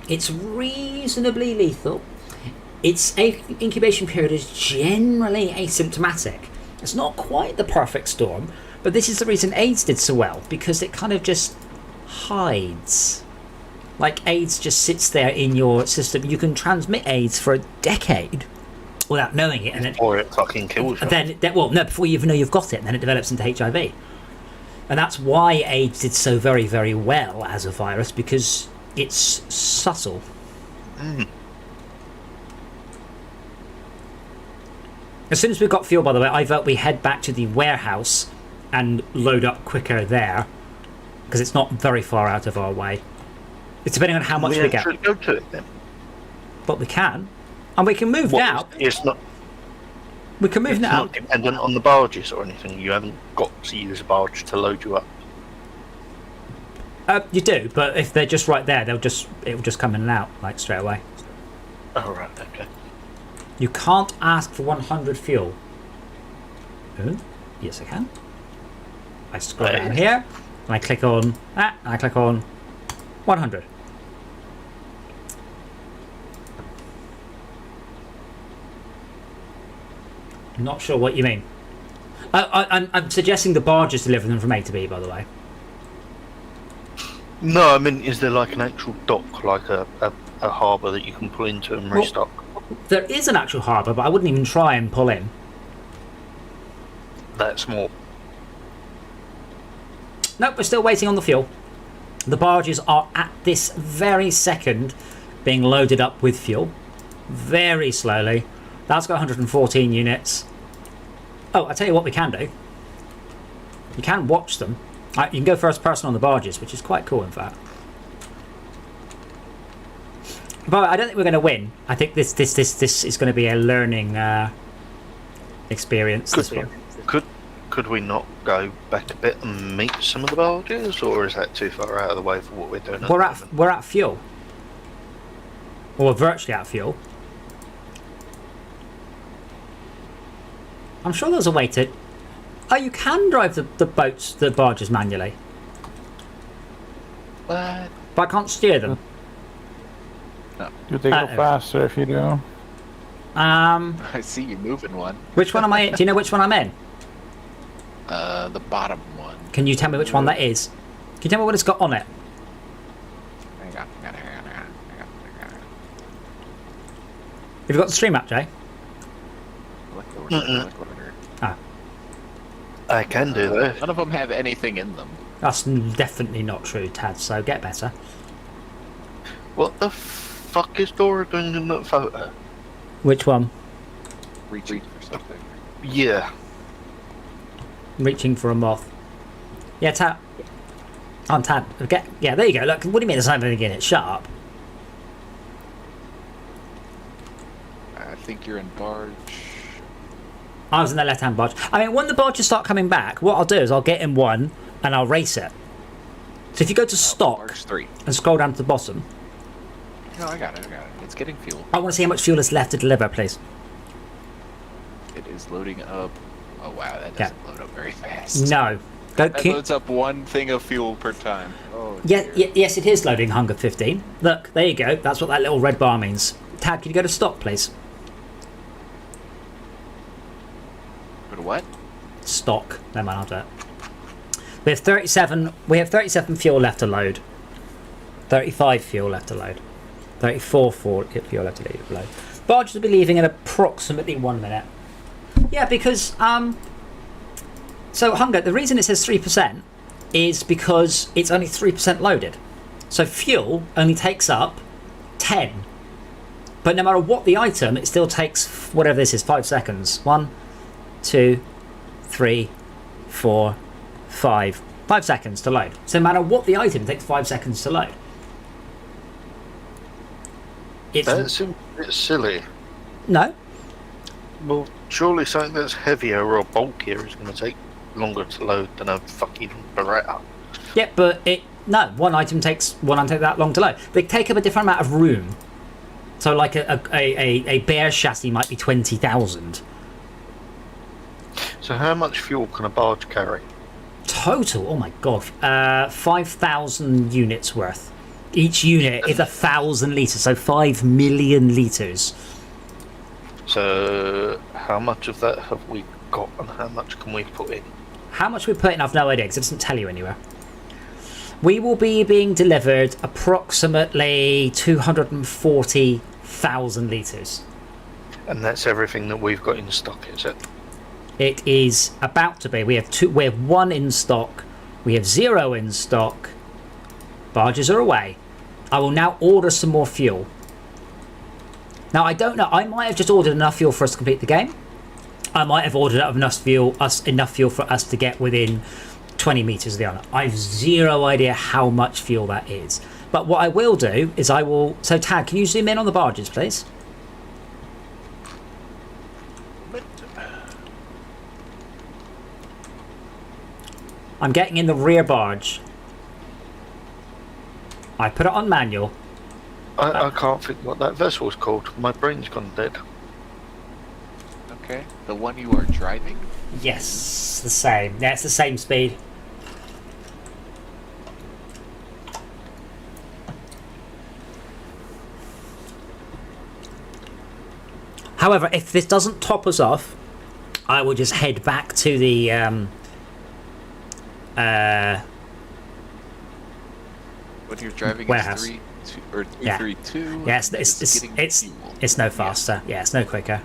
It's reasonably lethal. Its incubation period is generally asymptomatic. It's not quite the perfect storm, but this is the reason AIDS did so well, because it kind of just hides. Like AIDS just sits there in your system. You can transmit AIDS for a decade without knowing it, and then Or it fucking kills you. before you even know you've got it, and then it develops into HIV. And that's why AIDS did so very, very well as a virus, because it's subtle. As soon as we've got fuel, by the way, I vote we head back to the warehouse and load up quicker there, because it's not very far out of our way. It's depending on how much we get. actually go to it then. But we can. And we can move now. It's not. We can move It's now. not dependent on the barges or anything. You haven't got to use a barge to load you up. You do, but if they're just right there, it will just come in and out like straight away. Oh right, okay. You can't ask for 100 fuel. Oh, yes, I can. I scroll down here, and I click on that, and I click on 100. Not sure what you mean. I'm suggesting the barges deliver them from A to B, by the way. No, I mean, is there like an actual dock, like a harbour that you can pull into and restock? There is an actual harbour, but I wouldn't even try and pull in. That's more. Nope, we're still waiting on the fuel. The barges are at this very second being loaded up with fuel. Very slowly. That's got 114 units. Oh, I'll tell you what we can do. You can watch them. You can go first person on the barges, which is quite cool, in fact. But I don't think we're going to win. I think this is going to be a learning experience. This one. Could we not go back a bit and meet some of the barges, or is that too far out of the way for what we're doing? We're at fuel. Or we're virtually at fuel. I'm sure there's a way to... Oh, you can drive the boats, the barges manually, What? but I can't steer them. You think go Uh-oh. faster if you do. I see you moving one. Which one am I in? Do you know which one I'm in? The bottom one. Can you tell me which one that is? Can you tell me what it's got on it? Hang on. Have you got the stream app, Jay? Mm-mm. Ah, I can do that. None of them have anything in them. that's definitely not true, Tad. So get better. What the fuck is Dora doing in that photo? Which one? Reaching for something. Yeah. Reaching for a moth. Yeah, Tad. I'm Tad. Okay. Yeah, there you go. Look, what do you mean there's something in it? Shut up. I think you're in barge. I was in the left-hand barge. I mean, when the barges start coming back, what I'll do is I'll get in one and I'll race it. So if you go to stock Barge 3. and scroll down to the bottom, No, I got it. It's getting fuel. I want to see how much fuel is left to deliver, please. It is loading up. Oh wow, that Yeah. doesn't load up very fast. No. Go. That loads up one thing of fuel per time. Oh, Yeah, dear. yes, it is loading Hunger 15. Look, there you go. That's what that little red bar means. Tad, can you go to stock, please? But what? Stock. Never mind, I'll do it. We have 37. We have 37 fuel left to load. 35 fuel left to load. 34 fuel left to load. Barge will be leaving in approximately 1 minute. Yeah, because so Hunger. The reason it says 3% is because it's only 3% loaded. So fuel only takes up 10. But no matter what the item, it still takes whatever this is, 5 seconds. 1, 2, 3, 4, 5. 5 seconds to load. So no matter what the item, it takes 5 seconds to load. It's That seems a bit silly. no. Well, surely something that's heavier or bulkier is going to take longer to load than a fucking Beretta. Yeah, but one item takes that long to load. They take up a different amount of room. So like a bear chassis might be 20,000 So how much fuel can a barge carry? total. Oh my god, 5,000 units worth. Each unit is 1,000 liters, so 5 million liters. So how much of that have we got and how much can we put in? How much we put in, I've no idea because it doesn't tell you anywhere. We will be being delivered approximately 240,000 liters. And that's everything that we've got in stock, is it? It is about to be. We have 1 in stock. We have 0 in stock. Barges are away. I will now order some more fuel. Now I don't know. I might have just ordered enough fuel for us to complete the game. I might have ordered enough fuel for us to get within 20 meters of the island. I've zero idea how much fuel that is. But what I will do is I will. So Tad, can you zoom in on the barges, please? I'm getting in the rear barge. I put it on manual. I can't think what that vessel's called. My brain's gone dead. Okay. The one you are driving? Yes, the same. Yeah, it's the same speed. However, if this doesn't top us off, I will just head back to the When you're driving warehouse. it's 3 or Yeah. 332. Yeah, and getting it's fuel. no faster. Yeah, it's no quicker.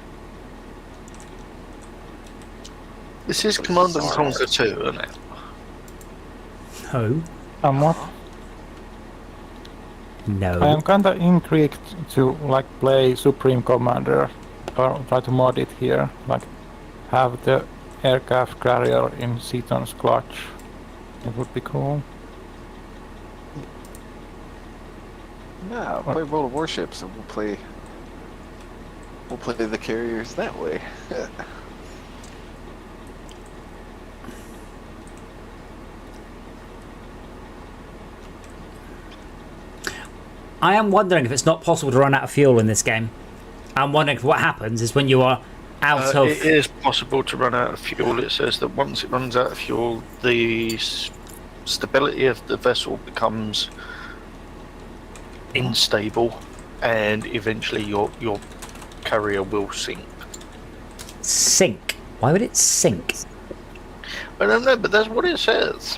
This is Command and Conquer 2, isn't it? No, Somewhat. I no. am kinda intrigued to like play Supreme Commander or try to mod it here. Like have the aircraft carrier in Seaton's clutch. It would be cool. No, play World of Warships and we'll play the carriers that way. I am wondering if it's not possible to run out of fuel in this game. I'm wondering if what happens is when you are out of. It is possible to run out of fuel. It says that once it runs out of fuel, the stability of the vessel becomes unstable, and eventually your carrier will sink. Sink. Why would it sink? I don't know, but that's what it says.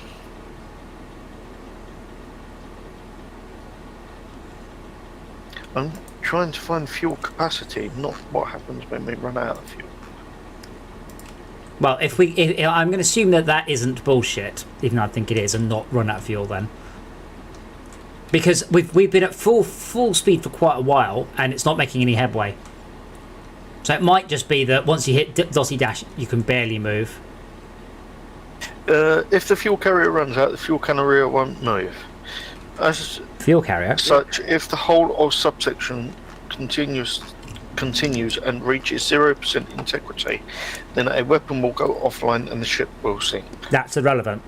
I'm trying to find fuel capacity, not what happens when we run out of fuel. Well, if I'm going to assume that isn't bullshit, even though I think it is, and not run out of fuel then. Because we've been at full speed for quite a while, and it's not making any headway. So it might just be that once you hit Dotty Dash, you can barely move. If the fuel carrier runs out, the fuel carrier won't move. As Fuel carrier? such, if the whole or subsection continues and reaches 0% integrity, then a weapon will go offline and the ship will sink. That's irrelevant.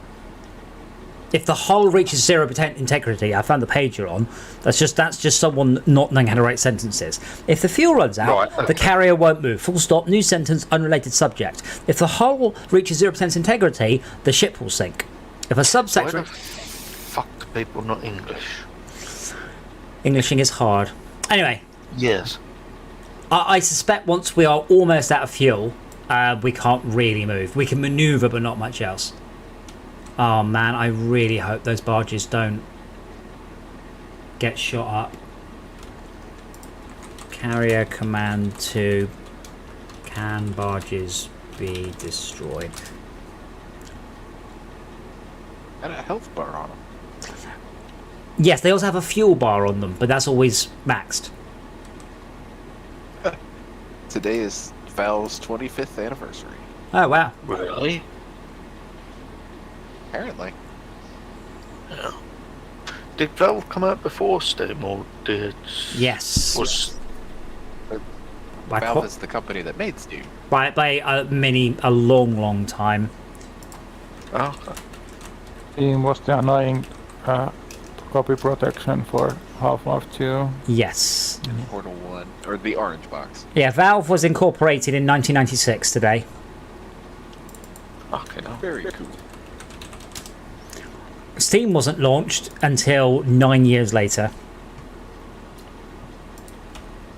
If the hull reaches 0% integrity, I found the page you're on. That's just someone not knowing how to write sentences. If the fuel runs out, Right, okay. the carrier won't move. Full stop. New sentence. Unrelated subject. If the hull reaches 0% integrity, the ship will sink. If a Why subsection. the fuck do people not English? Englishing is hard. Anyway, Yes. I suspect once we are almost out of fuel, we can't really move. We can maneuver, but not much else. Oh man, I really hope those barges don't get shot up. Carrier command to can barges be destroyed? And a health bar on them. Yes, they also have a fuel bar on them, but that's always maxed. Today is Valve's 25th anniversary. Oh wow. Really? Apparently. Did Valve come out before Steam, or did... Yes. Was... By Valve is the company that made Steam. by a long time. Oh, Steam was the annoying copy protection for Half-Life 2. Yes. Portal 1. Or the orange box. Yeah, Valve was incorporated in 1996 today. okay. Very cool. Steam wasn't launched until 9 years later.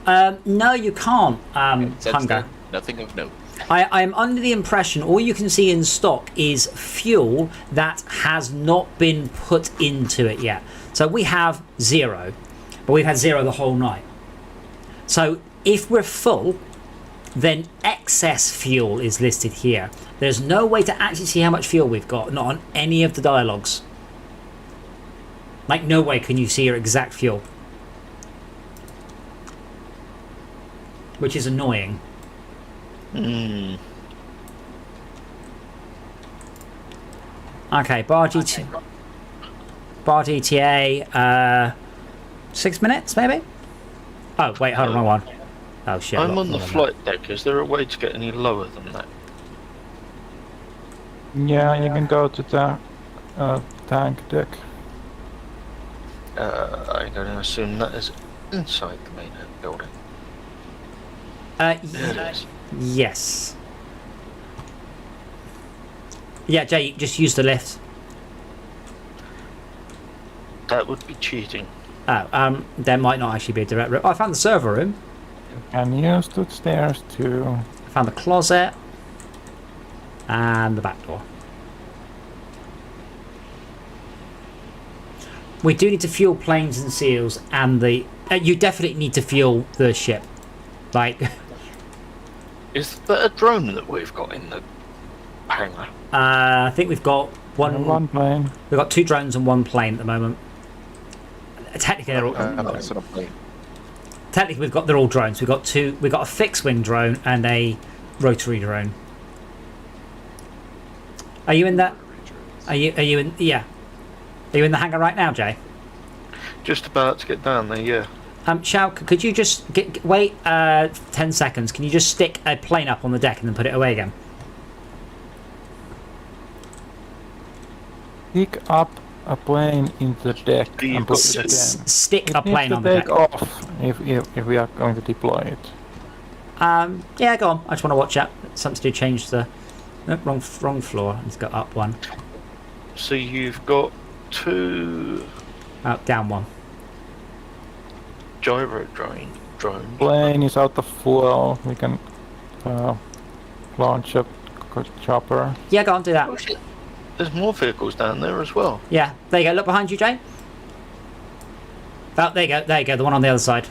No, you can't, Since Hunger. then, nothing of note. I am under the impression all you can see in stock is fuel that has not been put into it yet. So we have 0, but we've had 0 the whole night. So if we're full, then excess fuel is listed here. There's no way to actually see how much fuel we've got, not on any of the dialogues. Like, no way can you see your exact fuel. Which is annoying. Hmm. Okay, barge ETA, 6 minutes maybe? Oh, wait, hold on, wrong one. Oh shit. I'm on the flight deck. Is there a way to get any lower than that? Yeah, you can go to the tank deck. I'm going to assume that is inside the main building. There There it is. Yes. Yeah, Jay, just use the lift. That would be cheating. Oh, there might not actually be a direct route. Oh, I found the server room. And use the stairs too. I found the closet. And the back door. We do need to fuel planes and seals and the... you definitely need to fuel the ship. Like... Is that a drone that we've got in the hangar? I think we've got One plane. We've got 2 drones and 1 plane at the moment. Technically, they're all, That's what I'm playing. technically they're all drones. We've got a fixed wing drone and a rotary drone. Are you in that? Are you in? Yeah. Are you in the hangar right now, Jay? Just about to get down there, yeah. Shao, could you just wait 10 seconds? Can you just stick a plane up on the deck and then put it away again? Pick up a plane into the deck Do you and put put it it again. Stick It a plane needs on to the take deck. off if we are going to deploy it. Yeah, go on. I just want to watch out. Something to change the... No, wrong floor. It's got up one. So you've got 2 Oh, down one. gyro drones. Plane is out of fuel. We can launch a chopper. Yeah, go on, do that. Oh, shit. There's more vehicles down there as well. Yeah, there you go. Look behind you, Jay. Oh, there you go. There you go. The one on the other side.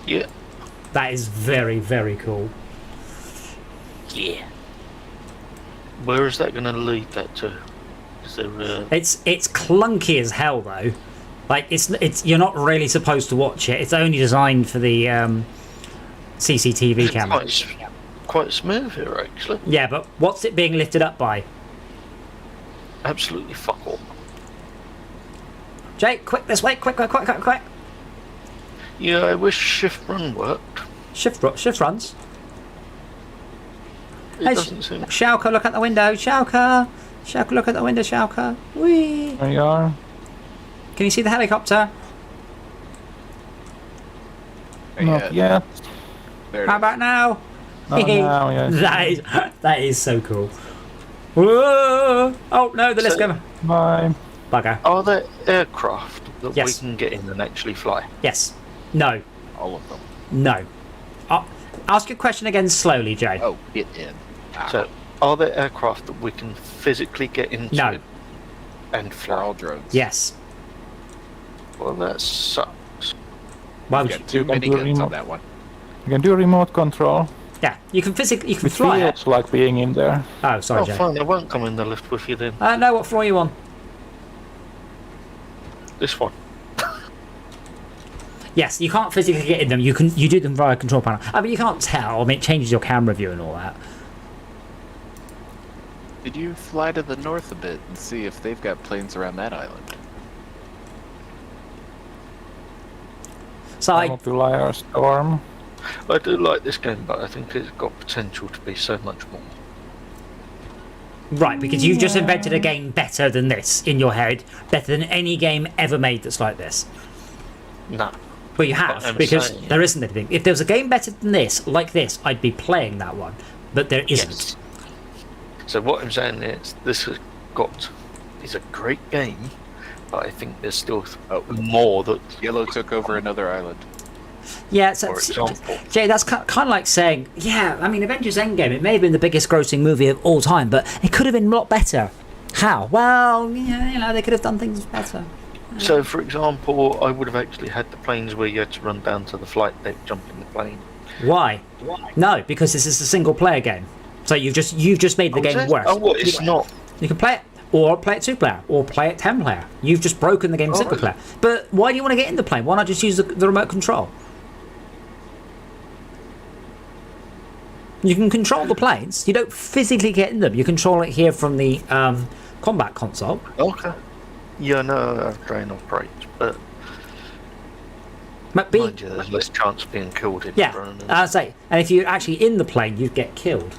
Yeah. That is very, very cool. Yeah. Where is that going to lead that to? Is there It's clunky as hell though. Like it's you're not really supposed to watch it. It's only designed for the CCTV camera. quite smooth here, actually. Yeah, but what's it being lifted up by? Absolutely fuck all. Jake, quick this way! Quick! Yeah, I wish shift run worked. Shift runs. It Hey, doesn't seem. Shauka, look out the window. Shauka, look out the window. Shauka. Whee! There you are. Can you see the helicopter? Not yet. There it How is. about now? Oh, now, yes. that is so cool. Whoa! Oh no, the lift's So- going. Bye. Bugger. Are there aircraft that Yes. we can get in and actually fly? Yes. No. All of them. No. Ask your question again slowly, Jay. Oh, get in. Ah, So, are there aircraft that we can physically get into No. and they're fly? all drones. Yes. Well, that sucks. Why You would you? got too You can many do guns remote. on that one. You can do remote control. Yeah, you can physically It fly it. feels like being in there. Oh, sorry, Oh, Jay. fine, I won't come in the lift with you then. No, what floor are you on? This one. Yes, you can't physically get in them. You do them via control panel. I mean, you can't tell. I mean, it changes your camera view and all that. Did you fly to the north a bit and see if they've got planes around that island? So Tunnel to Liar Storm. I do like this game, but I think it's got potential to be so much more. right, because you've just invented a game better than this in your head, better than any game ever made that's like this. No. Well, you But have, I'm because saying- there isn't anything. If there was a game better than this, like this, I'd be playing that one. But there isn't. Yes. So what I'm saying is, this has got is a great game, but I think there's still more that. Yellow took over another island. Yeah, so, For example. Jay, that's kind of like saying, yeah, I mean, Avengers Endgame, it may have been the biggest grossing movie of all time, but it could have been a lot better. How? Well, yeah, you know, they could have done things better. So, for example, I would have actually had the planes where you had to run down to the flight deck, jump in the plane. Why? No, because this is a single player game. So you've just made the Oh, is game it? worse. Oh, what? It's not. You can play it, or play it 2-player, or play it 10-player. You've just broken the game Oh, single player. But why do you want to get in the plane? Why not just use the remote control? You can control the planes. You don't physically get in them. You control it here from the combat console. Okay. Yeah, no, train operates, but But mind you, there's less chance of being killed in yeah, drone. I say, and if you're actually in the plane, you'd get killed.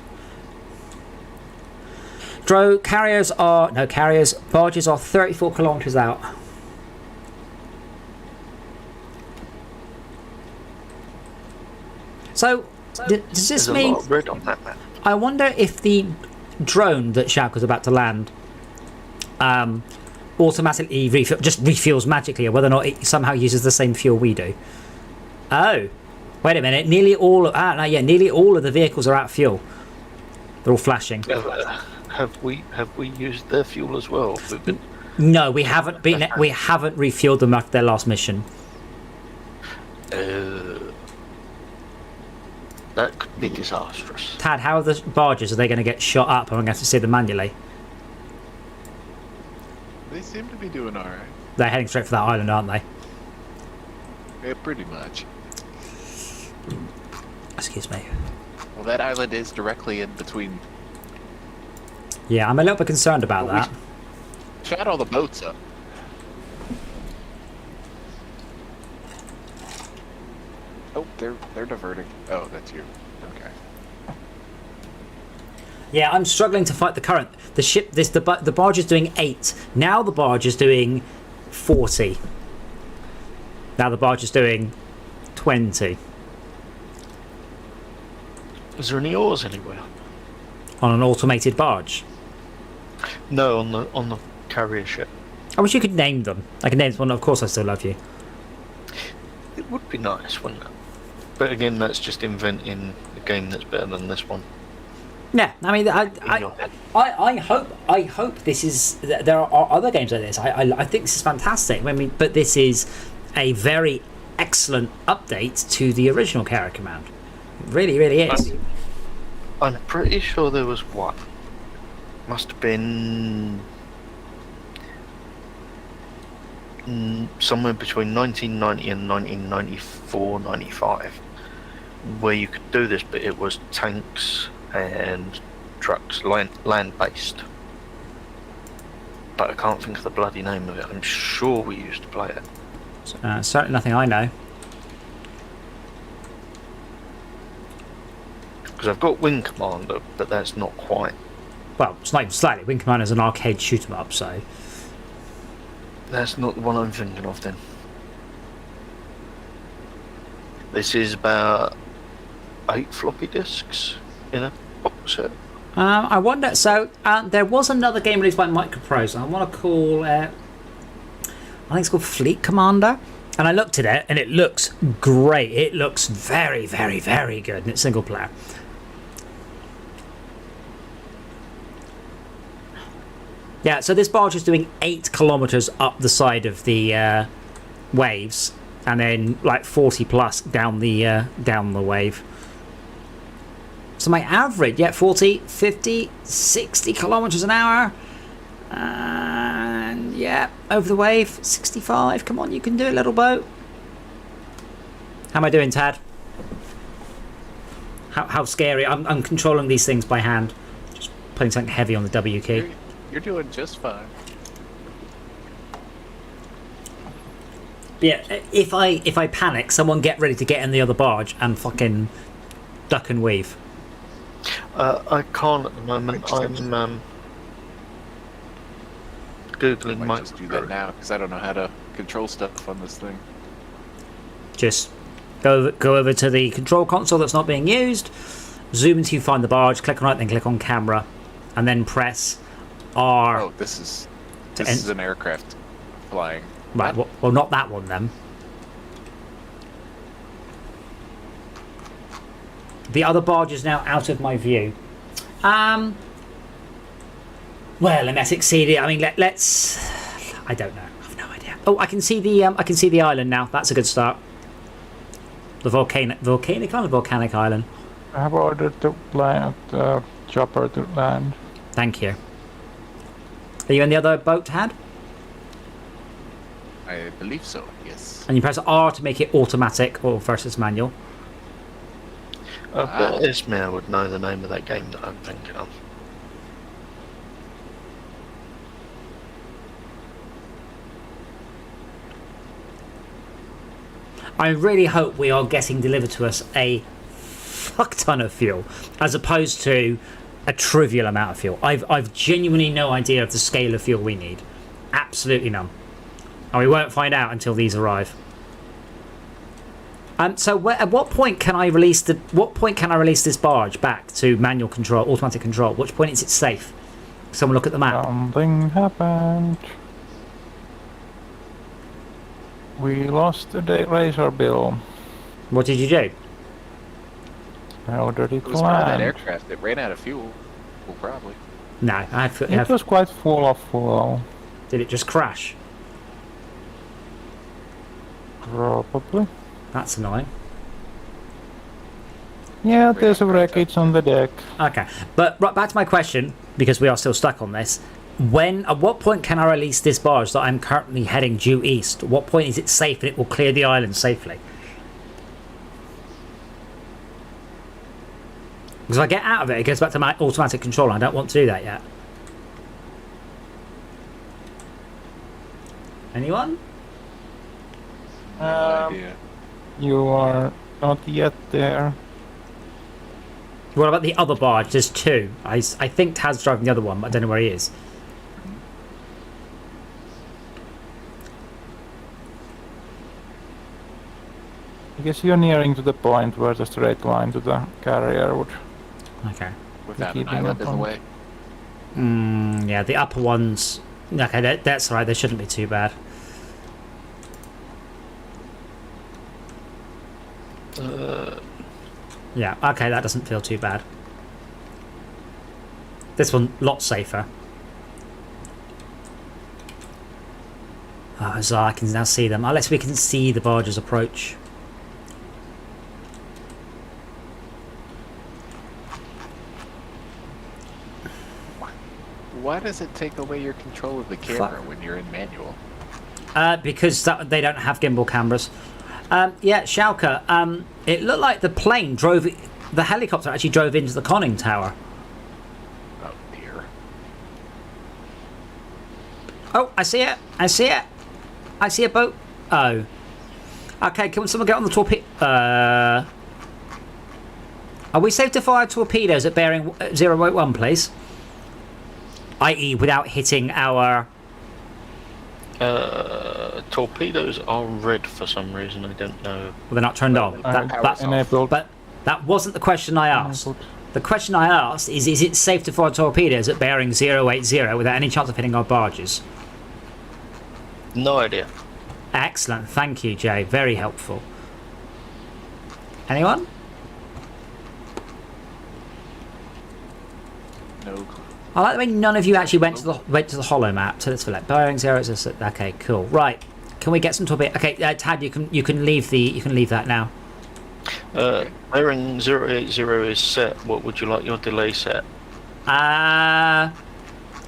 Barges are 34 kilometers out. So, does this There's a mean? lot of red on that map. I wonder if the drone that Shauka's about to land automatically just refuels magically, or whether or not it somehow uses the same fuel we do. Oh, wait a minute! Nearly all of nearly all of the vehicles are out of fuel. They're all flashing. Have we used their fuel as well? We've been- No, we haven't been. We haven't refueled them after their last mission. That could be disastrous. Tad, how are the barges? Are they going to get shot up? I'm going to have to see them manually. They seem to be doing alright. They're heading straight for that island, aren't they? Yeah, pretty much. Excuse me. Well, that island is directly in between. Yeah, I'm a little bit concerned about Well, we- that. Shot all the boats up. Oh, they're diverting. Oh, that's you. Okay. Yeah, I'm struggling to fight the current. The ship, the barge is doing 8. Now the barge is doing 40. Now the barge is doing 20. Is there any oars anywhere? On an automated barge. No, on the carrier ship. I wish you could name them. I can name one. Of course, I still love you. It would be nice, wouldn't it? But again, that's just inventing a game that's better than this one. Yeah, I mean, In your head. I hope this is. There are other games like this. I think this is fantastic. I mean, but this is a very excellent update to the original Carrier Command. It really, really is. I'm pretty sure there was one. Must have been somewhere between 1990 and 1994, 95, where you could do this, but it was tanks and trucks, land-based. But I can't think of the bloody name of it. I'm sure we used to play it. Certainly nothing I know. Because I've got Wing Commander, but that's not quite. Well, it's not even slightly. Wing Commander is an arcade shoot 'em up, so. That's not the one I'm thinking of then. This is about 8 floppy disks in a box set. I wonder. So there was another game released by Microprose. I want to call. I think it's called Fleet Commander. And I looked at it, and it looks great. It looks very, very, very good, and it's single player. Yeah, so this barge is doing 8 kilometers up the side of the waves, and then like 40 plus down the wave. So my average, 40, 50, 60 kilometers an hour. And yeah, over the wave, 65. Come on, you can do it, little boat. How am I doing, Tad? How scary? I'm controlling these things by hand. Just putting something heavy on the W key. You're doing just fine. Yeah, if I panic, someone get ready to get in the other barge and fucking duck and weave. I can't at the moment. I'm googling I might just do that Microprose. now because I don't know how to control stuff on this thing. Just go over to the control console that's not being used, zoom until you find the barge, click on it, then click on camera, and then press R. Oh, this is To this is an aircraft flying. Right, well, not that one then. The other barge is now out of my view. Well, unless exceeded. I mean, let's. I don't know. I have no idea. Oh, I can see the island now. That's a good start. The volcanic island. I have ordered the chopper to land. Thank you. Are you in the other boat, Had? I believe so. Yes. And you press R to make it automatic or versus manual. I bet Ismail would know the name of that game that I'm thinking of. I really hope we are getting delivered to us a fuck ton of fuel, as opposed to a trivial amount of fuel. I've genuinely no idea of the scale of fuel we need. Absolutely none. And we won't find out until these arrive. So at what point can I release this barge back to manual control, automatic control? Which point is it safe? Someone look at the map. Something happened. We lost the laser bill. What did you do? I ordered it It to was part of that land. aircraft that ran out of fuel. Well, probably. No, It was quite full of fuel. did it just crash? Probably. That's annoying. Yeah, there's a wreckage on the deck. Okay, but right back to my question, because we are still stuck on this. At what point can I release this barge that I'm currently heading due east? At what point is it safe and it will clear the island safely? Because if I get out of it, it goes back to my automatic control. I don't want to do that yet. Anyone? No idea. You are not yet there. What about the other barge? There's two. I think Tad's driving the other one, but I don't know where he is. guess you're nearing to the point where the straight line to the carrier would. Okay. Without an keeping island up in the on- way. Yeah, the upper ones. Okay, that's all right. They shouldn't be too bad. Yeah, okay, that doesn't feel too bad. This one, lot safer. Oh, so I can now see them. Unless we can see the barges approach. Why does it take away your control of the camera when you're in manual? Because they don't have gimbal cameras. Yeah, Schalke, it looked like the plane drove... The helicopter actually drove into the conning tower. Oh dear. Oh, I see it. I see it. I see a boat. Oh. Okay, can someone get on the torpedo? Are we safe to fire torpedoes at bearing 081, please? I.e. without hitting our... Torpedoes are red for some reason. I don't know. Well, they're not turned on. Enabled. But that wasn't the question I asked. Enabled. The question I asked is it safe to fire torpedoes at bearing 080 without any chance of hitting our barges? No idea. Excellent. Thank you, Jay. Very helpful. Anyone? No. I like the way none of you actually went to the hollow map. So let's select bearing 0. Okay, cool. Right. Can we get some torpedo? Okay, Tad, you can leave that now. Bearing 080 is set. What would you like your delay set?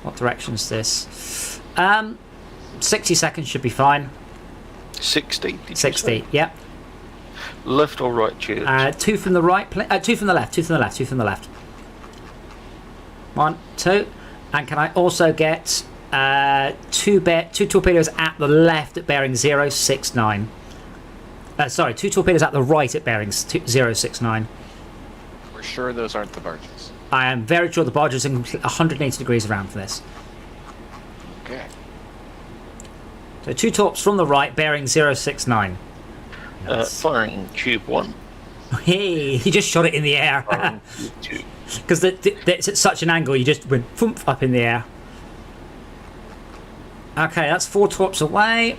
What direction's this? 60 seconds should be fine. 60. Did you 60. say? Yep. Left or right, tubes? 2 from the right. 2 from the left. 2 from the left. 2 from the left. 1, 2, and can I also get two torpedoes at the left at bearing 069? Sorry, 2 torpedoes at the right at bearing 069. We're sure those aren't the barges. I am very sure the barge is in 180 degrees around for this. Okay. So 2 torps from the right, bearing 069. Firing tube 1. Hey, he just shot it in the air. Firing tube 2. Because it's at such an angle, you just went thump up in the air. Okay, that's 4 torps away.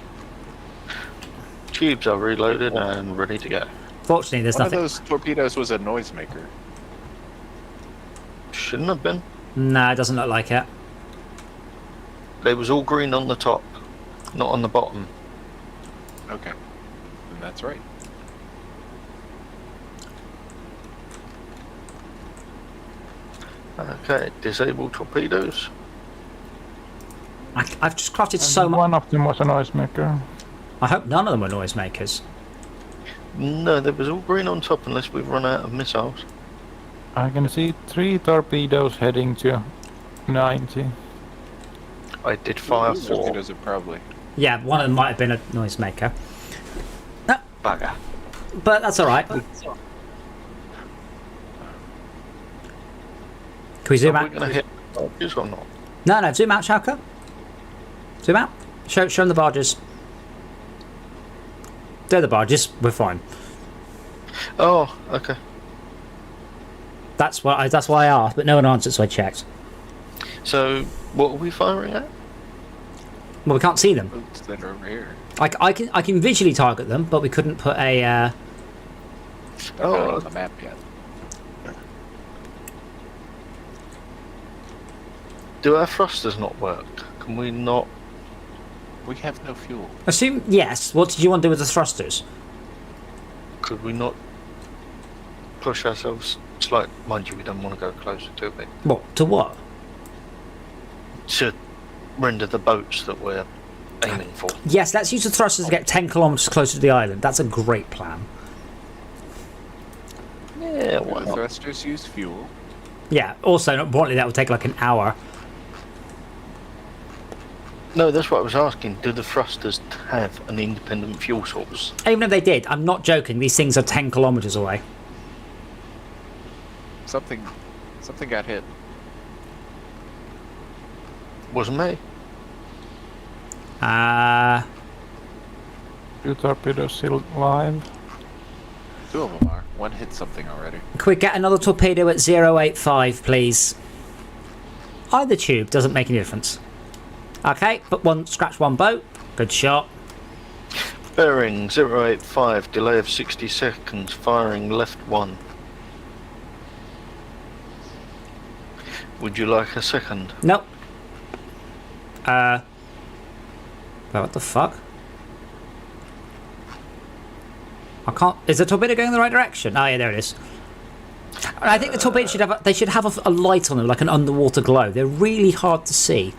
Tubes are reloaded and ready to go. Fortunately, there's One nothing. of those torpedoes was a noisemaker. Shouldn't have been. No, it doesn't look like it. They was all green on the top, not on the bottom. Okay. Then that's right. Okay, disable torpedoes. I've just crafted so much. One of them was a noisemaker. I hope none of them were noisemakers. No, they was all green on top unless we've run out of missiles. I can see 3 torpedoes heading to 90. I did fire Those 4. torpedoes are probably. Yeah, one of them might have been a noisemaker. Bugger. But that's alright. Can we zoom Are we out? going to hit barges or not? No, zoom out, Schalke. Zoom out. Show them the barges. They're the barges. We're fine. Oh, okay. That's why I asked, but no one answered, so I checked. So, what are we firing at? Well, we can't see them. Boats that are over here. I can visually target them, but we couldn't put a. They're not Oh, on the map yet. do our thrusters not work? Can we not? We have no fuel. Assume yes. What did you want to do with the thrusters? Could we not push ourselves slightly? Mind you, we don't want to go closer to it. What to what? To render the boats that we're aiming for. Yes, let's use the thrusters to get 10 kilometers closer to the island. That's a great plan. Yeah, why The not? thrusters use fuel. Yeah. Also, not importantly, that would take like an hour. No, that's what I was asking. Do the thrusters have an independent fuel source? Even if they did, I'm not joking. These things are 10 kilometers away. Something got hit. Wasn't me. 2 torpedoes still live. Two of them are. One hit something already. Can we get another torpedo at 085, please? Either tube doesn't make any difference. Okay, but scratch one boat. Good shot. Bearing 085, delay of 60 seconds, firing left 1. Would you like a second? Nope. What the fuck? I can't. Is the torpedo going in the right direction? Oh yeah, there it is. I think the torpedo should have a light on them, like an underwater glow. They're really hard to see.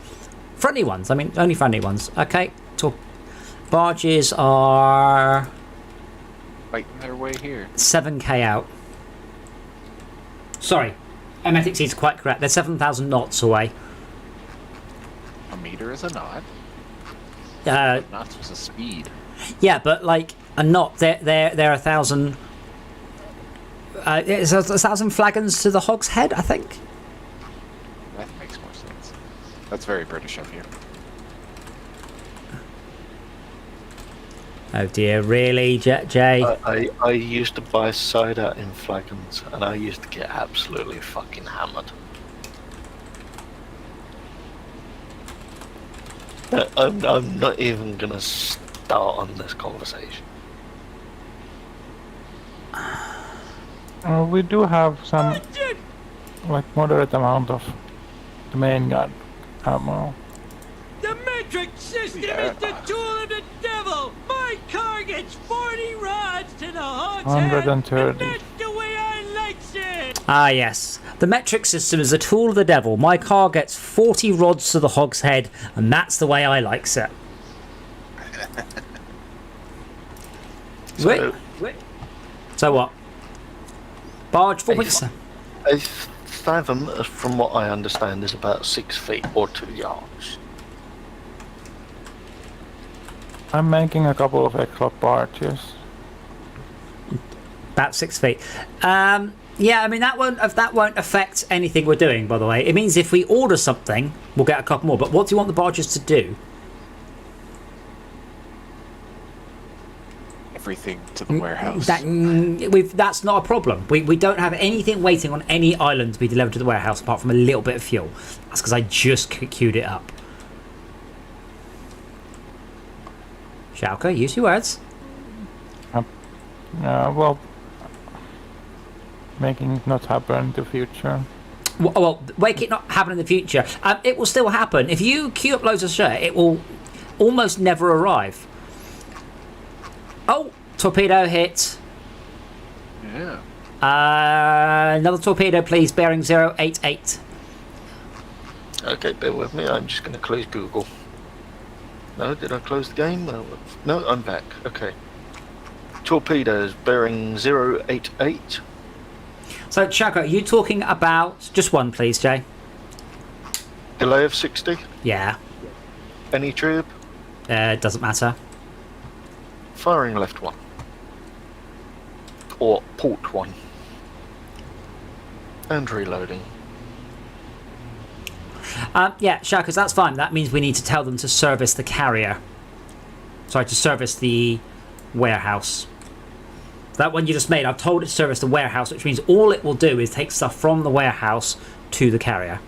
Friendly ones. I mean, only friendly ones. Okay. Barges are Fighting their way here. 7k out. Sorry, Emetics is quite correct. They're 7,000 knots away. A meter is a knot. Knots was a speed. Yeah, but like a knot, they're 1,000. It's 1,000 flagons to the Hog's Head, I think. That makes more sense. That's very British of you. Oh dear, really, Jay? I used to buy cider in flagons, and I used to get absolutely fucking hammered. I'm not even gonna start on this conversation. We do have some, like, moderate amount of the main gun ammo. The metric system is the tool of the devil! My car gets 40 rods to the Hog's Head, 130. and that's the way I likes it! Ah, yes. The metric system is a tool of the devil. My car gets 40 rods to the Hog's Head, and that's the way I likes it. So, So what? Barge 4.7. a fathom, from what I understand, is about 6 feet or 2 yards. I'm making a couple of extra barges. About 6 feet. Yeah, I mean that won't affect anything we're doing. By the way, it means if we order something, we'll get a couple more. But what do you want the barges to do? Everything to the warehouse. That's not a problem. We don't have anything waiting on any island to be delivered to the warehouse apart from a little bit of fuel. That's because I just queued it up. Schalke, use your words. Well, making it not happen in the future. Well, make it not happen in the future. It will still happen. If you queue up loads of shit, it will almost never arrive. Oh, torpedo hit. Yeah. Another torpedo, please, bearing 088. Okay, bear with me, I'm just going to close Google. No, did I close the game? No, I'm back. Okay. Torpedoes bearing 088. So, Chaka, are you talking about just one, please, Jay? Delay of 60. Yeah. Any tube. Doesn't matter. Firing left 1. Or port 1. And reloading. Yeah, Shakas, that's fine. That means we need to tell them to service the carrier. Sorry, to service the warehouse. That one you just made, I've told it to service the warehouse, which means all it will do is take stuff from the warehouse to the carrier.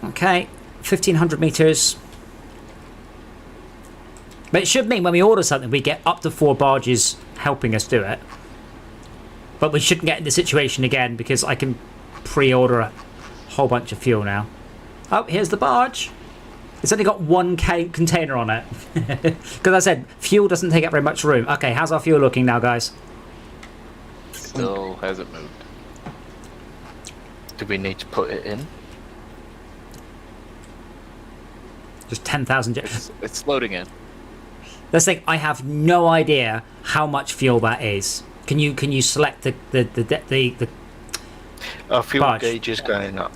Okay, 1,500 meters. But it should mean when we order something, we get up to 4 barges helping us do it. But we shouldn't get in the situation again because I can pre-order a whole bunch of fuel now. Oh, here's the barge. It's only got 1 container on it. Because I said, fuel doesn't take up very much room. Okay, how's our fuel looking now, guys? Still hasn't moved. Do we need to put it in? Just 10,000. It's loading in. Let's think. I have no idea how much fuel that is. Can you select the Our fuel barge? gauge is going up.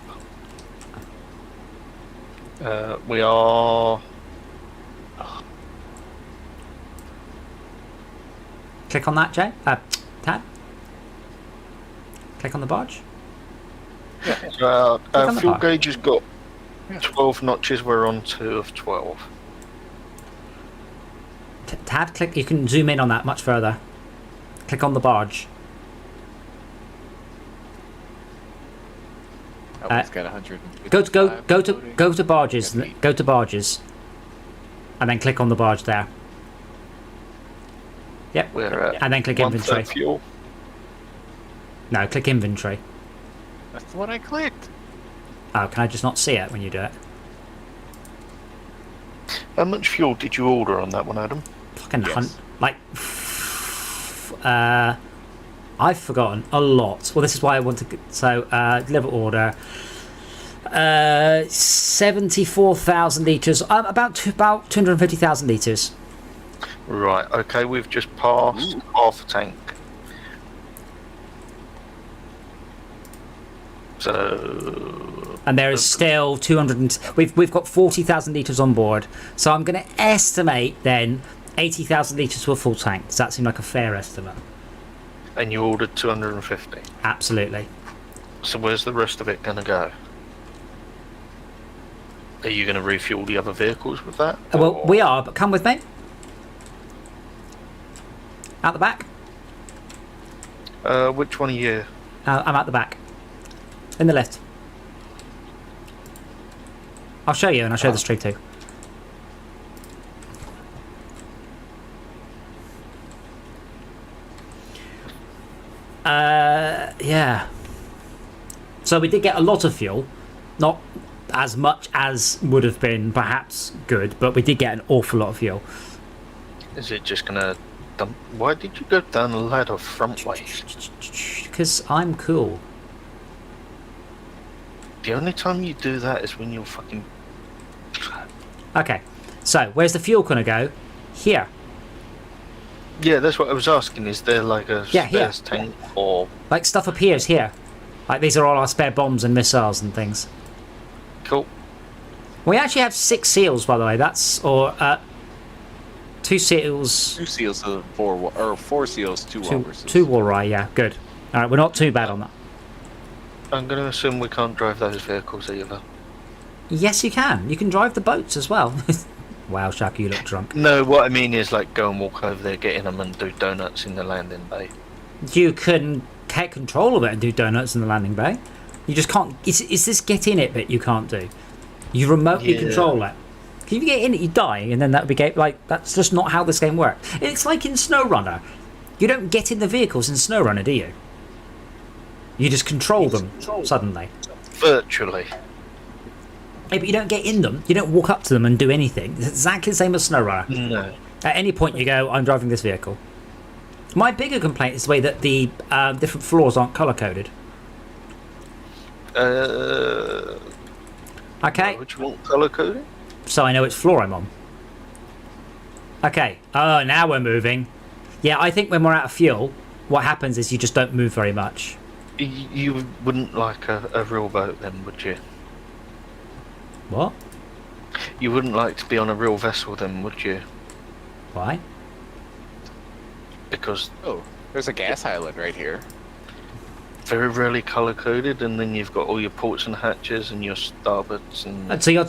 We are... Click on that, Jay? Tab? Click on the barge? our on the fuel barge. gauge has got 12 notches, we're on 2 of 12. Tab, click. You can zoom in on that much further. Click on the barge. Oh, it's got 100. Go to barges. Go to barges. And then click on the barge there. Yep. We're at And then click 1/3 inventory. fuel. No, click inventory. That's the one I clicked. Oh, can I just not see it when you do it? How much fuel did you order on that one, Adam? Fucking Yes. I've forgotten a lot. Well, this is why I want to. So, deliver order. 74,000 litres. About 250,000 litres. Right, okay, we've just passed half a tank. So... And there is still 200. We've got 40,000 litres on board. So I'm going to estimate then 80,000 litres to a full tank. Does that seem like a fair estimate? And you ordered 250. Absolutely. So where's the rest of it going to go? Are you going to refuel the other vehicles with that? Well, or- we are, but come with me. Out the back. Which one are you? I'm at the back. In the lift. I'll show you, and I'll show the street too. Yeah. So we did get a lot of fuel. Not as much as would have been perhaps good, but we did get an awful lot of fuel. Is it just going to dump? Why did you go down the ladder front way? Because I'm cool. The only time you do that is when you're fucking... Okay. So, where's the fuel going to go? Here. Yeah, that's what I was asking. Is there like a Yeah, here. spares tank or... Like, stuff appears here. Like, these are all our spare bombs and missiles and things. Cool. We actually have 6 seals, by the way. That's... Or, 2 seals... 2 seals, 4 seals, 2 walruses. 2 Walrus, yeah. Good. Alright, we're not too bad on that. I'm going to assume we can't drive those vehicles either. Yes, you can. You can drive the boats as well. Wow, Shaq, you look drunk. No, what I mean is like go and walk over there, get in them and do donuts in the landing bay. You can take control of it and do donuts in the landing bay. You just can't... It's this get in it bit you can't do. You remotely control it. If you get in it, you die, and then that would be... Like, that's just not how this game works. It's like in SnowRunner. You don't get in the vehicles in SnowRunner, do you? You just control them suddenly. Virtually. Yeah, but you don't get in them. You don't walk up to them and do anything. It's exactly the same as SnowRunner. No. At any point you go, I'm driving this vehicle. My bigger complaint is the way that the different floors aren't colour-coded. Okay, Which one? Colour coding? so I know which floor I'm on. Okay, oh, now we're moving. Yeah, I think when we're out of fuel, what happens is you just don't move very much. You wouldn't like a real boat then, would you? What? You wouldn't like to be on a real vessel then, would you? Why? Because Oh, there's a gas island right here. very rarely colour coded, and then you've got all your ports and hatches and your starboards and. So you're...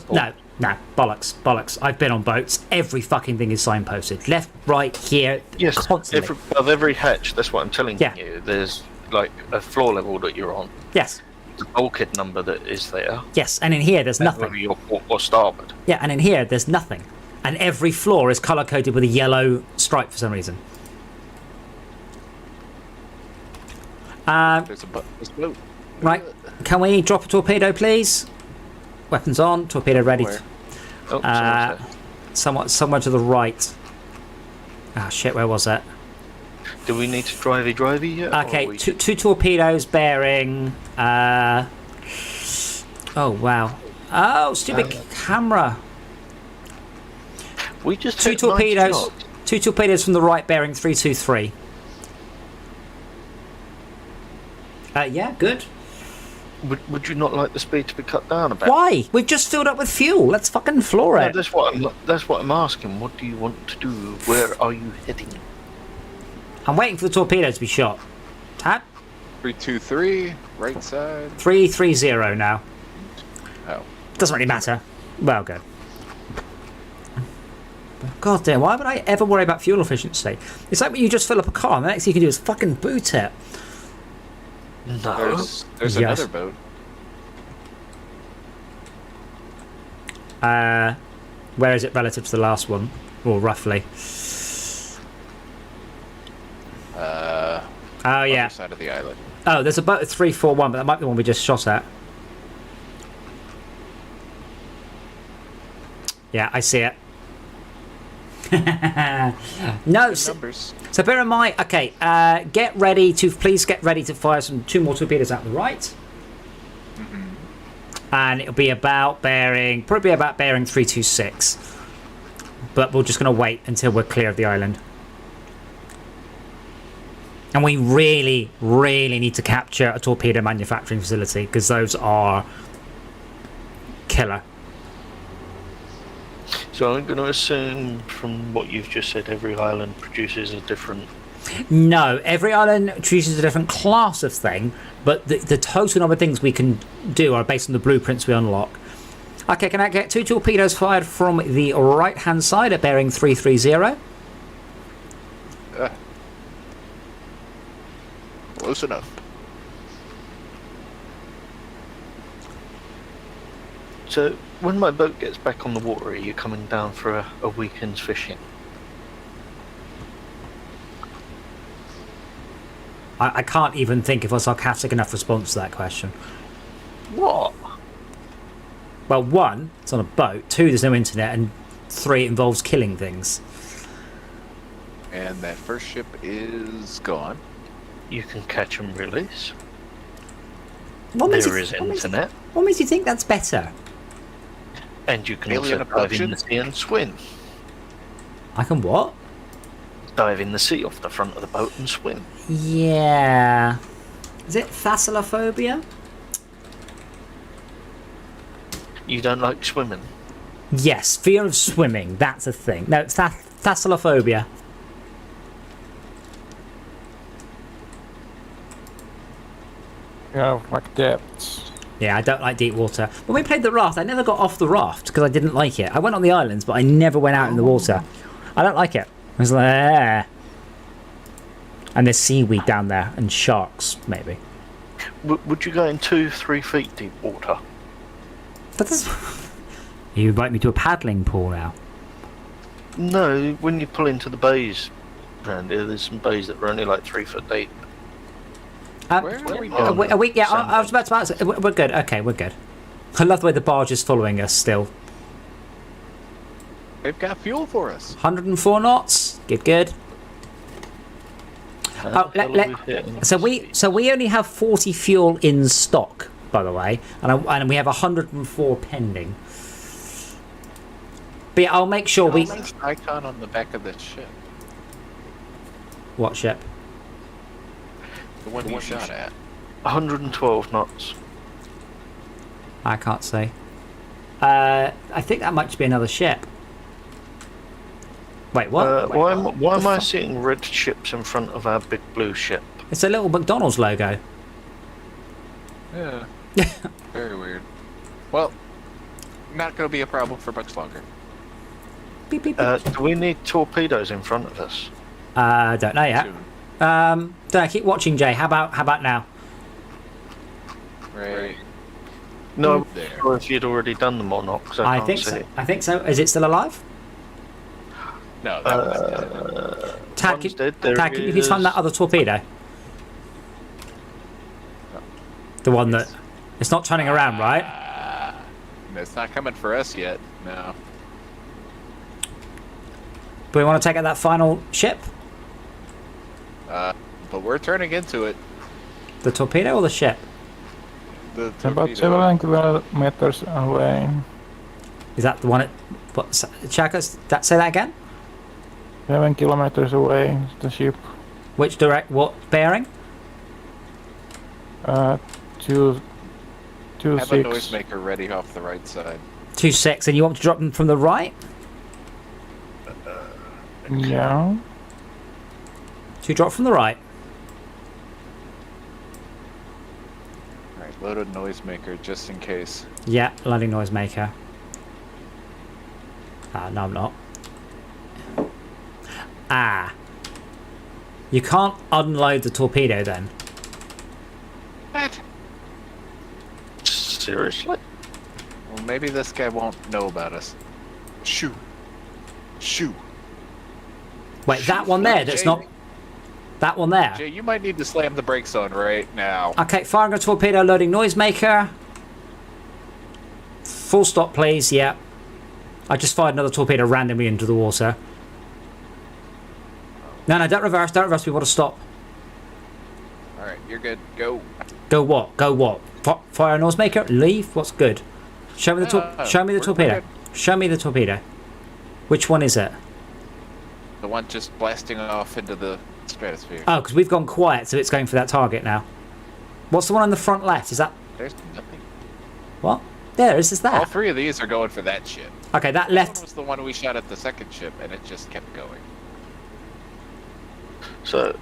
No, bollocks. I've been on boats. Every fucking thing is signposted. Left, right, here, Yes, constantly. above every hatch. That's what I'm telling Yeah. you. There's like a floor level that you're on, Yes, the bulkhead number that is there, yes, and in here there's and nothing. whether you're port or starboard. Yeah, and in here there's nothing. And every floor is colour-coded with a yellow stripe for some reason. There's a boat. Right, can we drop a torpedo, please? Weapons on, torpedo ready. Where? Oh, someone's there. Somewhere to the right. Ah, shit, where was that? Do we need to drivey yet? or are Okay, we- two torpedoes bearing... oh, wow. Oh, stupid camera. We just Two hit 90 torpedoes. knots. 2 torpedoes from the right bearing 323. Yeah, good. Would you not like the speed to be cut down a bit? Why? We've just filled up with fuel. Let's fucking floor No, it. that's what I'm asking. What do you want to do? Where are you heading? I'm waiting for the torpedo to be shot. Tab 323, right side. 330 now. Oh. Doesn't really matter. Well, good. God damn, why would I ever worry about fuel efficiency? It's like when you just fill up a car and the next thing you can do is fucking boot it. No. There's Yes. another boat. Where is it relative to the last one? Or roughly? Oh, yeah. Other side of the island. Oh, there's a boat at 341, but that might be the one we just shot at. Yeah, I see it. No, Good numbers. so bear in mind, okay, please get ready to fire two more torpedoes out the right. And it'll be probably about bearing 326. But we're just going to wait until we're clear of the island. And we really, really need to capture a torpedo manufacturing facility because those are killer. So I'm going to assume from what you've just said, every island produces a different. No, every island chooses a different class of thing, but the total number of things we can do are based on the blueprints we unlock. Okay, can I get 2 torpedoes fired from the right-hand side at bearing 330? Close enough. So when my boat gets back on the water, are you coming down for a weekend's fishing? I can't even think of a sarcastic enough response to that question. What? Well, 1, it's on a boat. 2, there's no internet, and 3, it involves killing things. And that first ship is gone. You can catch and release. What makes There you- is what makes- internet. What makes you think that's better? And you can Alien also dive in abduction? the sea and swim. I can what? Dive in the sea off the front of the boat and swim. Yeah. Is it thalassophobia? You don't like swimming? Yes, fear of swimming. That's a thing. No, it's thalassophobia. Yeah, like depths. Yeah, I don't like deep water. When we played the raft, I never got off the raft because I didn't like it. I went on the islands, but I never went out in the water. I don't like it. I was like, "Ah." And there's seaweed down there and sharks, maybe. Would you go in 2-3 feet deep water? But that's... You invite me to a paddling pool now. No, when you pull into the bays around here, there's some bays that are only like 3 foot deep. Where are we Are going? we, yeah, I was about to ask. We're good. Okay, we're good. I love the way the barge is following us still. They've got fuel for us. 104 knots. Good. How the hell are we hitting So speed? we only have 40 fuel in stock, by the way, and we have 104 pending. But yeah, I'll make sure we. Nice icon on the back of the ship. What ship? The one you shot at. 112 knots. I can't say. I think that might be another ship. Wait, what? Why am I seeing red ships in front of our big blue ship? It's a little McDonald's logo. Yeah. Very weird. Well, not going to be a problem for much longer. Beep, beep, beep. Do we need torpedoes in front of us? Don't know yet. Soon. Don't know, keep watching, Jay. How about now? Right No, I'm there. not sure if you'd already done them or not, because I I can't think see. so. I think so. Is it still alive? No, that was Tad, One's dead, there Tad, can you please find is. that other torpedo? The one that... It's not turning around, right? it's not coming for us yet. No. Do we want to take out that final ship? But we're turning into it. The torpedo or the ship? The It's about torpedo. 7 kilometers away. Is that the one at... Chaka, say that again? 7 kilometers away, the ship. Which direct... What bearing? 2 Have a 6. noisemaker ready off the right side. 2-6, and you want to drop them from the right? Yeah. To drop from the right. Alright, load a noisemaker just in case. Yeah, landing noisemaker. No, I'm not. Ah. You can't unload the torpedo then. What? Seriously? Well, maybe this guy won't know about us. Shoo. Shoo. Wait, that one there, that's Jay, not... That one there. Jay, you might need to slam the brakes on right now. Okay, firing a torpedo, loading noisemaker. Full stop, please, yeah. I just fired another torpedo randomly into the water. No, don't reverse, we want to stop. Alright, you're good. Go. Go what? Go what? Fire a noisemaker? Leave? What's good? Show me the show me the we're torpedo. good. Show me the torpedo. Which one is it? The one just blasting off into the stratosphere. Oh, because we've gone quiet, so it's going for that target now. What's the one on the front left? Is that... There's nothing. What? There, is All that? 3 of these are going for that ship. Okay, that That one left... was the one we shot at the second ship, and it just kept going. So,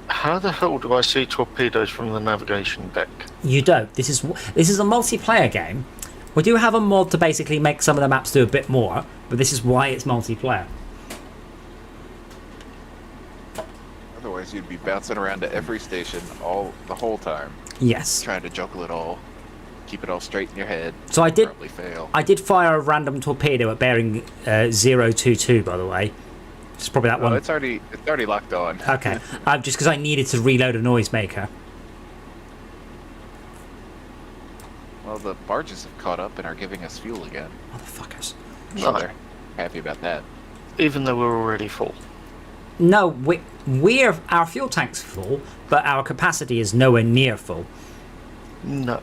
how the hell do I see torpedoes from the navigation deck? You don't. This is a multiplayer game. We do have a mod to basically make some of the maps do a bit more, but this is why it's multiplayer. Otherwise, you'd be bouncing around to every station the whole time, Yes. trying to juggle it all, keep it all straight in your head. So I did... Probably fail. I did fire a random torpedo at bearing 022, by the way. It's probably that Oh, one. it's already locked on. Okay. Just because I needed to reload a noisemaker. Well, the barges have caught up and are giving us fuel again. Motherfuckers. I'm sure No. they're happy about that. Even though we're already full. No, our fuel tank's full, but our capacity is nowhere near full. No.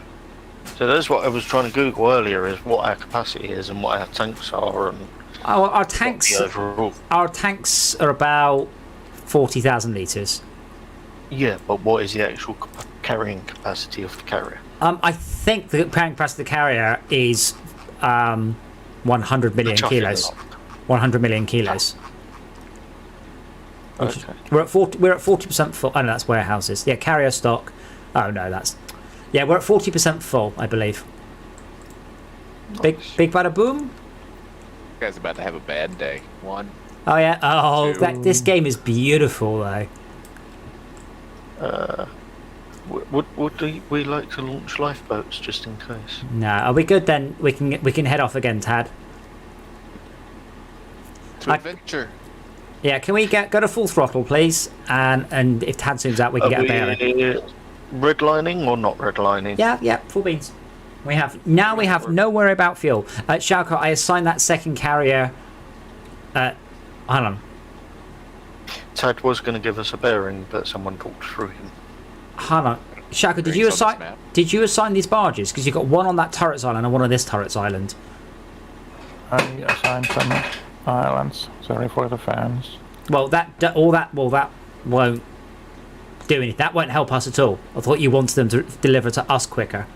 So that's what I was trying to Google earlier, is what our capacity is and what our tanks are and Our tanks, the overall. our tanks are about 40,000 litres. Yeah, but what is the actual carrying capacity of the carrier? I think the carrying capacity of the carrier is 100 million Chucking kilos. aloft. 100 million kilos. Okay. We're at 40% full. Oh no, that's warehouses. Yeah, carrier stock. Oh no, that's... Yeah, we're at 40% full, I believe. Big bada boom. You guy's about to have a bad day. 1. Oh yeah. Oh, Two. this game is beautiful though. Would we like to launch lifeboats just in case? No, are we good then? We can head off again, Tad. To adventure. Yeah, can we go to full throttle, please? And if Tad zooms out, we can get a bearing. Redlining or not redlining? Yeah, full beans. We have no worry about fuel. Shalka, I assigned that second carrier. Hold on. Tad was going to give us a bearing, but someone talked through him. Hold on. Shalka, did you Bearings on this assign? map. Did you assign these barges? Because you've got one on that turret's island and one on this turret's island. I assigned some islands. Sorry for the fans. Well, that won't do anything. That won't help us at all. I thought you wanted them to deliver to us quicker.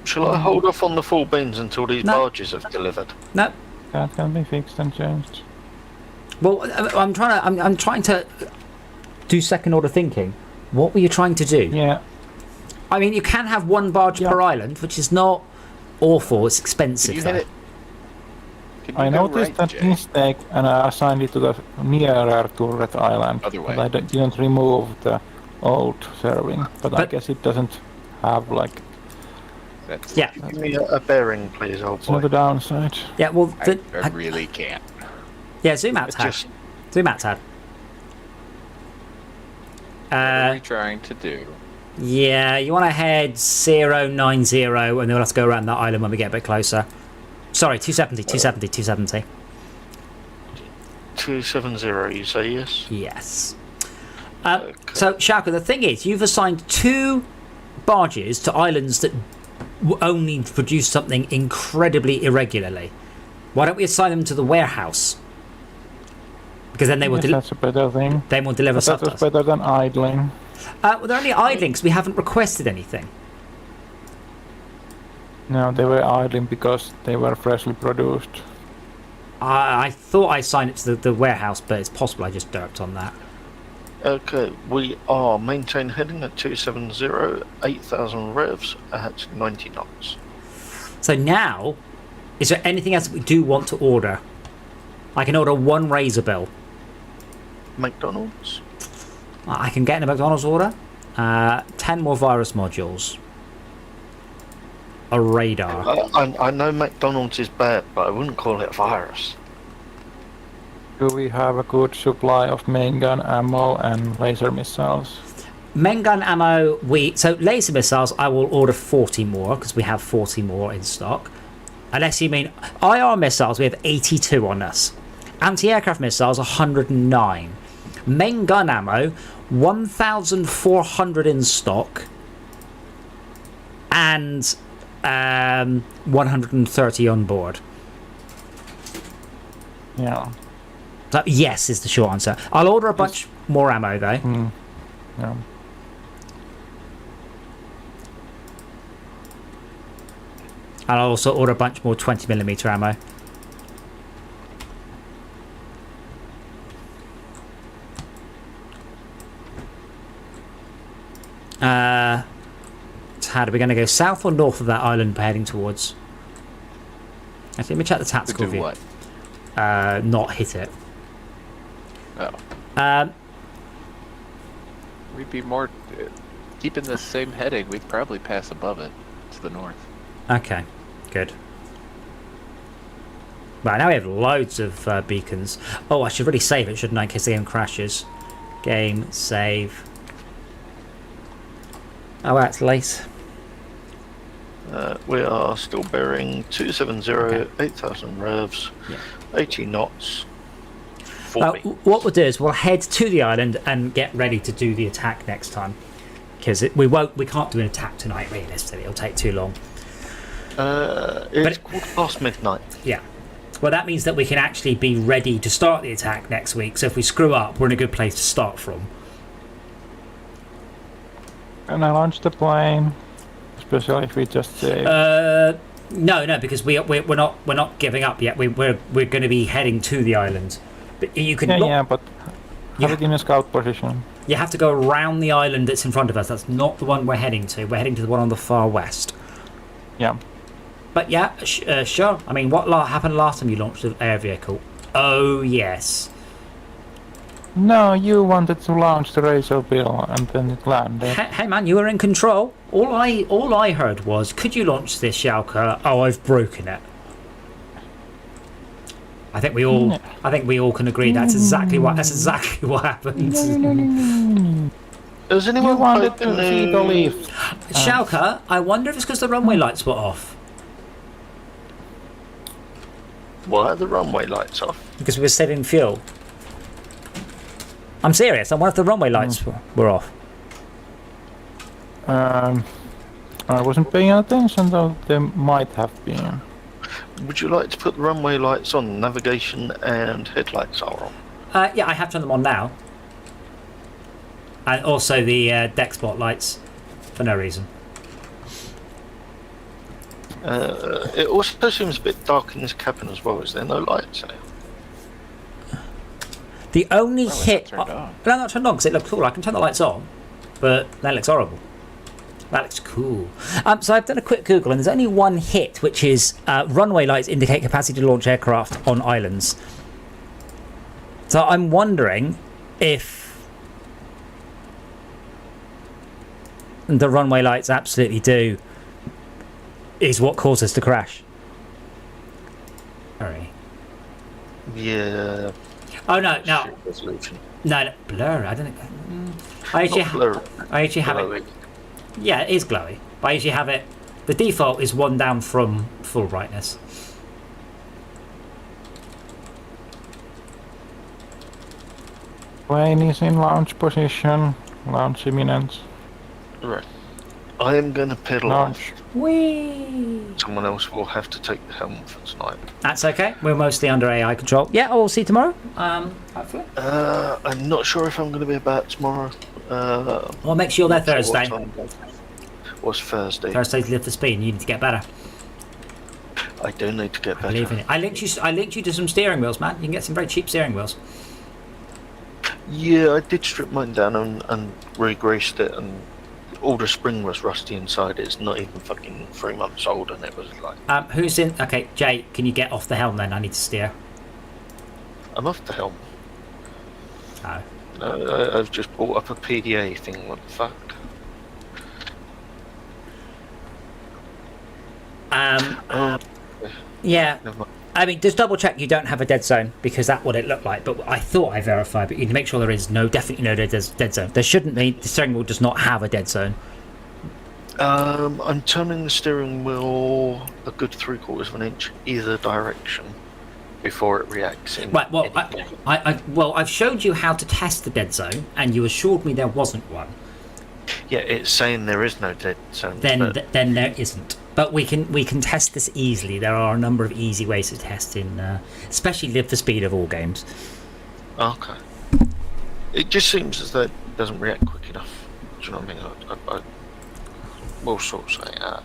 Shall I hold off on the full beans until these No. barges have delivered? No. That can be fixed and changed. Well, I'm trying to do second order thinking. What were you trying to do? Yeah. I mean, you can have one barge per island, which is not awful. It's expensive. Can you though. hit it? Can you I go noticed right, that Jay? mistake and I assigned it to the nearer turret island. Other way. But I didn't remove the old serving. But I But- guess it doesn't have like... That's, Yeah. Give me a bearing, please, old It's not boy. a downside. Yeah. Well, I really can't. yeah. Zoom out, It's Tad. just- Zoom out, Tad. What are we trying to do? Yeah, you want to head 090, and then we'll have to go around that island when we get a bit closer. Sorry, 270, 270. 270, you say yes? Yes. Okay. So, Shalka, the thing is, you've assigned 2 barges to islands that only produce something incredibly irregularly. Why don't we assign them to the warehouse? Because then they will, Yes, that's a better thing. they will deliver But stuff that to was us. better than idling. Well, they're only idling because we haven't requested anything. No, they were idling because they were freshly produced. I thought I assigned it to the warehouse, but it's possible I just derped on that. Okay, we are maintain heading at 270, 8,000 revs at 90 knots. So now, is there anything else that we do want to order? I can order 1 Razor Bill. McDonald's? I can get in a McDonald's order. 10 more virus modules. A radar. I know McDonald's is bad, but I wouldn't call it a virus. Do we have a good supply of main gun ammo and laser missiles? Main gun ammo, so laser missiles, I will order 40 more because we have 40 more in stock. Unless you mean IR missiles, we have 82 on us. Anti-aircraft missiles, 109. Main gun ammo, 1,400 in stock. And 130 on board. Yeah. So yes is the short answer. I'll order a bunch more ammo though. Yeah. I'll also order a bunch more 20mm ammo. How are we going to go? South or north of that island we're heading towards? Actually, let me check the To tactical do view. what? Not hit it. Oh. We'd be more keeping the same heading. We'd probably pass above it to the north. Okay, good. Right, now we have loads of beacons. Oh, I should really save it, shouldn't I, in case the game crashes. Game, save. Oh, that's late. We are still bearing 270, 8,000 revs, Yeah. 80 knots, 40. What we'll do is we'll head to the island and get ready to do the attack next time. Because we can't do an attack tonight, realistically. It'll take too long. It's quarter past midnight. Yeah. Well, that means that we can actually be ready to start the attack next week. So if we screw up, we're in a good place to start from. Can I launch the plane? Especially if we just save. No, because we're not giving up yet. We're going to be heading to the island. But you can but have it in a scout position. You have to go around the island that's in front of us. That's not the one we're heading to. We're heading to the one on the far west. Yeah. But yeah, sure. I mean, what happened last time you launched the air vehicle? Oh yes. No, you wanted to launch the Razor Bill and then it landed. Hey man, you were in control. All I heard was, could you launch this, Xiaoke? Oh, I've broken it. I think we all can agree that's exactly what happened. Has You anyone wanted played the to see the new... leaf. Xiaoke, I wonder if it's because the runway lights were off. Why are the runway lights off? Because we were saving fuel. I'm serious. I wonder if the runway lights were off. I wasn't paying attention, though they might have been. Would you like to put the runway lights on? Navigation and headlights are on. Yeah, I have turned them on now. And also the deck spotlights, for no reason. It also seems a bit dark in this cabin as well. Is there no lights in it? The only Well, it's hit... not turned on. No, not turned on because it looks cool. I can turn the lights on, but that looks horrible. That looks cool. So I've done a quick Google, and there's only one hit, which is runway lights indicate capacity to launch aircraft on islands. So I'm wondering if the runway lights absolutely do is what caused us to crash. Sorry. Yeah. Oh no, no, Shit resolution. no, blur. I don't think. I actually, Not blurry. I actually have it. Blurry. Yeah, it is glowy. But I usually have it. The default is one down from full brightness. Plane is in launch position. Launch imminent. Right. I am going to pedal Launch. off. Whee! Someone else will have to take the helm for tonight. That's okay. We're mostly under AI control. Yeah, we'll see you tomorrow. Hopefully. I'm not sure if I'm going to be about tomorrow. Well, make sure you're there not sure Thursday. what time. What's Thursday? Thursday's Live for Speed. You need to get better. I do need to get better. Believe in it. I linked you to some steering wheels, man. You can get some very cheap steering wheels. Yeah, I did strip mine down and re-greased it, and all the spring was rusty inside. It's not even fucking 3 months old, and it was like... Who's in? Okay, Jay, can you get off the helm then? I need to steer. I'm off the helm. Oh. I've just brought up a PDA thing. What the fuck? Yeah. Never mind. I mean, just double check you don't have a dead zone, because that's what it looked like. But I thought I verified, but you need to make sure there is definitely no dead zone. There shouldn't be. The steering wheel does not have a dead zone. I'm turning the steering wheel a good 3/4 of an inch either direction before it reacts. Right. Well, I've showed you how to test the dead zone, and you assured me there wasn't one. Yeah, it's saying there is no dead zone. Then but then there isn't. But we can test this easily. There are a number of easy ways to test in, especially Live for Speed of all games. Okay. It just seems as though it doesn't react quick enough. Do you know what I mean? I will sort of say that.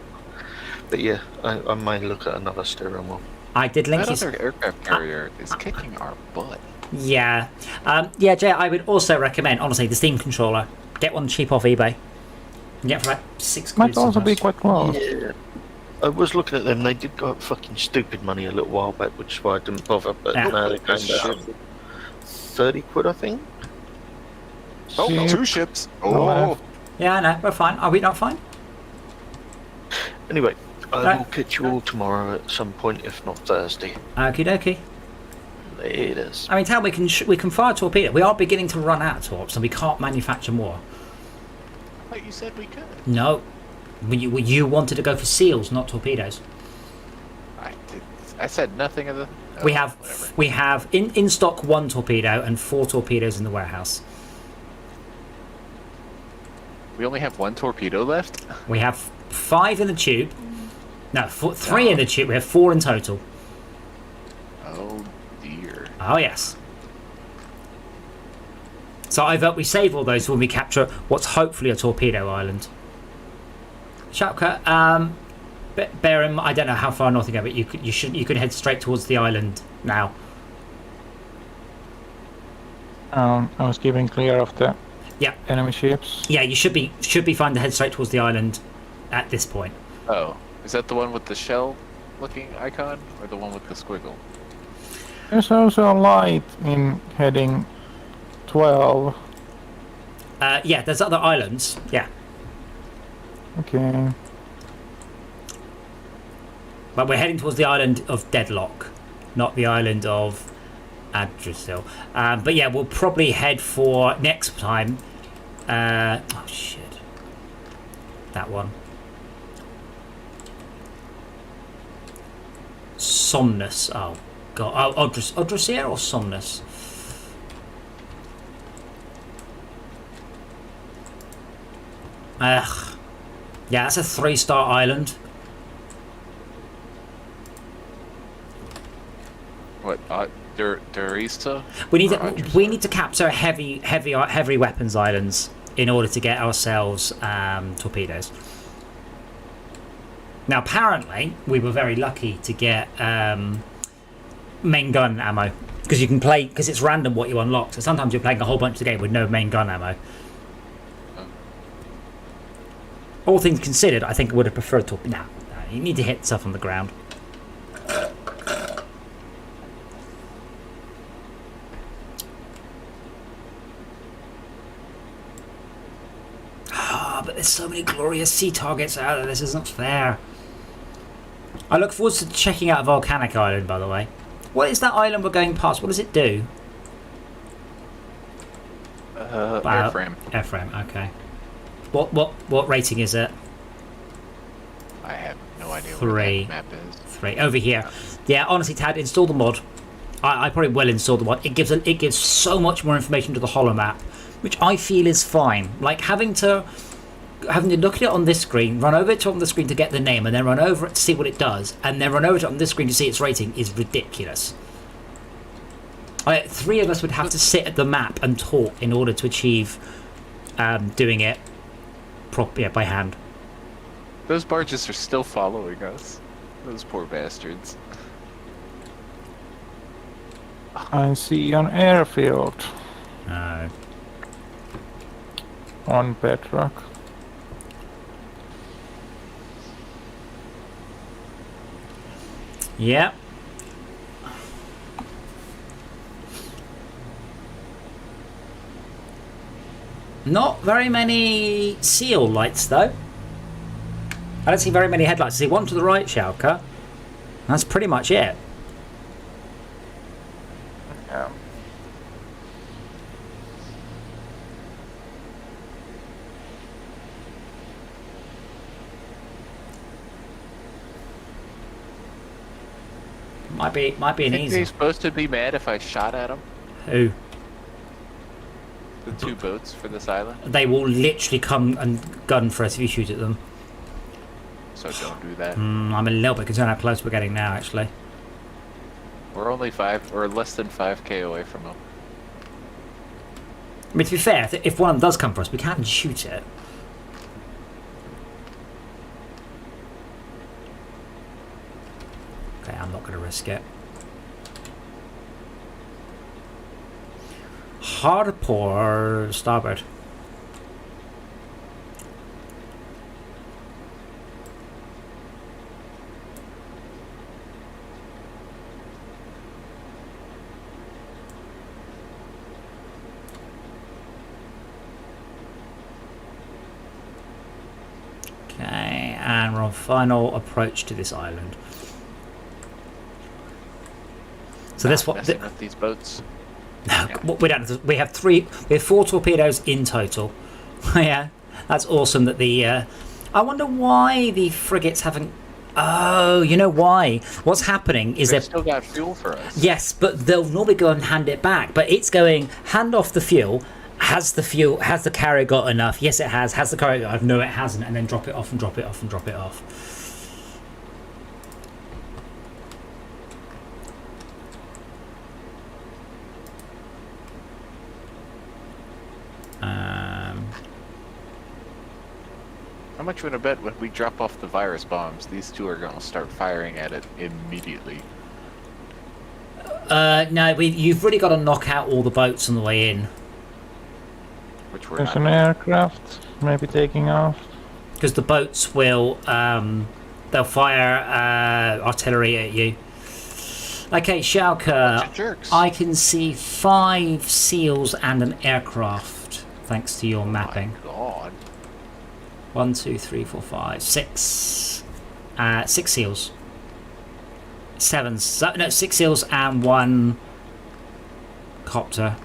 But yeah, I may look at another steering wheel. I did link That you. other aircraft carrier is kicking our butt. Yeah, yeah, Jay. I would also recommend, honestly, the Steam controller. Get one cheap off eBay. You can get for about £6. Might also be sometimes. quite close. Yeah. I was looking at them. They did go up fucking stupid money a little while back, which is why I didn't bother. But Yeah. now they're going down 30 quid, I think. Oh, Ship. 2 ships. No, Oh, Yeah, I know. We're fine. Are we not fine? Anyway, I Right. will catch you all tomorrow at some point, if not Thursday. Okie dokie. Laters. I mean, Tal, we can fire a torpedo. We are beginning to run out of torps, and we can't manufacture more. I thought you said we could. No, you wanted to go for seals, not torpedoes. I said nothing of the. We oh, have whatever. we have in stock 1 torpedo and 4 torpedoes in the warehouse. We only have 1 torpedo left. We have 5 in the tube. No, 3 in the tube. We have 4 in total. Oh dear. Oh yes. So we save all those when we capture what's hopefully a torpedo island. Shapka, bear in mind, I don't know how far north you go, but you could head straight towards the island now. I was keeping clear of the Yeah. enemy ships. Yeah, you should be fine to head straight towards the island at this point. Oh, is that the one with the shell-looking icon, or the one with the squiggle? There's also a light in heading 12. Yeah, there's other islands. Yeah, Okay. but we're heading towards the island of Deadlock, not the island of Adrasil. But yeah, we'll probably head for next time. Oh shit, that one. Somnus. Oh god. Oh, Odrasir or Somnus? Ugh. Yeah, that's a 3-star island. What? Durista? We need Odrasir. to capture heavy weapons islands in order to get ourselves torpedoes. Now, apparently, we were very lucky to get main gun ammo, because you can play, because it's random what you unlock. So sometimes you're playing a whole bunch of the game with no main gun ammo. All things considered, I think I would have preferred to. No, you need to hit stuff on the ground. But there's so many glorious sea targets out there. This isn't fair. I look forward to checking out Volcanic Island, by the way. What is that island we're going past? What does it do? Airframe. Airframe. Okay. What rating is it? I have no idea 3. what that map is. 3 over here. Yeah, honestly, Tad, install the mod. I probably will install the mod. It gives so much more information to the holo map, which I feel is fine. Like having to look at it on this screen, run over it on the screen to get the name, and then run over it to see what it does, and then run over it on this screen to see its rating is ridiculous. 3 of us would have to sit at the map and talk in order to achieve doing it by hand. Those barges are still following us. Those poor bastards. I see an airfield No. on Bedrock. Yeah. Not very many seal lights, though. I don't see very many headlights. I see one to the right, Schalke. That's pretty much it. Yeah. Might be an Think easy. he's supposed to be mad if I shot at him? Who? The two boats for this island? They will literally come and gun for us if you shoot at them. So don't do that. I'm a little bit concerned how close we're getting now, actually. We're only 5 or less than 5k away from them. I mean, to be fair, if one of them does come for us, we can shoot it. Okay, I'm not going to risk it. Hardport starboard. Okay, and we're on final approach to this island. So this Not what messing with these boats. we don't. We have 4 torpedoes in total. Yeah, that's awesome. That the I wonder why the frigates haven't. Oh, you know why? What's happening is They've they're still got fuel for us. yes, but they'll normally go and hand it back. But it's going hand off the fuel. Has the carrier got enough? Yes, it has. Has the carrier got enough? No, it hasn't. And then drop it off and drop it off and drop it off. How much would I bet when we drop off the virus bombs, these two are going to start firing at it immediately? No, you've really got to knock out all the boats on the way in. Which we're There's not. an aircraft maybe taking off. Because the boats will, they'll fire artillery at you. Okay, Bunch Schalke, of jerks. I can see 5 seals and an aircraft, thanks to your mapping. My God. 1, 2, 3, 4, 5, 6. 6 seals. 7. No, 6 seals and 1 copter.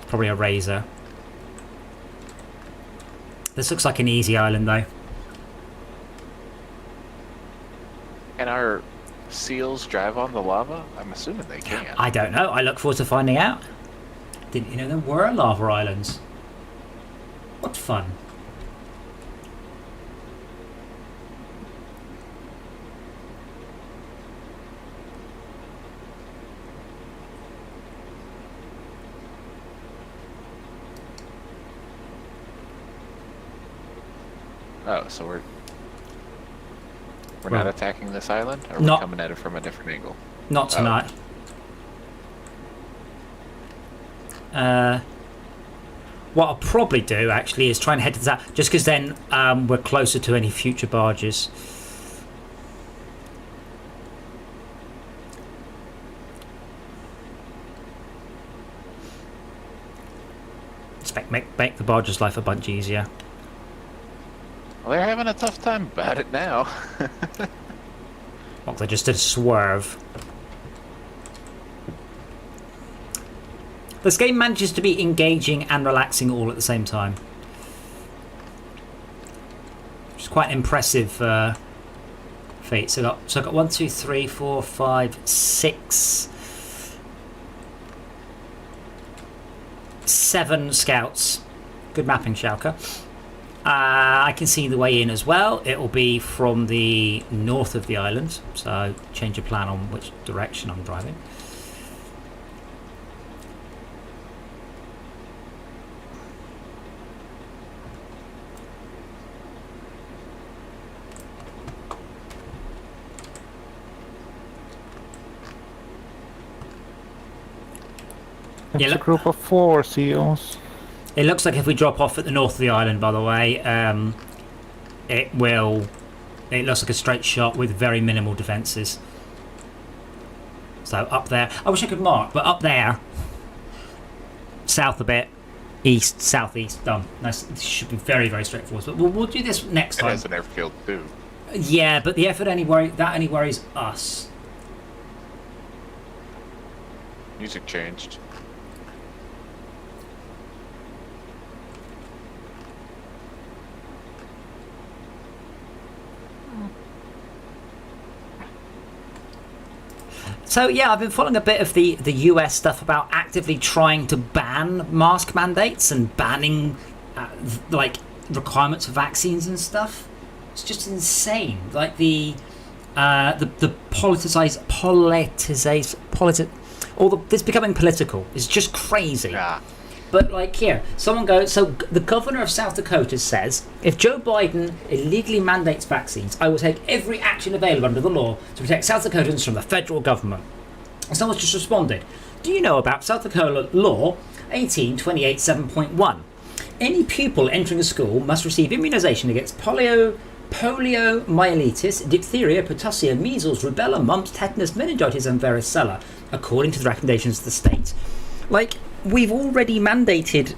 Probably a razor. This looks like an easy island, though. Can our seals drive on the lava? I'm assuming they can. I don't know. I look forward to finding out. Didn't you know there were lava islands? What fun. Oh, so we're Well, not attacking this island? Or are not- we coming at it from a different angle? Not tonight. What I'll probably do, actually, is try and head to that, just because then we're closer to any future barges. Make the barge's life a bunch easier. Well, they're having a tough time about it now. Well, they just did a swerve. This game manages to be engaging and relaxing all at the same time. Which is quite an impressive feat. So I got 1, 2, 3, 4, 5, 6, 7 scouts. Good mapping, Schalke. I can see the way in as well. It will be from the north of the island, so change your plan on which direction I'm driving. It's Yeah, a look- group of 4 seals. It looks like if we drop off at the north of the island, by the way, it looks like a straight shot with very minimal defences. So up there, I wish I could mark, but up there, south a bit, east, southeast, done. Nice. This should be very, very straightforward. But we'll do this next It time. has an airfield too. Yeah, but the effort only worries us. Music changed. So yeah, I've been following a bit of the US stuff about actively trying to ban mask mandates and banning like requirements for vaccines and stuff. It's just insane. Like the this becoming political is just crazy. Yeah. But like here, someone goes, so the governor of South Dakota says, if Joe Biden illegally mandates vaccines, I will take every action available under the law to protect South Dakotans from the federal government. And someone's just responded, do you know about South Dakota law 1828.7.1? Any pupil entering a school must receive immunization against poliomyelitis, diphtheria, pertussis, measles, rubella, mumps, tetanus, meningitis, and varicella, according to the recommendations of the state. Like, we've already mandated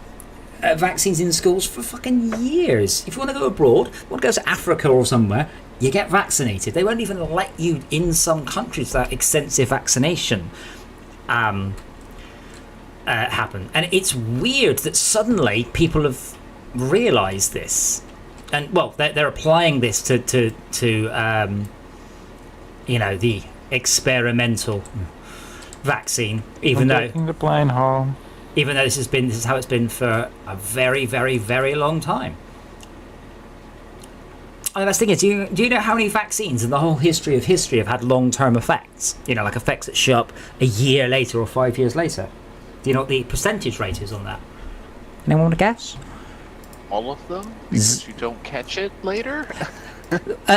vaccines in schools for fucking years. If you want to go abroad, want to go to Africa or somewhere, you get vaccinated. They won't even let you in some countries without extensive vaccination happen. And it's weird that suddenly people have realised this. And, well, they're applying this to the experimental vaccine, even though taking the plane home. Even though this is how it's been for a very, very, very long time. And the best thing is, do you know how many vaccines in the whole history have had long-term effects? You know, like effects that show up a year later or 5 years later. Do you know what the percentage rate is on that? Anyone want to guess? All of them? Because you don't catch it later?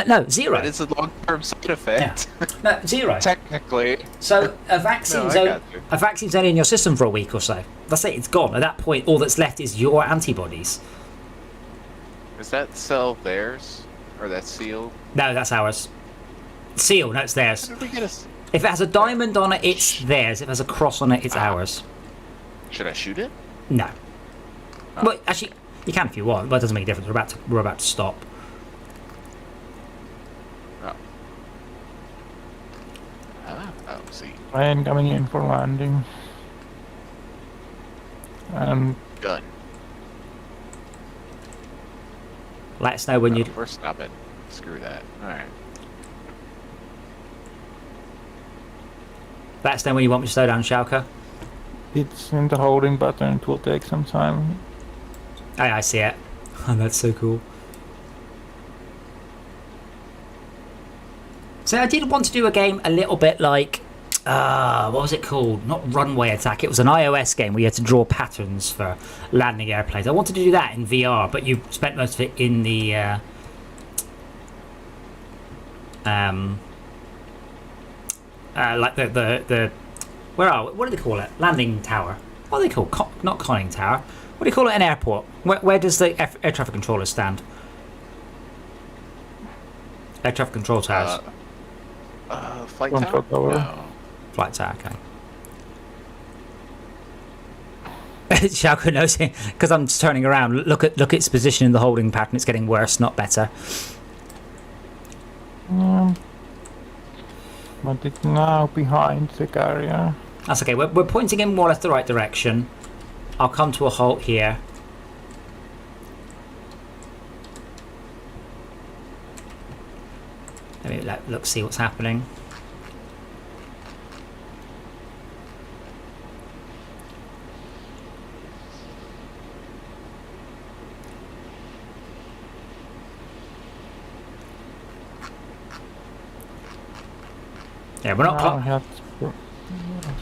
No, 0. That is a long-term side effect. Yeah. No, 0. Technically. So a vaccine's only in your system for a week or so. That's it. It's gone. At that point, all that's left is your antibodies. Is that cell theirs? Or that seal? No, that's ours. Seal, no, it's theirs. How did we get a... If it has a diamond on it, it's theirs. If it has a cross on it, it's ours. Should I shoot it? No. Well, actually, you can if you want, but it doesn't make a difference. We're about to stop. Oh, see. Plane coming in for landing. And Gun. Let us know when you. We're stopping. Screw that. Alright. Let us know when you want me to slow down, Schalke. it's in the holding button. It will take some time. I see it. Oh, that's so cool. So I did want to do a game a little bit like, what was it called? Not Runway Attack. It was an iOS game where you had to draw patterns for landing airplanes. I wanted to do that in VR, but you spent most of it in the like the what do they call it? Landing tower. What do they call? Not conning tower. What do you call it? An airport. Where does the air traffic controller stand? Air traffic control towers. Flight Control tower? tower. No. Flight tower, okay. Schalke knows it because I'm just turning around. Look at its position in the holding pattern. It's getting worse, not better. But it's now behind the carrier. That's okay. We're pointing in more or less the right direction. I'll come to a halt here. Let me look, see what's happening. Yeah, we're not.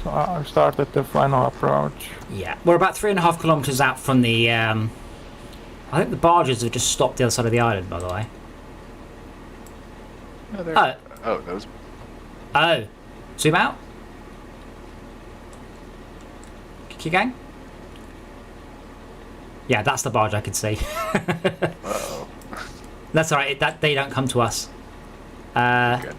So I started the final approach. Yeah, we're about 3.5 kilometers out from the. I think the barges have just stopped the other side of the island, by the way. No, oh, those. Oh, zoom out. Keep going. Yeah, that's the barge I could see. Uh-oh. That's all right. That they don't come to us. Good.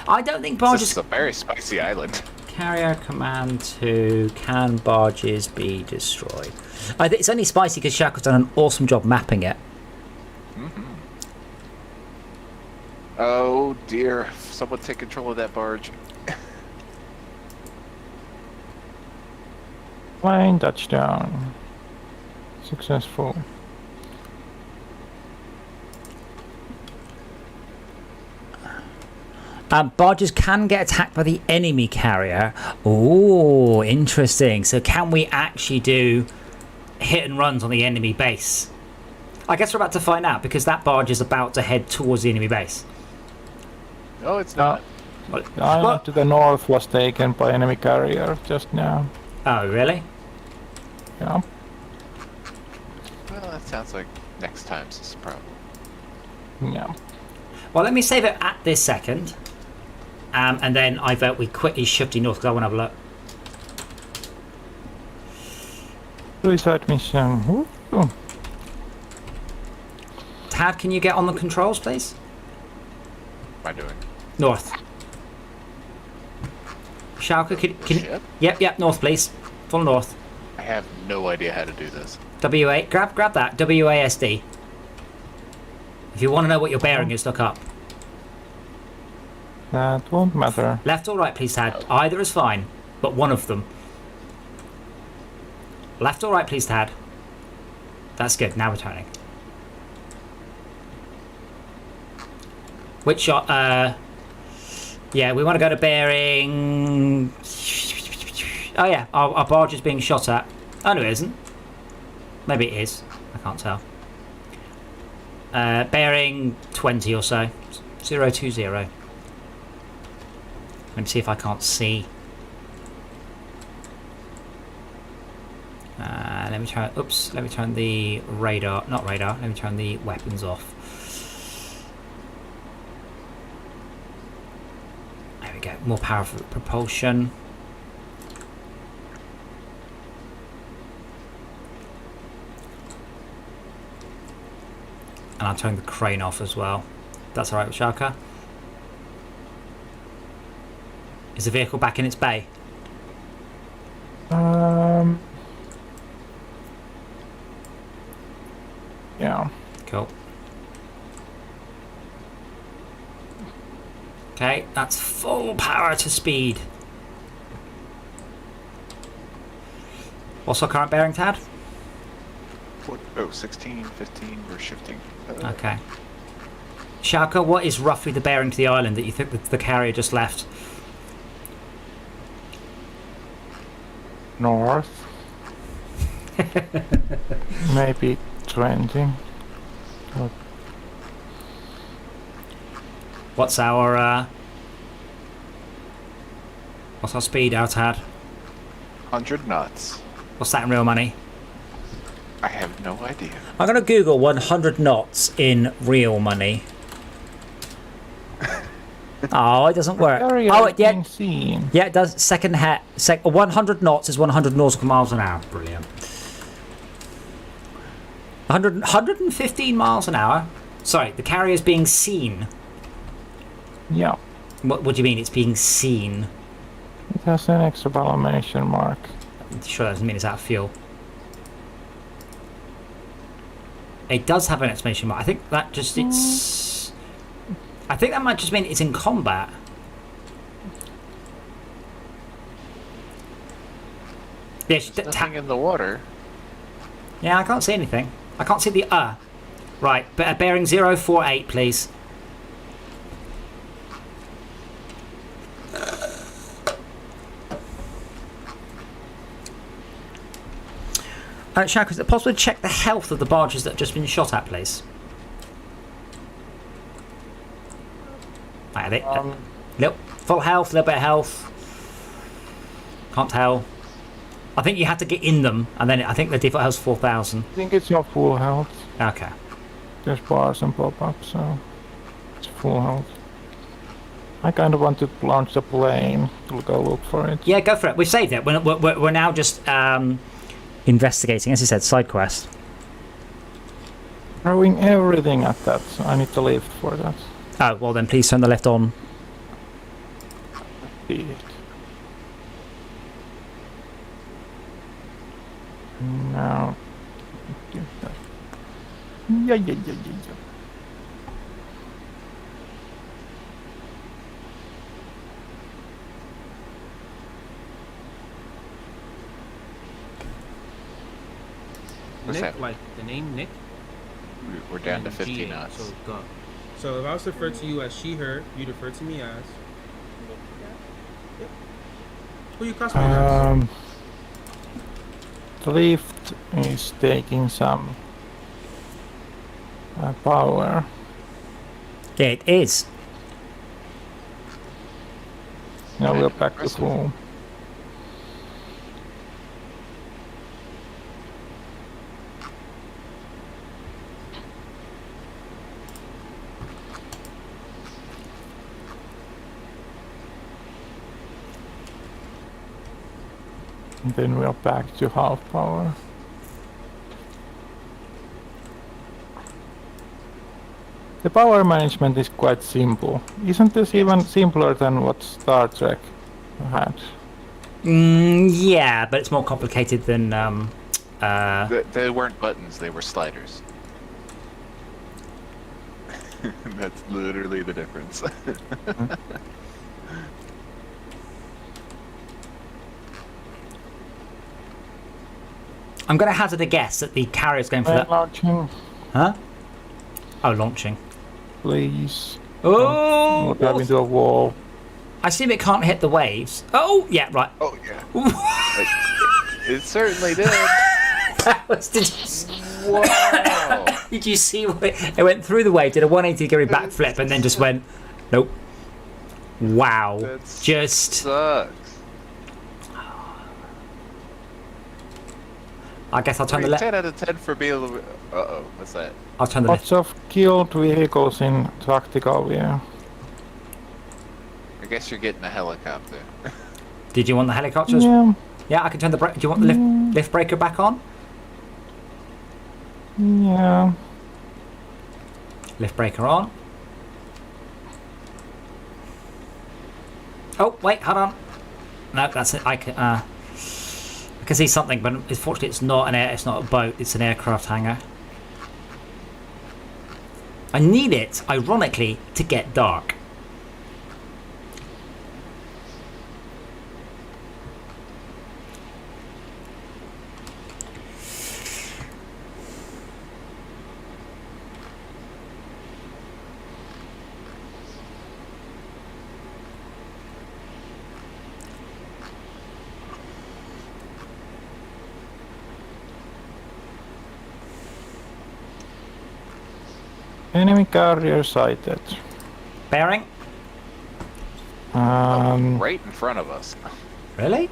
I don't think barges. This is a very spicy island. carrier command to can barges be destroyed? It's only spicy because Shaq has done an awesome job mapping it. Oh dear, someone take control of that barge. Flying touchdown. Successful. Barges can get attacked by the enemy carrier. Oh, interesting. So can we actually do hit and runs on the enemy base? I guess we're about to find out because that barge is about to head towards the enemy base. No, it's not. The island to the north was taken by enemy carrier just now. Oh, really? Yeah. Well, that sounds like next time's problem. Yeah. Well, let me save it at this second. And then I vote we quickly shift to north because I want to have a look. Suicide mission. Ooh. Tad, can you get on the controls, please? What am I doing? North. Schalke, can Yep, north, please. Full north. I have no idea how to do this. WA, grab that. WASD. If you want to know what your bearing is, look up. That won't matter. Left or right, please, Tad. Either is fine, but one of them. Left or right, please, Tad. That's good. Now we're turning. Which shot? Yeah, we want to go to bearing. Oh yeah, our barge is being shot at. Oh no, it isn't. Maybe it is. I can't tell. Bearing 20 or so. 020. Let me see if I can't see. Let me try. Oops. Let me turn the radar. Not radar. Let me turn the weapons off. There we go. More powerful propulsion. And I'll turn the crane off as well. That's alright with Schalke. Is the vehicle back in its bay? Yeah. Cool. Okay, that's full power to speed. What's our current bearing, Tad? 16, 15, we're shifting. Okay. Schalke, what is roughly the bearing to the island that you think that the carrier just left? North. Maybe 20. What's our speed out, Tad? 100 knots. What's that in real money? I have no idea. I'm going to Google 100 knots in real money. Oh, it doesn't work. Oh, yeah. Seen. Yeah, it does. 100 knots is 100 nautical miles an hour. Brilliant. 115 miles an hour. Sorry, the carrier's being seen. Yeah. What do you mean it's being seen? It has an exclamation mark. Sure, that doesn't mean it's out of fuel. It does have an exclamation mark. I think that just I think that might just mean it's in combat. Yeah, There's nothing in the water. Yeah, I can't see anything. I can't see the Right, but bearing 048, please. Shaq, is it possible to check the health of the barges that have just been shot at, please? Right, are they? Nope. Full health, a little bit of health. Can't tell. I think you have to get in them, and then I think the default health is 4,000. I think it's not full health. Okay. There's bars and pop-up, so it's full health. I kind of want to launch the plane. We'll go look for it. Yeah, go for it. We've saved it. We're now just investigating, as you said, side quest. Throwing everything at that. So I need to live for that. Oh, well then please turn the lift on. See it. Now. Yeah. What's Nick, that? like the name Nick. We're down to and 15 GA, knots. So go. So if I was to refer to you as she/her, you'd refer to me as. Yep. Who you classify as? The lift is taking some power. Yeah, it is. Now Okay, we're back to impressive. full. And then we're back to half power. The power management is quite simple. Isn't this even simpler than what Star Trek had? Yeah, but it's more complicated than. They weren't buttons, they were sliders. That's literally the difference. I'm going to hazard a guess that the carrier's going for that. Launching, Huh? Oh, launching. please. Oh! We're driving into a wall. I assume it can't hit the waves. Oh, yeah, right. Oh, yeah. It certainly did. That was, Wow. did you see what it went through the wave, did a 180 degree backflip, and then just went, nope. Wow. That's- Just. Sucks. I guess I'll turn I the mean, left. 10 out of 10 for being a little bit... Uh-oh, what's that? I'll turn the left. Lots of killed vehicles in tactical view. I guess you're getting a helicopter. Did you want the helicopters? Yeah, Yeah, I can turn the brake. Do you want the lift breaker back on? yeah. Lift breaker on. Oh, wait, hold on. No, that's it. I can see something, but unfortunately, it's not it's not a boat. It's an aircraft hangar. I need it, ironically, to get dark. Enemy carrier sighted. Bearing? Right in front of us. Really?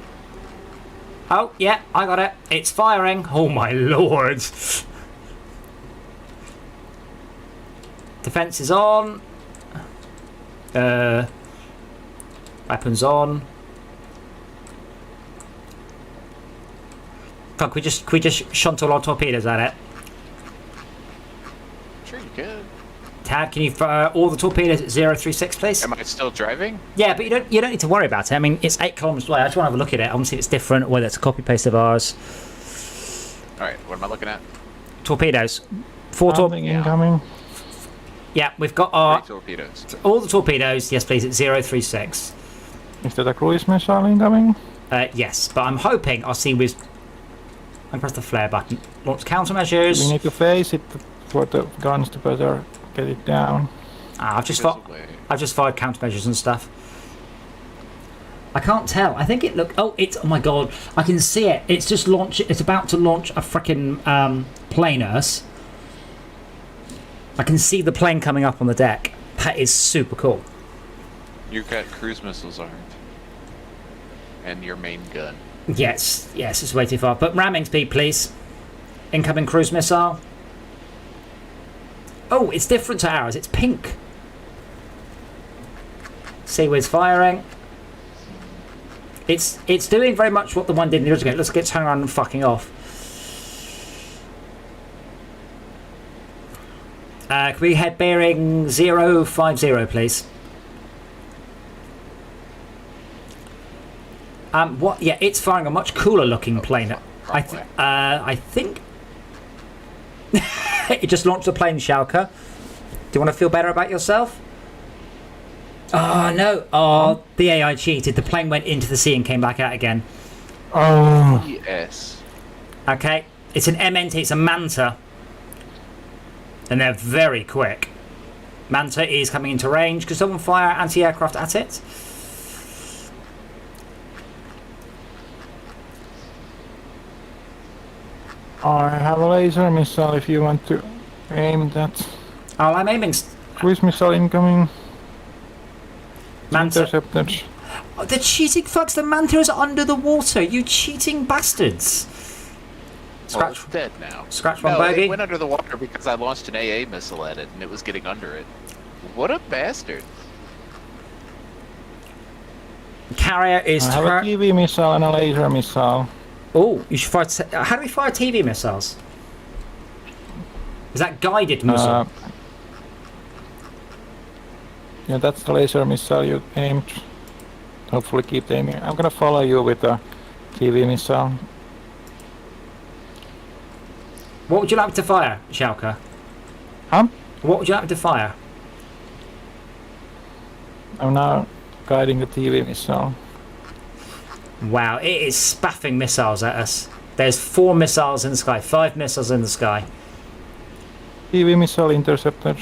Oh, yeah, I got it. It's firing. Oh my lord. Defense is on. Weapons on. Fuck, we just shunt all our torpedoes at it. Sure you could. Tad, can you fire all the torpedoes at 036, please? Am I still driving? Yeah, but you don't need to worry about it. I mean, it's 8 kilometers away. I just want to have a look at it. I want to see if it's different, whether it's a copy paste of ours. Alright, what am I looking at? Torpedoes. 4 Something torpedoes. incoming. Yeah, we've got our 3 torpedoes. all the torpedoes. Yes, please, at 036. Is that a cruise missile incoming? Yes, but I'm hoping I'll see with. I press the flare button. Launch We countermeasures. need to face it for the guns to better get it down. I've just This fired. way. I've just fired countermeasures and stuff. I can't tell. I think it look. Oh, it's. Oh my god! I can see it. It's just launched. It's about to launch a freaking plane, Nurse. I can see the plane coming up on the deck. That is super cool. You've got cruise missiles armed. And your main gun. Yes, it's way too far. But ramming speed, please. Incoming cruise missile. Oh, it's different to ours. It's pink. Seaweed's firing. It's doing very much what the one did in the original. Let's get turned around and fucking off. Can we head bearing 050, please? What? Yeah, it's firing a much cooler looking plane. wrong way. I think it just launched a plane, Schalke. Do you want to feel better about yourself? Oh no! Oh, the AI cheated. The plane went into the sea and came back out again. Oh, Yes. Okay, it's an MNT. It's a Manta, and they're very quick. Manta is coming into range. Could someone fire anti-aircraft at it? I have a laser missile if you want to aim that. Oh, I'm aiming. Cruise missile incoming. Manta. Intercepted. Oh, the cheating fucks. The Manta is under the water. You cheating bastards. Well, Scratch. it's dead now. Scratch one No, bogey. it went under the water because I launched an AA missile at it and it was getting under it. What a bastard. Carrier is I have a TV missile and a laser missile. Oh, you should fire. How do we fire TV missiles? Is that guided missile? Yeah, that's the laser missile you aimed. Hopefully keep aiming. I'm gonna follow you with a TV missile. What would you like to fire, Schalke? Huh? What would you like to fire? I'm now guiding the TV missile. Wow, it is spaffing missiles at us. There's 4 missiles in the sky, 5 missiles in the sky. TV missile intercepted.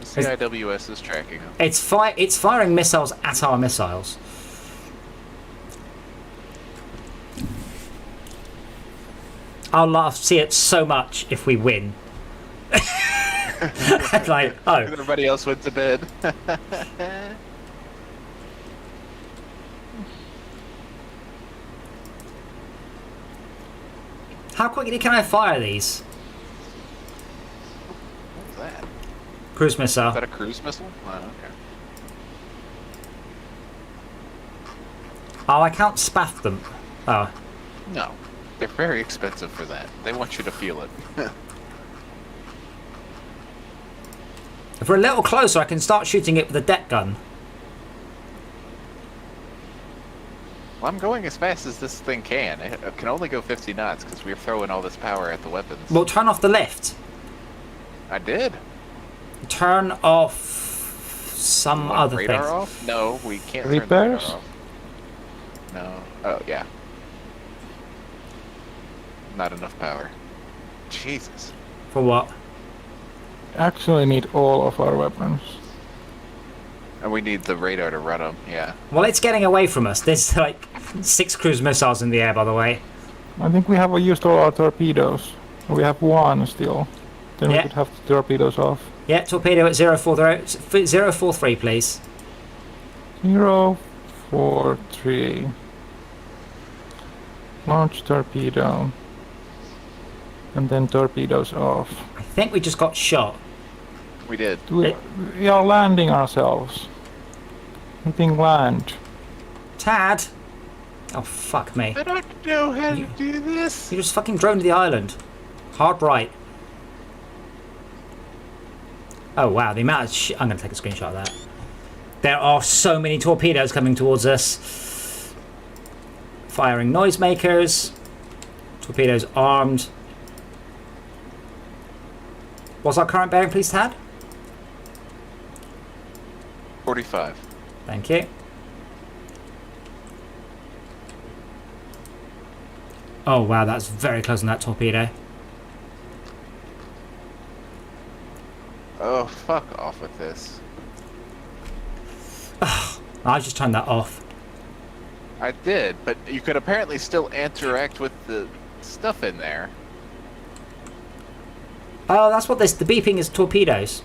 The CIWS is tracking them. It's firing missiles at our missiles. I'll laugh, see it so much if we win. Like, oh, Everybody else went to bed. how quickly can I fire these? What's that? Cruise missile. Is that a cruise missile? Oh, okay. Oh, I can't spaff them. Oh, No. They're very expensive for that. They want you to feel it. if we're a little closer, I can start shooting it with a deck gun. Well, I'm going as fast as this thing can. It can only go 50 knots because we're throwing all this power at the weapons. Well, turn off the lift. I did. Turn off some Want other radar things. off? No, we can't turn the Repairs? radar off. No. Oh, yeah. Not enough power. Jesus. For what? Actually need all of our weapons. And we need the radar to run them, yeah. Well, it's getting away from us. There's like 6 cruise missiles in the air, by the way. I think we have used all our torpedoes. We have 1 still. Then Yeah. we could have the torpedoes off. Yeah, torpedo at 043, please. 043. Launch torpedo. And then torpedoes off. I think we just got shot. We did. We are landing ourselves. Hitting land. Tad! Oh, fuck me. I don't know how to do this. You just fucking drone to the island. Hard right. Oh, wow, the amount of I'm going to take a screenshot of that. There are so many torpedoes coming towards us. Firing noisemakers. Torpedoes armed. What's our current bearing, please, Tad? 45. Thank you. Oh, wow, that's very close on that torpedo. Oh, fuck off with this. I just turned that off. I did, but you could apparently still interact with the stuff in there. Oh, that's what this. The beeping is torpedoes.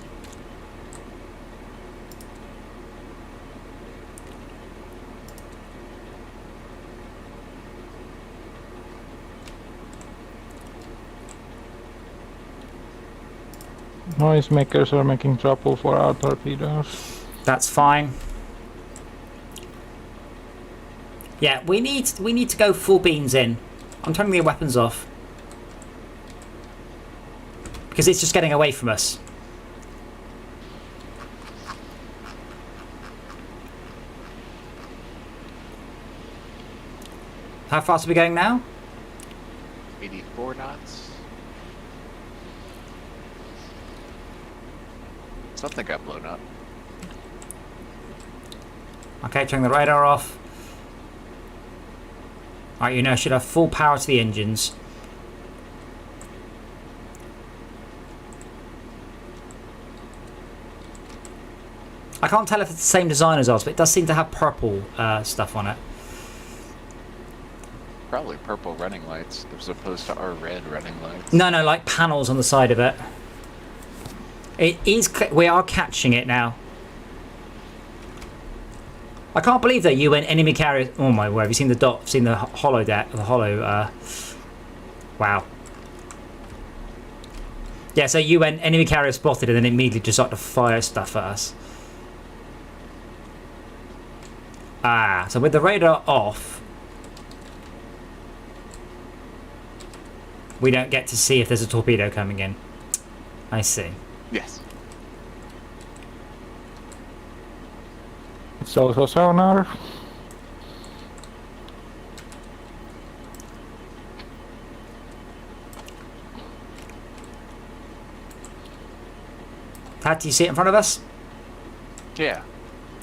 Noisemakers are making trouble for our torpedoes. That's fine. Yeah, we need to go full beams in. I'm turning the weapons off. Because it's just getting away from us. How fast are we going now? 84 knots. Something got blown up. Okay, turning the radar off. Alright, you know, should have full power to the engines. I can't tell if it's the same design as ours, but it does seem to have purple stuff on it. Probably purple running lights as opposed to our red running lights. No, like panels on the side of it. It is. We are catching it now. I can't believe that you went enemy carrier. Oh my word! Have you seen the dot? Seen the hollow deck? The hollow. Wow. Yeah. So you went enemy carrier spotted, and then immediately just started to fire stuff at us. Ah. So with the radar off, we don't get to see if there's a torpedo coming in. I see. Yes. It's also sonar. Pat, do you see it in front of us? Yeah.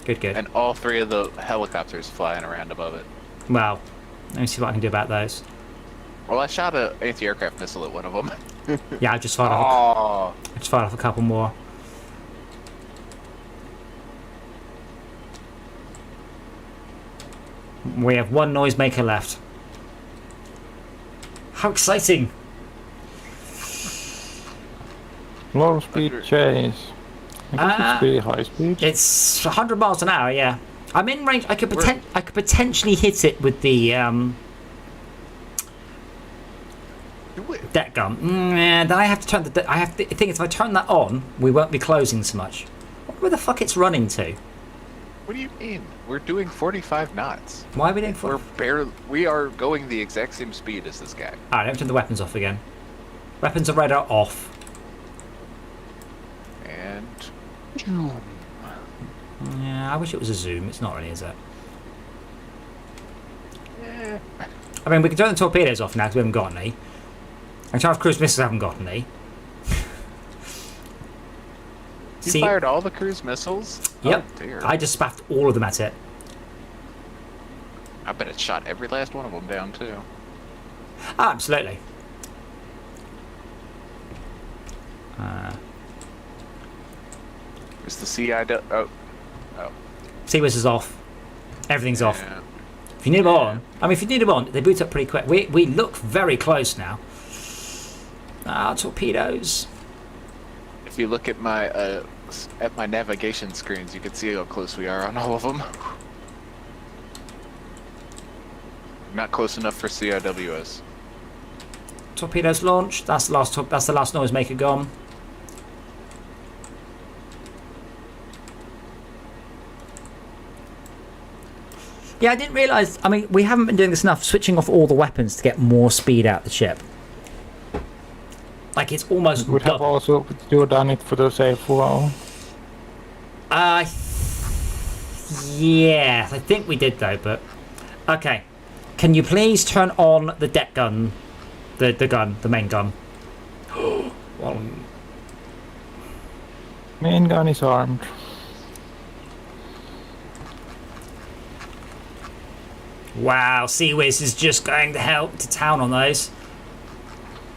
Good, good. And all three of the helicopters flying around above it. Well, let me see what I can do about those. Well, I shot an anti-aircraft missile at one of them. Yeah, I just fired off. Oh. I just fired off a couple more. We have one noisemaker left. How exciting! Low speed chase. I guess it's pretty high speed. It's 100 miles an hour. Yeah, I'm in range. I could potentially hit it with the deck gun. Then I have to turn the. I have to. The thing is, if I turn that on, we won't be closing so much. Where the fuck it's running to? What do you mean? We're doing 45 knots. Why are we doing 40? We are going the exact same speed as this guy. Alright, let me turn the weapons off again. Weapons are radar off. And Yeah, I wish it was a zoom. It's not really, is it? I mean, we can turn the torpedoes off now because we haven't got any. And Charles cruise missiles haven't got any. You fired all the cruise missiles? Yep. Oh, dear. I just spaffed all of them at it. I bet it shot every last one of them down, too. Ah, absolutely. Is the CI... Oh. CWIS is off. Everything's off. Yeah. If you need them on... I mean, if you need them on, they boot up pretty quick. We look very close now. Ah, torpedoes. If you look at my navigation screens, you can see how close we are on all of them. Not close enough for CIWS. Torpedoes launched. That's the last noisemaker gone. Yeah, I didn't realise. I mean, we haven't been doing this enough, switching off all the weapons to get more speed out the ship. Like, it's almost... Would have also done it for the safe flow. Yeah, I think we did though, but... Okay. Can you please turn on the deck gun? The main gun. Well, Main gun is armed. wow, CWIS is just going to help to town on those.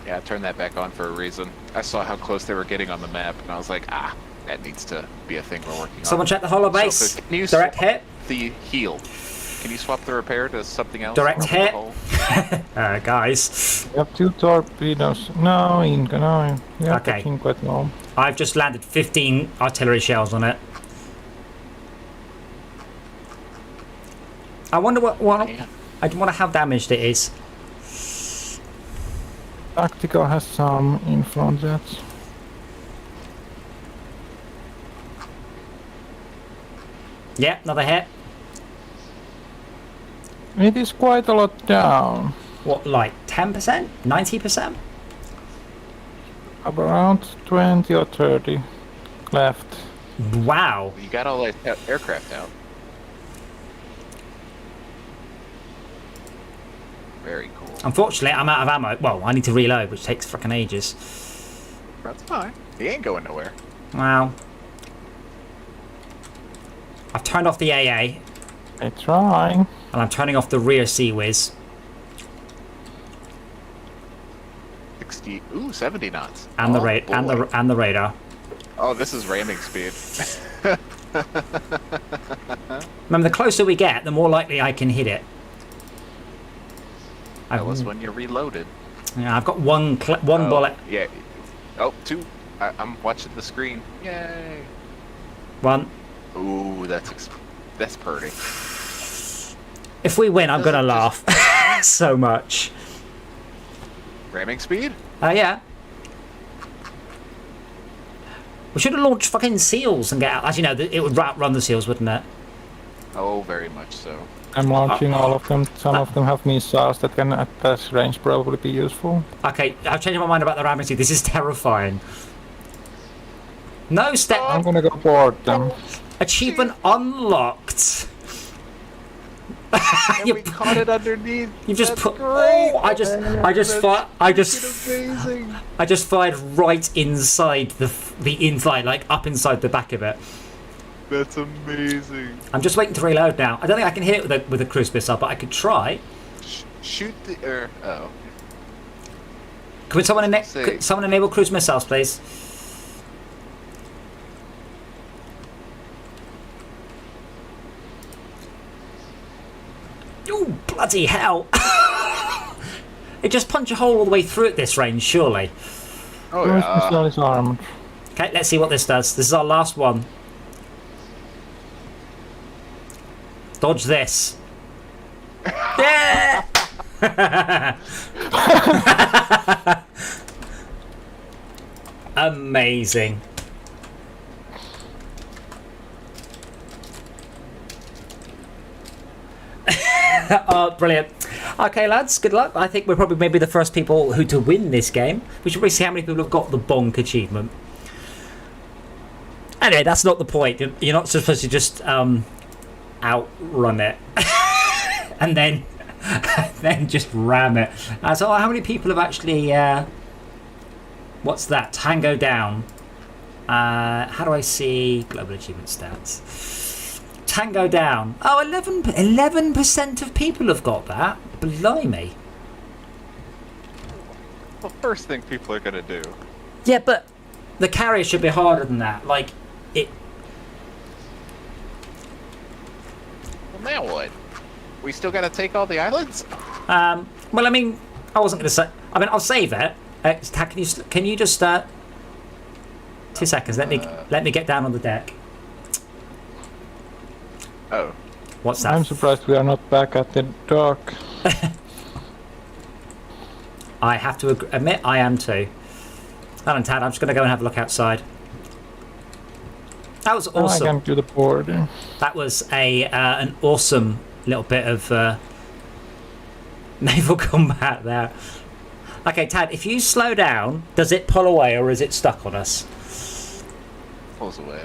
Yeah, I turned that back on for a reason. I saw how close they were getting on the map, and I was like, that needs to be a thing we're working on. Someone check the hollow base. So, can you Direct swap hit. the heal? Can you swap the repair to something else? Direct Probably hit. the hull? Guys. We have 2 torpedoes. No, Inca, no. We are Okay. touching quite low. I've just landed 15 artillery shells on it. I wonder what Yeah. I wonder how damaged it is. Tactical has some influence jets. Yeah, another hit. It is quite a lot down. What, like 10%? 90%? Around 20 or 30 left. Wow. You got all that aircraft out. Very cool. Unfortunately, I'm out of ammo. Well, I need to reload, which takes fucking ages. That's fine. He ain't going nowhere. Wow. I've turned off the AA, They're trying. and I'm turning off the rear CWIS. 60. Ooh, 70 knots. And the Oh, rate and boy. the radar. Oh, this is ramming speed. Remember, the closer we get, the more likely I can hit it. That was when you reloaded. Yeah, I've got one Oh, bullet. Yeah. Oh, 2. I'm watching the screen. Yay. One. Ooh, that's pretty. If we win, I'm Does gonna it laugh so much. Ramming speed? Yeah. We should have launched fucking seals and get out. As you know, it would run the seals, wouldn't it? Oh, very much so. I'm launching all of them. Some of them have missiles that can at this range probably be useful. Okay, I've changed my mind about the ramming seals. This is terrifying. No step. I'm gonna go board them. Achievement unlocked. And You- we caught it underneath. You just That's put. great. Oh, I just Amazing. I just fired right inside the inside, like up inside the back of it. That's amazing. I'm just waiting to reload now. I don't think I can hit it with a cruise missile, but I could try. Shoot the oh. Could someone Say- could someone enable cruise missiles, please? Oh, bloody hell! It just punched a hole all the way through at this range, surely. Oh Cruise yeah. missile is armed. Okay, let's see what this does. This is our last one. Dodge this. Yeah! Amazing. Oh, brilliant. Okay, lads, good luck. I think we're probably maybe the first people who to win this game. We should probably see how many people have got the bonk achievement. Anyway, that's not the point. You're not supposed to just outrun it and then just ram it. So how many people have actually what's that? Tango down. How do I see global achievement stats? Tango down. Oh, 11% of people have got that. Blimey. The first thing people are gonna do. Yeah, but the carrier should be harder than that. Like it. Well, now what? We still gotta take all the islands? Well, I mean, I wasn't going to say. I mean, I'll save it. Can you just 2 seconds? Let me get down on the deck. Oh. What's that? I'm surprised we are not back at the dock. I have to admit, I am too. Hold on, Tad. I'm just going to go and have a look outside. That was Now I awesome. can do the boarding. That was an awesome little bit of naval combat there. Okay, Tad, if you slow down, does it pull away or is it stuck on us? Pulls away.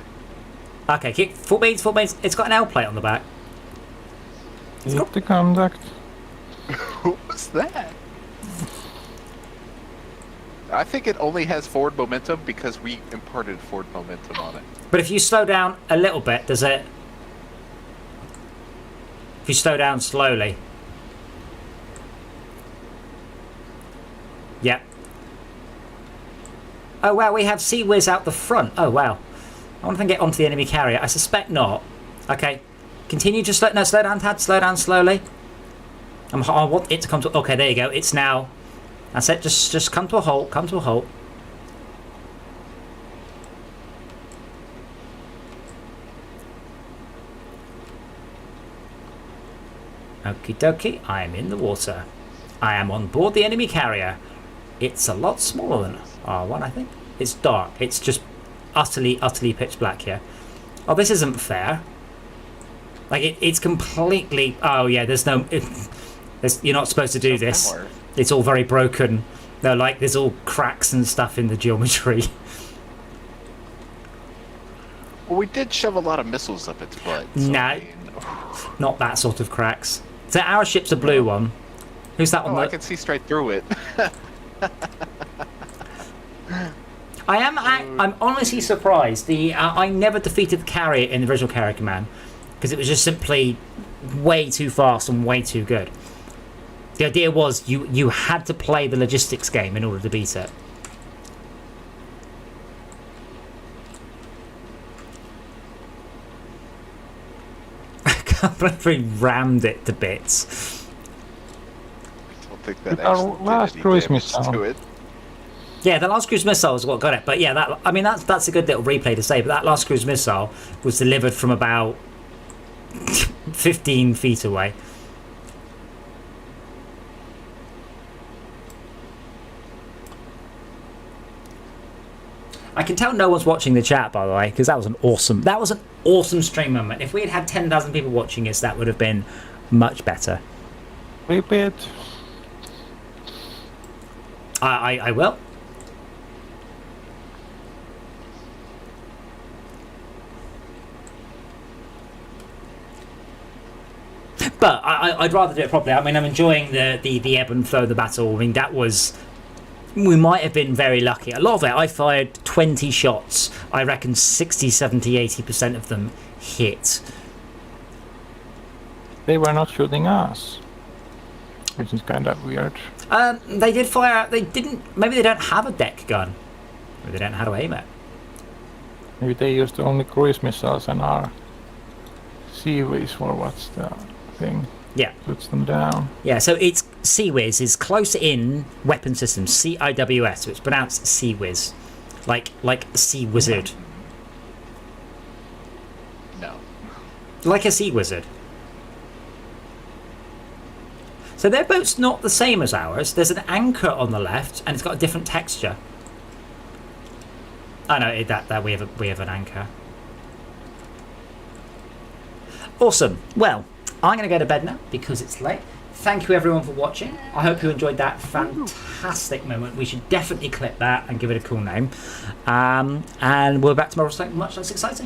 Okay, kick full beans. It's got an L plate on the back. Keep the contact. What was that? I think it only has forward momentum because we imparted forward momentum on it. But if you slow down a little bit, does it? If you slow down slowly. Yep. Oh wow, we have Sea Whiz out the front. Oh wow. I wonder if I can get onto the enemy carrier. I suspect not. Okay. Continue to slow down, Tad. Slow down slowly. I want it to come to. Okay, there you go. It's now. That's it. Just come to a halt. Come to a halt. Okie dokie. I am in the water. I am on board the enemy carrier. It's a lot smaller than R1, I think. It's dark. It's just utterly pitch black here. Oh, this isn't fair. Like it's completely. Oh yeah, there's no. You're not supposed to do this. Power. It's all very broken. No, like there's all cracks and stuff in the geometry. Well, we did shove a lot of missiles up its butt. So No. I mean, Not that sort of cracks. So our ship's a blue one. Who's that on Oh, the... I can see straight through it. I'm honestly surprised. I never defeated the carrier in the original Carrier Command because it was just simply way too fast and way too good. The idea was you had to play the logistics game in order to beat it. I can't believe we rammed it to bits. I don't think that Our actually did last any cruise damage missile. to it. Yeah, the last cruise missile is what got it. But yeah, that's a good little replay to say. But that last cruise missile was delivered from about 15 feet away. I can tell no one's watching the chat, by the way, because that was an awesome stream moment. If we had had 10,000 people watching us, that would have been much better. Repeat. I will. But I'd rather do it properly. I mean, I'm enjoying the ebb and flow of the battle. I mean, that was... We might have been very lucky. A lot of it, I fired 20 shots. I reckon 60, 70, 80% of them hit. They were not shooting us, which is kind of weird. They did fire... They didn't... Maybe they don't have a deck gun. Maybe they don't know how to aim it. Maybe they used only cruise missiles and our Seaways, or what's the thing? Yeah. Puts them down. Yeah, so it's CIWS is close in weapon systems, CIWS, so it's pronounced CIWS, like Sea Wizard, No. like a sea wizard. So their boat's not the same as ours. There's an anchor on the left, and it's got a different texture. Oh no, that we have an anchor. Awesome. Well, I'm going to go to bed now because it's late. Thank you everyone for watching. I hope you enjoyed that fantastic moment. We should definitely clip that and give it a cool name. And we're back tomorrow with something much less exciting.